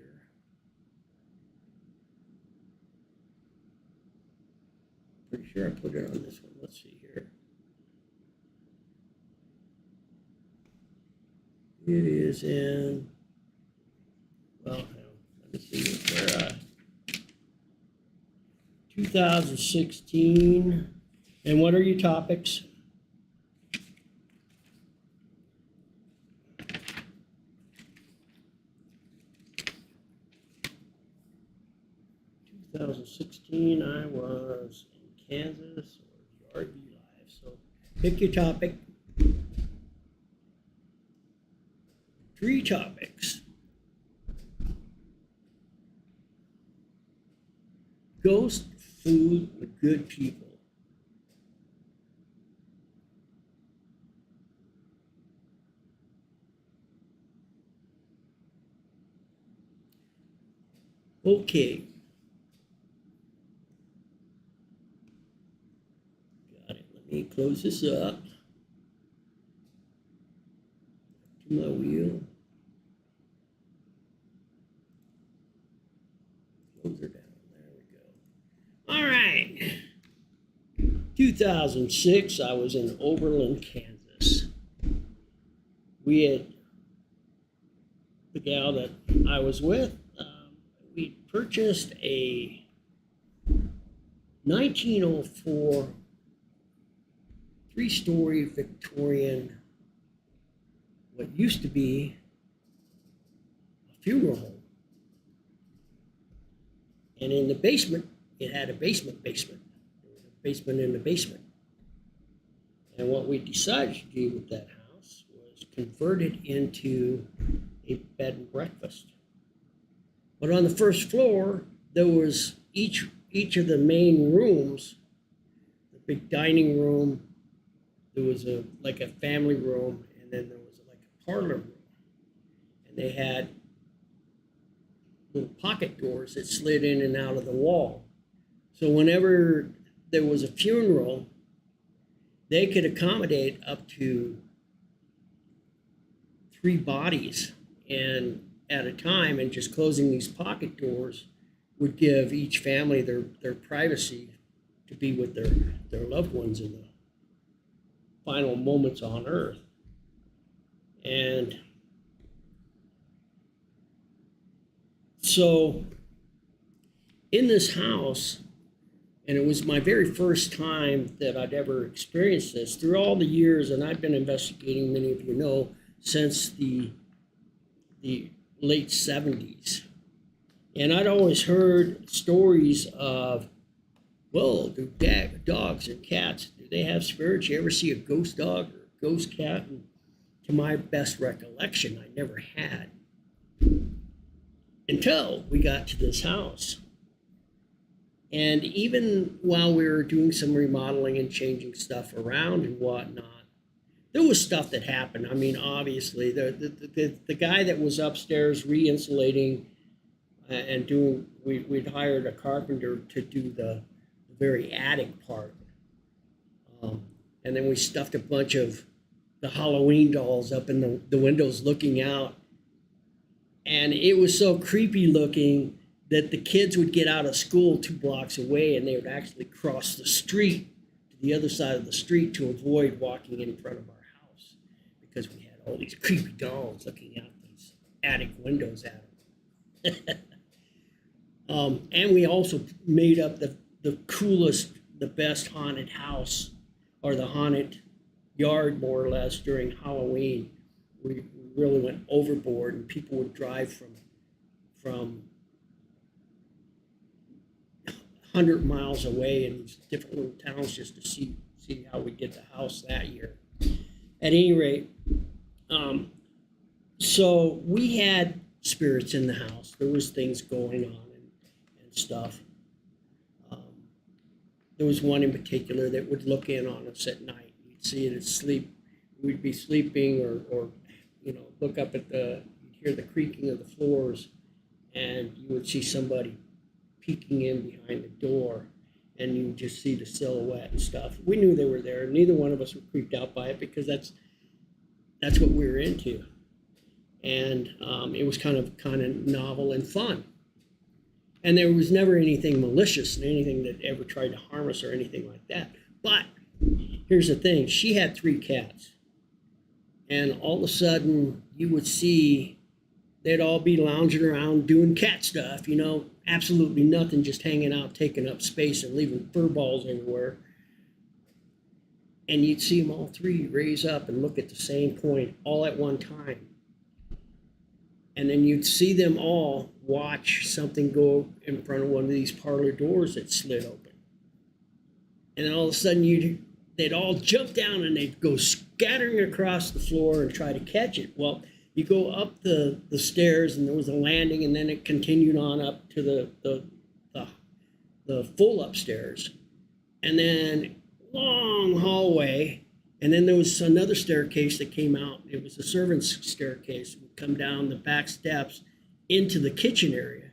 Pretty sure I put it on this one. Let's see here. It is in, well, let me see where 2016. And what are your topics? In 2016, I was in Kansas or the RV Live. So pick your topic. 3 topics. Ghost food with good people. Okay. Got it. Let me close this up. To my wheel. Close her down. There we go. All right. 2006, I was in Oberlin, Kansas. We had, the gal that I was with, we purchased a 1904 3-story Victorian, what used to be a funeral home. And in the basement, it had a basement. There was a basement in the basement. And what we decided to do with that house was convert it into a bed and breakfast. But on the first floor, there was each of the main rooms, the big dining room, there was like a family room, and then there was like a parlor room. And they had little pocket doors that slid in and out of the wall. So whenever there was a funeral, they could accommodate up to 3 bodies and at a time, and just closing these pocket doors would give each family their privacy to be with their loved ones in the final moments on earth. And so in this house, and it was my very first time that I'd ever experienced this through all the years, and I've been investigating, many of you know, since the late 70s. And I'd always heard stories of, well, do dogs and cats, do they have spirits? You ever see a ghost dog or a ghost cat? And to my best recollection, I never had. Until we got to this house. And even while we were doing some remodeling and changing stuff around and whatnot, there was stuff that happened. I mean, obviously, the guy that was upstairs re-insulating and doing, we'd hired a carpenter to do the very attic part. And then we stuffed a bunch of the Halloween dolls up in the windows looking out. And it was so creepy looking that the kids would get out of school 2 blocks away, and they would actually cross the street to the other side of the street to avoid walking in front of our house, because we had all these creepy dolls looking out these attic windows at them. And we also made up the coolest, the best haunted house, or the haunted yard, more or less, during Halloween. We really went overboard, and people would drive from 100 miles away in these different little towns just to see how we did the house that year. At any rate, so we had spirits in the house. There was things going on and stuff. There was one in particular that would look in on us at night. We'd see it asleep. We'd be sleeping or look up at you'd hear the creaking of the floors, and you would see somebody peeking in behind the door, and you would just see the silhouette and stuff. We knew they were there. Neither one of us were creeped out by it, because that's what we were into. And it was kind of novel and fun. And there was never anything malicious and anything that ever tried to harm us or anything like that. But here's the thing. She had 3 cats. And all of a sudden, you would see they'd all be lounging around doing cat stuff, absolutely nothing, just hanging out, taking up space and leaving fur balls everywhere. And you'd see them all 3 raise up and look at the same point all at one time. And then you'd see them all watch something go in front of one of these parlor doors that slid open. And then all of a sudden they'd all jump down and they'd go scattering across the floor and try to catch it. Well, you go up the stairs, and there was a landing, and then it continued on up to the full upstairs. And then long hallway, and then there was another staircase that came out. It was a servant's staircase. It would come down the back steps into the kitchen area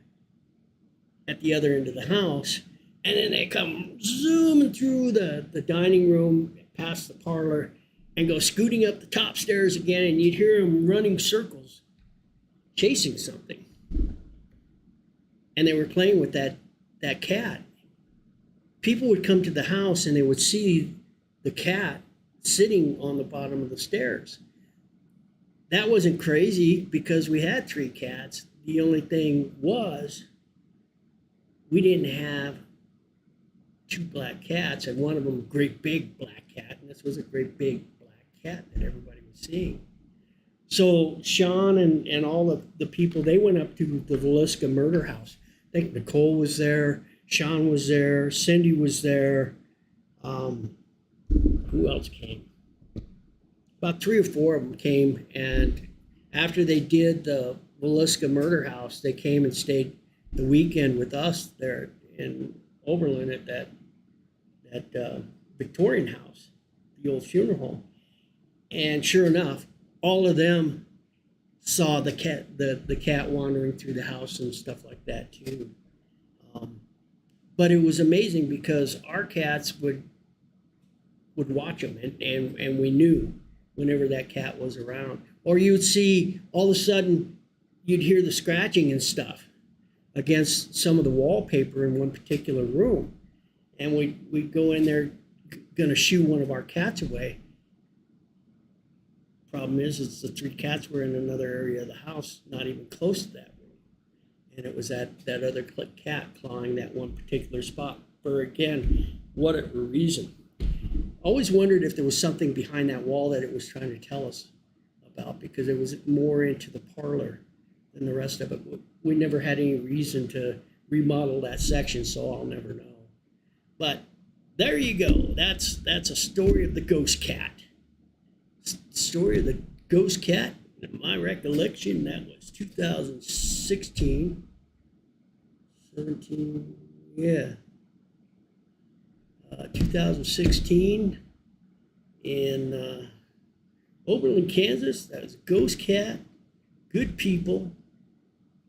at the other end of the house. And then they come zooming through the dining room, past the parlor, and go scooting up the top stairs again, and you'd hear them running circles, chasing something. And they were playing with that cat. People would come to the house, and they would see the cat sitting on the bottom of the stairs. That wasn't crazy, because we had 3 cats. The only thing was, we didn't have 2 black cats, and one of them a great big black cat, and this was a great big black cat that everybody was seeing. So Sean and all the people, they went up to the Villisca murder house. I think Nicole was there, Sean was there, Cindy was there. Who else came? About 3 or 4 of them came, and after they did the Villisca murder house. They came and stayed the weekend with us there in Oberlin at that Victorian house, the old funeral home. And sure enough, all of them saw the cat wandering through the house and stuff like that too. But it was amazing because our cats would watch them, and we knew whenever that cat was around. Or you would see all of a sudden you'd hear the scratching and stuff against some of the wallpaper in one particular room, and we'd go in there gonna shoo one of our cats away. Problem is the 3 cats were in another area of the house, not even close to that room. And it was that other cat clawing that one particular spot for, again, what a reason. Always wondered if there was something behind that wall that it was trying to tell us about, because it was more into the parlor than the rest of it. We never had any reason to remodel that section, so I'll never know. But there you go. That's a story of the ghost cat. Story of the ghost cat. In my recollection, that was 2016, 17, yeah. 2016 in Oberlin, Kansas. That was a ghost cat, good people,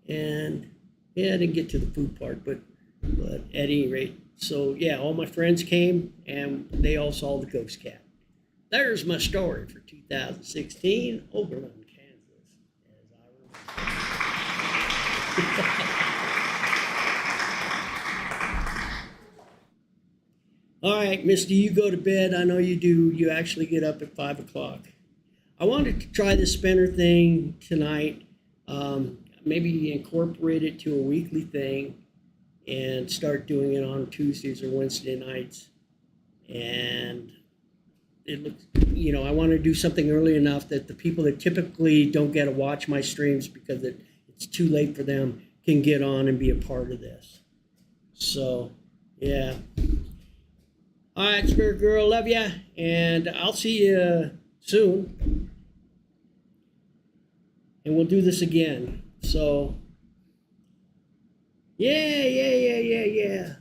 and yeah, I didn't get to the food part, but at any rate, so yeah, all my friends came and they all saw the ghost cat. There's my story for 2016, Oberlin, Kansas, as I remember. All right, Misty, you go to bed. I know you do. You actually get up at 5 o'clock. I wanted to try the spinner thing tonight. Maybe incorporate it to a weekly thing and start doing it on Tuesdays or Wednesday nights. And it looks, I want to do something early enough that the people that typically don't get to watch my streams because it's too late for them can get on and be a part of this. So, yeah. All right, Spirit Girl, love ya, and I'll see you soon. And we'll do this again. So, yeah.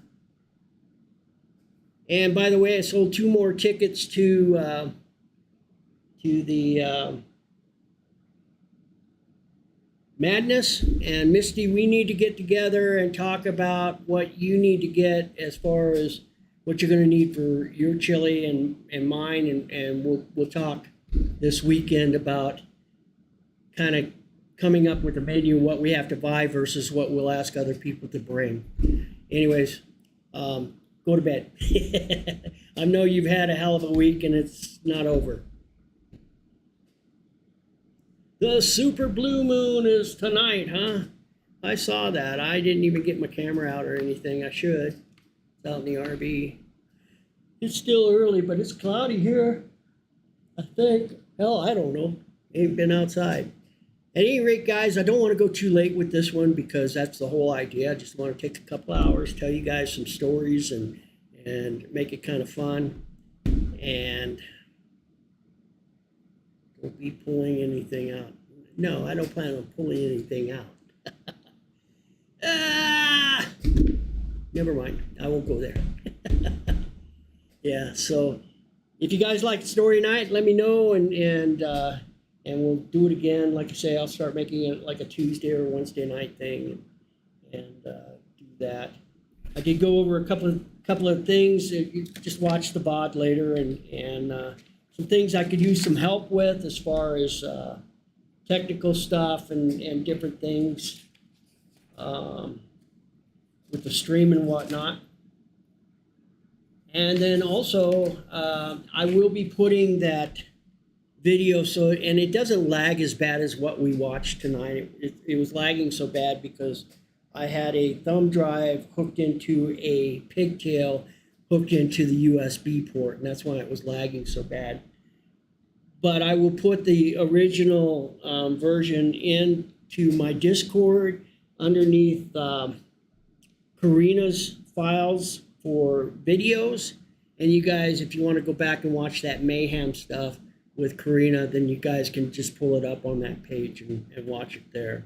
And by the way, I sold 2 more tickets to the Madness. And Misty, we need to get together and talk about what you need to get as far as what you're going to need for your chili and mine, and we'll talk this weekend about kind of coming up with a menu, what we have to buy versus what we'll ask other people to bring. Anyways, go to bed. I know you've had a hell of a week and it's not over. The super blue moon is tonight, huh? I saw that. I didn't even get my camera out or anything. I should. It's out in the RV. It's still early, but it's cloudy here, I think. Hell, I don't know. Ain't been outside. At any rate, guys, I don't want to go too late with this one because that's the whole idea. I just want to take a couple hours, tell you guys some stories and make it kind of fun. And don't be pulling anything out. No, I don't plan on pulling anything out. Never mind. I won't go there. Yeah, so if you guys like the story night, let me know, and we'll do it again. Like I say, I'll start making it like a Tuesday or Wednesday night thing, and do that. I did go over a couple of things. You just watch the VOD later, and some things I could use some help with as far as technical stuff and different things with the stream and whatnot. And then also, I will be putting that video and it doesn't lag as bad as what we watched tonight. It was lagging so bad because I had a thumb drive hooked into a pigtail hooked into the USB port, and that's why it was lagging so bad. But I will put the original version into my Discord underneath Karina's files for videos. And you guys, if you want to go back and watch that mayhem stuff with Karina, then you guys can just pull it up on that page and watch it there.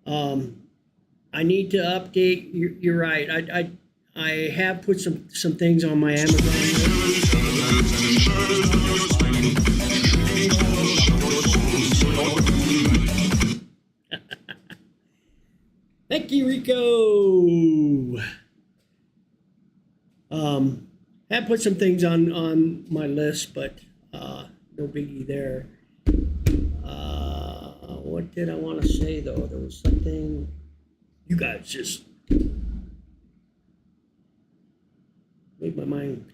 I need to update. You're right. I have put some things on my Amazon list. Thank you, Rico. Have put some things on my list, but no biggie there. What did I want to say though? There was something. You guys just made my mind.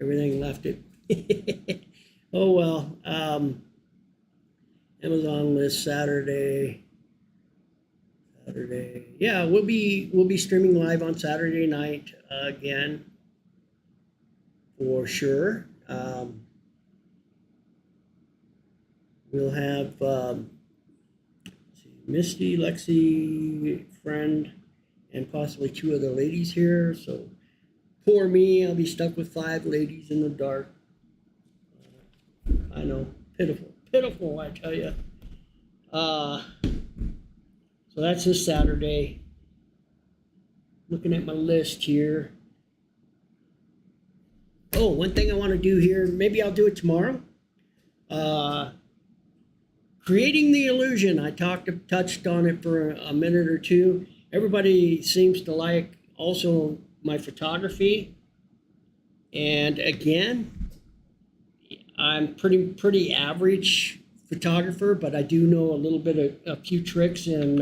Everything left it. Oh well. Amazon list Saturday. Yeah, we'll be streaming live on Saturday night again for sure. We'll have Misty, Lexi, friend, and possibly 2 other ladies here. So poor me, I'll be stuck with 5 ladies in the dark. I know, pitiful, I tell you. So that's this Saturday. Looking at my list here. Oh, one thing I want to do here, maybe I'll do it tomorrow. Creating the illusion. I touched on it for a minute or two. Everybody seems to like also my photography. And again, I'm pretty average photographer, but I do know a little bit of a few tricks in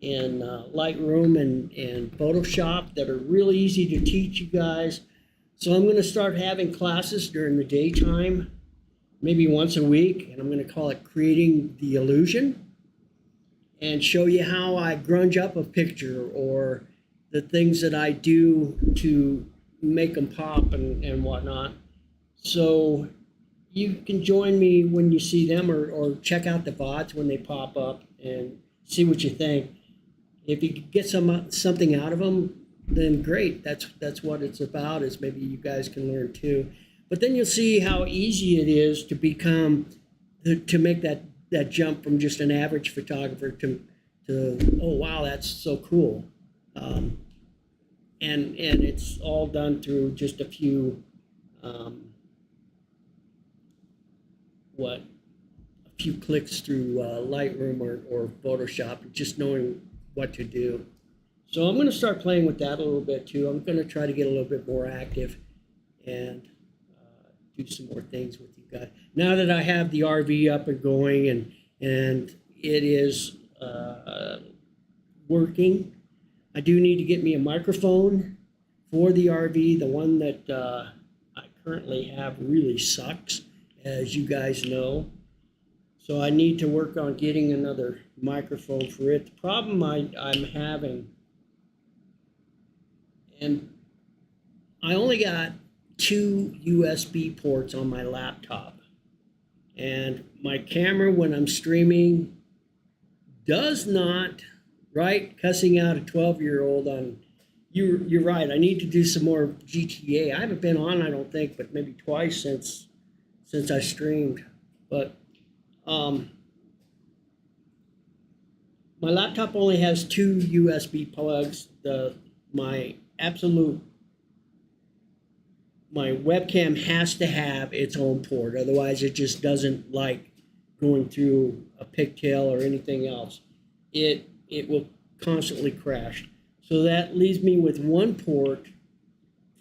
Lightroom and Photoshop that are really easy to teach you guys. So I'm going to start having classes during the daytime, maybe once a week, and I'm going to call it Creating the Illusion, and show you how I grunge up a picture or the things that I do to make them pop and whatnot. So you can join me when you see them, or check out the VODs when they pop up and see what you think. If you get something out of them, then great. That's what it's about, is maybe you guys can learn too. But then you'll see how easy it is to make that jump from just an average photographer to oh wow, that's so cool. And it's all done through just a few clicks through Lightroom or Photoshop, just knowing what to do. So I'm going to start playing with that a little bit too. I'm going to try to get a little bit more active and do some more things with you guys. Now that I have the RV up and going and it is working, I do need to get me a microphone for the RV. The one that I currently have really sucks, as you guys know. So I need to work on getting another microphone for it. The problem I'm having, and I only got 2 USB ports on my laptop. And my camera, when I'm streaming, does not, right? Cussing out a 12-year-old on, you're right, I need to do some more GTA. I haven't been on, I don't think, but maybe twice since I streamed. But my laptop only has 2 USB plugs. My webcam has to have its own port, otherwise it just doesn't like going through a pigtail or anything else. It will constantly crash. So that leaves me with 1 port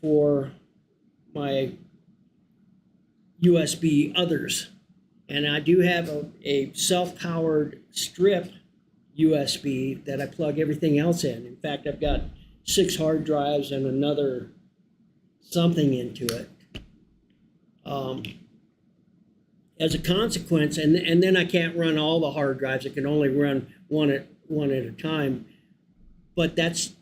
for my USB others. And I do have a self-powered strip USB that I plug everything else in. In fact, I've got 6 hard drives and another something into it. As a consequence, and then I can't run all the hard drives. I can only run one at a time. But that's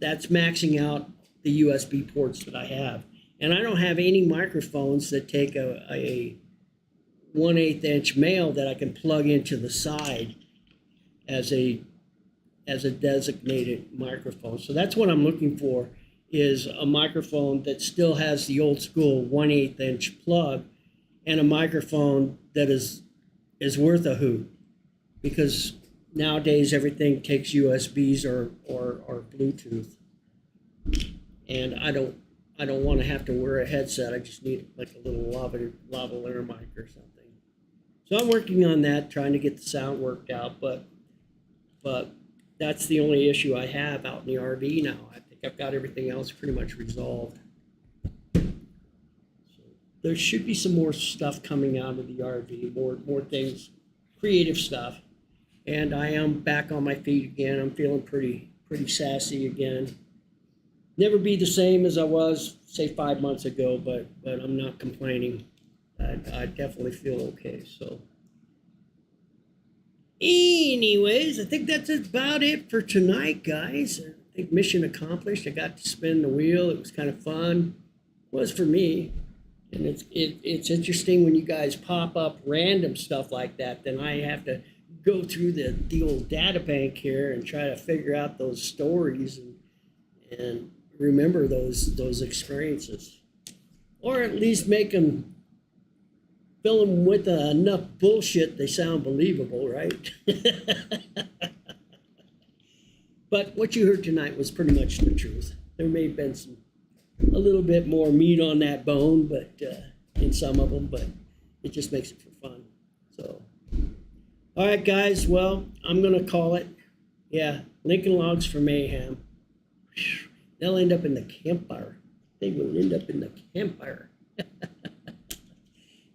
maxing out the USB ports that I have. And I don't have any microphones that take a 1/8 inch male that I can plug into the side as a designated microphone. So that's what I'm looking for, is a microphone that still has the old school 1/8 inch plug, and a microphone that is worth a hoot. Because nowadays everything takes USBs or Bluetooth, and I don't want to have to wear a headset. I just need like a little lavalier mic or something. So I'm working on that, trying to get the sound worked out, but that's the only issue I have out in the RV now. I think I've got everything else pretty much resolved. So there should be some more stuff coming out of the RV, more things, creative stuff. And I am back on my feet again. I'm feeling pretty sassy again. Never be the same as I was, say, 5 months ago, but I'm not complaining. I definitely feel okay. So, anyways, I think that's about it for tonight, guys. I think mission accomplished. I got to spin the wheel. It was kind of fun. It was for me. And it's interesting when you guys pop up random stuff like that. Then I have to go through the old data bank here and try to figure out those stories and remember those experiences, or at least fill them with enough bullshit they sound believable, right? But what you heard tonight was pretty much the truth. There may have been a little bit more meat on that bone, but in some of them, but it just makes it for fun. So, all right, guys. Well, I'm gonna call it. Yeah, Lincoln Logs for Mayhem. They'll end up in the campfire. They will end up in the campfire.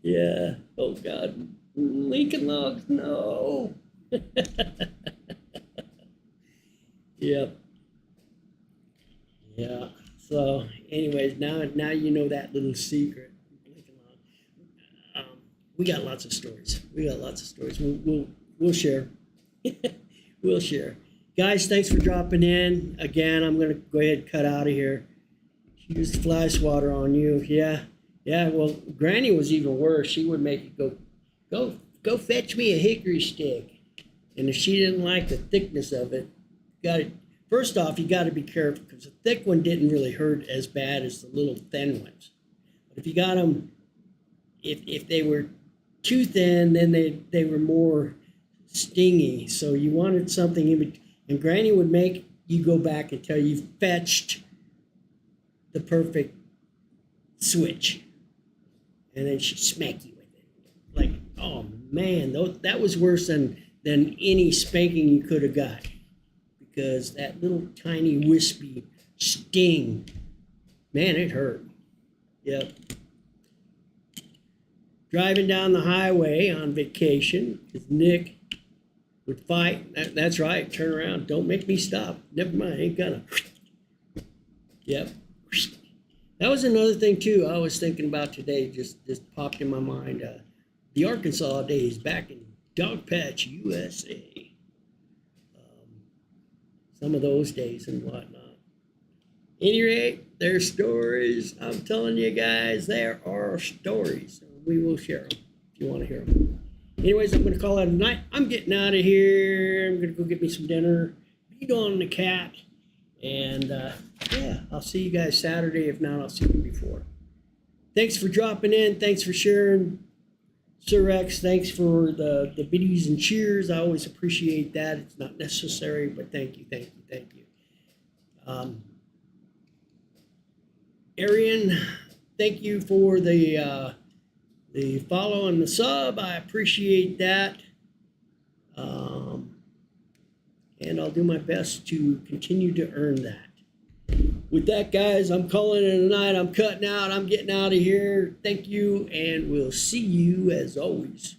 Yeah. Oh God. Lincoln Logs. No. Yep. Yeah. So, anyways, now you know that little secret. We got lots of stories. We'll share. We'll share. Guys, thanks for dropping in. Again, I'm gonna go ahead and cut out of here. She used fly swatter on you. Yeah. Well, Granny was even worse. She would make you go fetch me a hickory stick, and if she didn't like the thickness of it, first off, you got to be careful because the thick one didn't really hurt as bad as the little thin ones. But if you got them, if they were too thin, then they were more stingy. So you wanted something in between. And Granny would make you go back until you fetched the perfect switch. And then she'd smack you with it. Like, oh man, that was worse than any spanking you could have got. Because that little tiny wispy sting, man, it hurt. Yep. Driving down the highway on vacation, because Nick would fight. That's right, turn around, don't make me stop. Never mind, ain't gonna. Yep. That was another thing too I was thinking about today, just popped in my mind. The Arkansas days back in Dogpatch, USA. Some of those days and whatnot. Any rate, there's stories. I'm telling you guys, there are stories. We will share them if you want to hear them. Anyways, I'm going to call it a night. I'm getting out of here. I'm going to go get me some dinner, beat on the cat, and yeah, I'll see you guys Saturday. If not, I'll see you before. Thanks for dropping in. Thanks for sharing. Sir X, thanks for the biddies and cheers. I always appreciate that. It's not necessary, but thank you. Arian, thank you for the follow and the sub. I appreciate that. And I'll do my best to continue to earn that. With that, guys, I'm calling it a night. I'm cutting out. I'm getting out of here. Thank you, and we'll see you as always